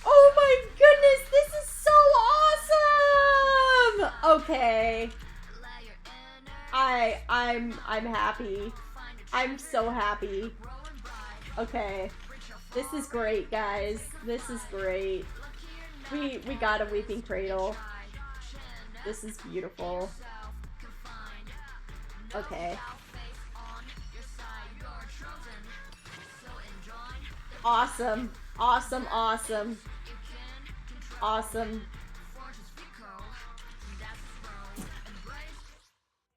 Oh my goodness, this is so awesome! Okay. I'm happy. I'm so happy. Okay. This is great, guys. This is great. We got a Weeping Cradle. This is beautiful. Okay. Awesome. Awesome, awesome. Awesome.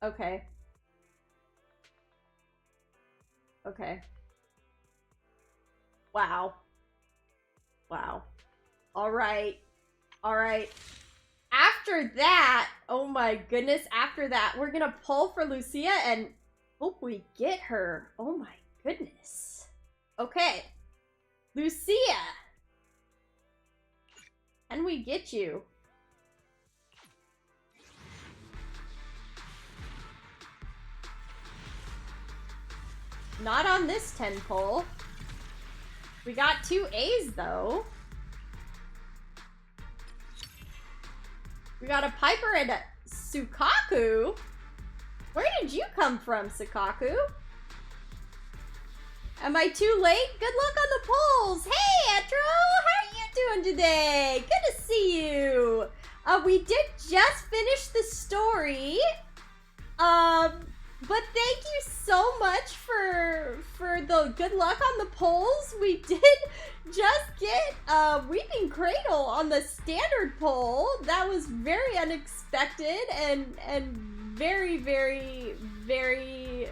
Okay. Okay. Wow. Wow. Alright. Alright. After that, oh my goodness, after that, we're gonna pull for Lucia and hope we get her. Oh my goodness. Okay. Lucia. Can we get you? Not on this 10 poll. We got 2 A's though. We got a Piper and a Sukaku. Where did you come from, Sukaku? Am I too late? Good luck on the polls. Hey, Etro, how are you doing today? Good to see you. We did just finish the story. But thank you so much for the good luck on the polls. We did just get Weeping Cradle on the standard poll. That was very unexpected and very, very, very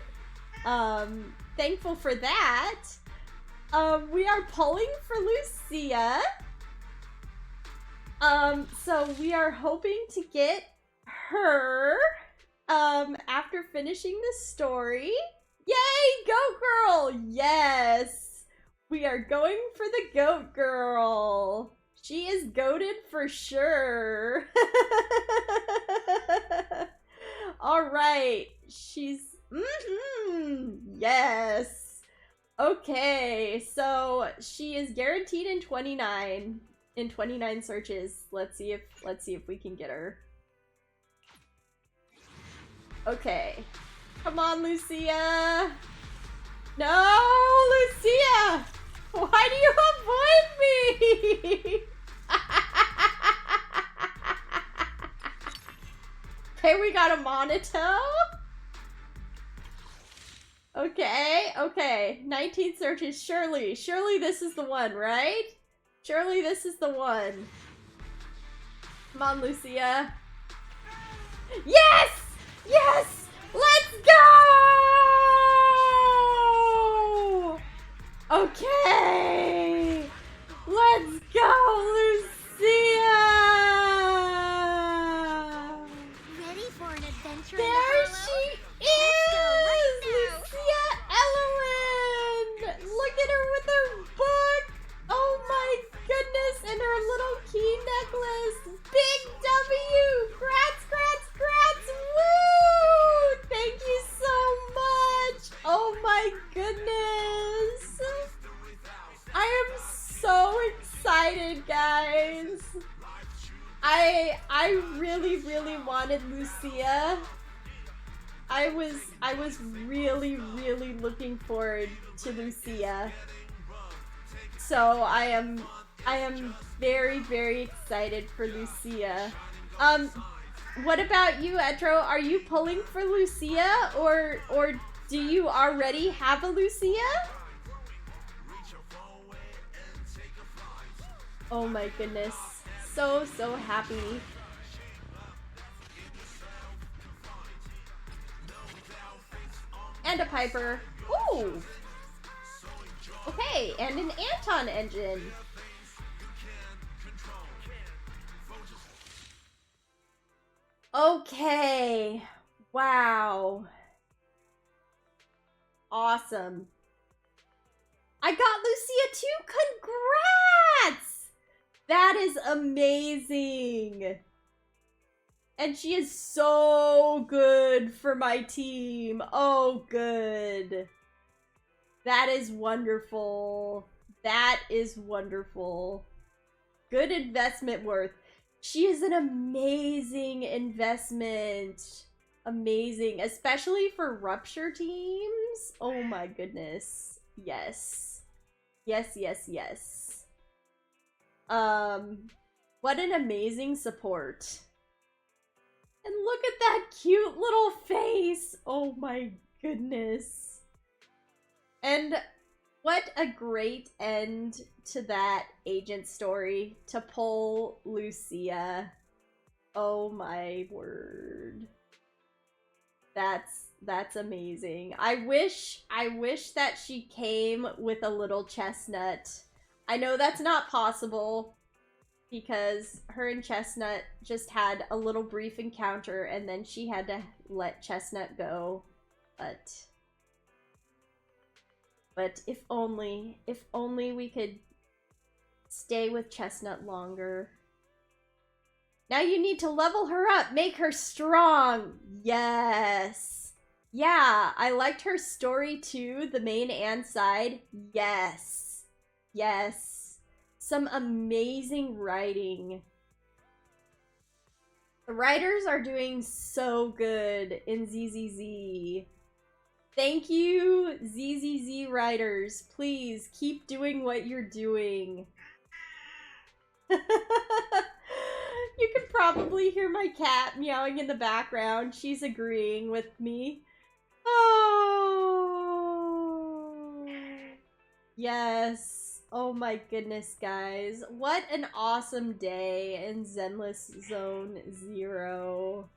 thankful for that. We are polling for Lucia. So we are hoping to get her after finishing the story. Yay, Goat Girl! Yes! We are going for the Goat Girl. She is goated for sure. Alright, she's... yes! Okay, so she is guaranteed in 29 searches. Let's see if we can get her. Okay. Come on, Lucia. No, Lucia! Why do you avoid me? Okay, we got a Monito. Okay. 19 searches. Surely this is the one, right? Surely this is the one. Come on, Lucia. Yes! Yes! Let's go! Okay! Let's go, Lucia! Ready for an adventure There in the she Hollow? is! Let's go right now. Lucia Ellerin! Look at her with her book! Oh my goodness! And her little key necklace! Big W! Grats! Woo! Thank you so much! Oh my goodness! I am so excited, guys! I really wanted Lucia. I was really looking forward to Lucia. So I am very excited for Lucia. What about you, Etro? Are you pulling for Lucia, or do you already have a Lucia? Oh my goodness. So happy. And a Piper. Ooh! Okay, and an Anton engine. Okay. Wow. Awesome. I got Lucia too! Congrats! That is amazing. And she is so good for my team. Oh, good. That is wonderful. That is wonderful. Good investment worth. She is an amazing investment. Amazing. Especially for Rupture teams. Oh my goodness. Yes. Yes. What an amazing support. And look at that cute little face. Oh my goodness. And what a great end to that agent story, to pull Lucia. Oh my word. That's amazing. I wish that she came with a little Chestnut. I know that's not possible because her and Chestnut just had a little brief encounter and then she had to let Chestnut go. But if only we could stay with Chestnut longer. Now you need to level her up, make her strong. Yes. Yeah, I liked her story too, the main and side. Yes. Some amazing writing. The writers are doing so good in ZZZ. Thank you, ZZZ writers. Please keep doing what you're doing. You can probably hear my cat meowing in the background. She's agreeing with me. Oh. Yes. Oh my goodness, guys. What an awesome day in Zenless Zone 0.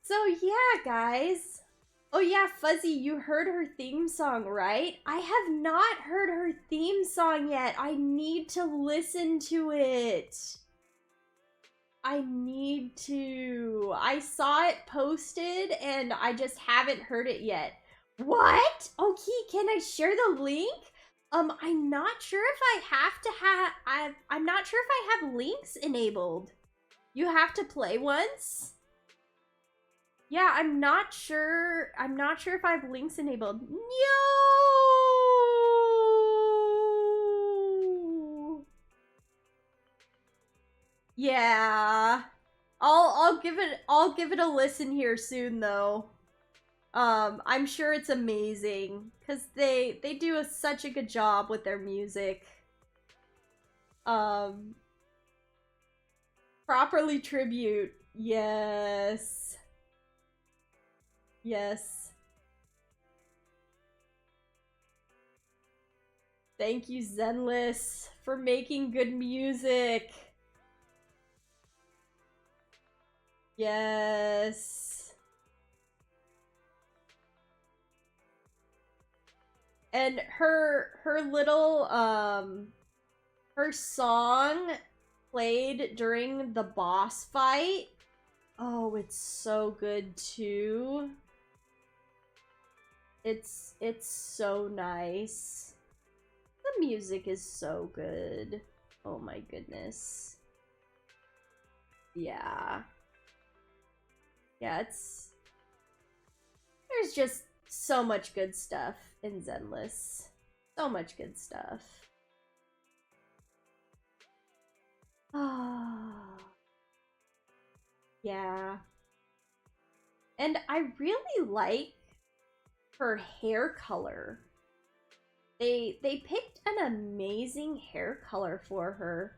So yeah, guys. Oh yeah, Fuzzy, you heard her theme song, right? I have not heard her theme song yet. I need to listen to it. I need to. I saw it posted and I just haven't heard it yet. What? Okay, can I share the link? I'm not sure if I have to have, I'm not sure if I have links enabled. You have to play once? Yeah, I'm not sure if I have links enabled. No! Yeah. I'll give it a listen here soon though. I'm sure it's amazing because they do such a good job with their music. Properly tribute. Yes. Yes. Thank you, Zenless, for making good music. Yes. And her little her song played during the boss fight. Oh, it's so good too. It's so nice. The music is so good. Oh my goodness. Yeah. Yeah, there's just so much good stuff in Zenless. So much good stuff. Ah. Yeah. And I really like her hair color. They picked an amazing hair color for her.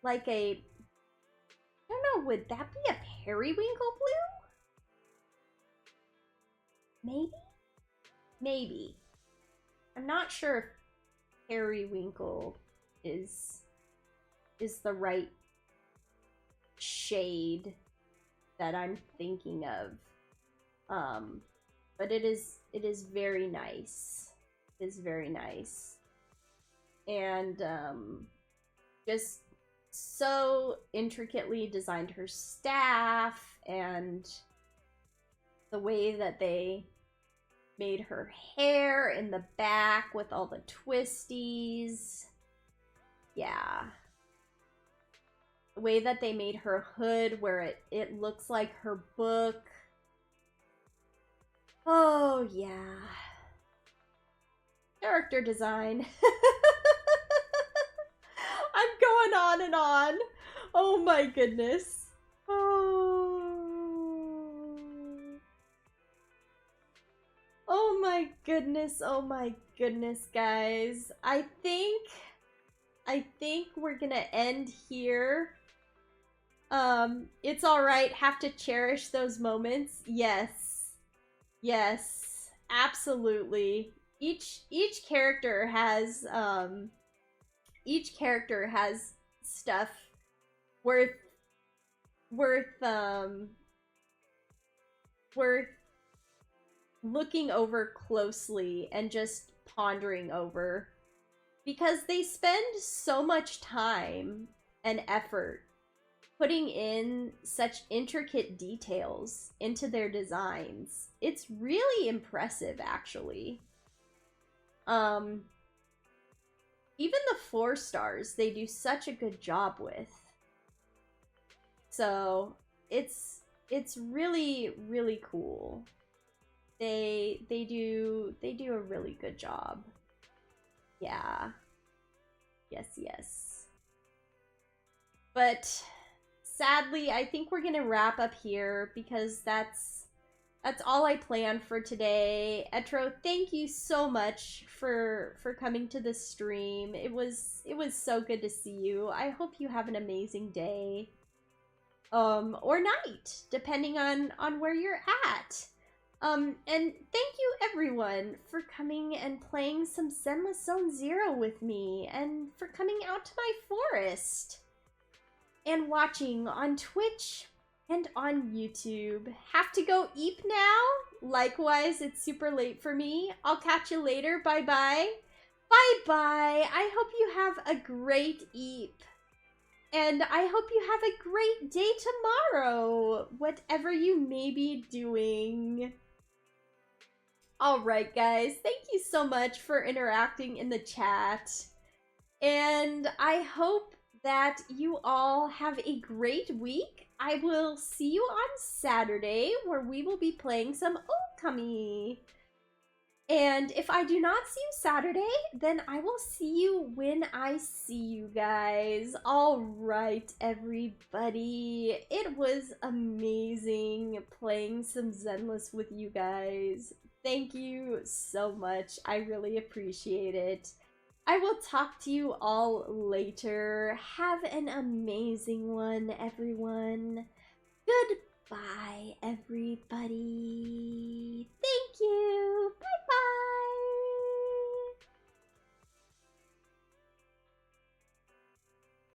Like a, I don't know, would that be a periwinkle blue? Maybe? Maybe. I'm not sure if periwinkle is the right shade that I'm thinking of. But it is very nice. It is very nice. And just so intricately designed her staff and the way that they made her hair in the back with all the twisties. Yeah. The way that they made her hood where it looks like her book. Oh, yeah. Character design. I'm going on and on. Oh my goodness. Oh my goodness. Oh my goodness, guys. I think we're gonna end here. It's alright. Have to cherish those moments. Yes. Yes. Absolutely. Each character has stuff worth looking over closely and just pondering over, because they spend so much time and effort putting in such intricate details into their designs. It's really impressive, actually. Even the 4 stars, they do such a good job with. So it's really, really cool. They do a really good job. Yeah. Yes. But sadly, I think we're gonna wrap up here because that's all I planned for today. Etro, thank you so much for coming to the stream. It was so good to see you. I hope you have an amazing day. Or night, depending on where you're at. And thank you everyone for coming and playing some Zenless Zone Zero with me, and for coming out to my forest and watching on Twitch and on YouTube. Have to go eep now? Likewise, it's super late for me. I'll catch you later. Bye-bye. Bye-bye. I hope you have a great eep. And I hope you have a great day tomorrow, whatever you may be doing. Alright guys, thank you so much for interacting in the chat. And I hope that you all have a great week. I will see you on Saturday, where we will be playing some Okami. And if I do not see you Saturday, then I will see you when I see you guys. Alright, everybody. It was amazing playing some Zenless with you guys. Thank you so much. I really appreciate it. I will talk to you all later. Have an amazing one, everyone. Goodbye, everybody. Thank you.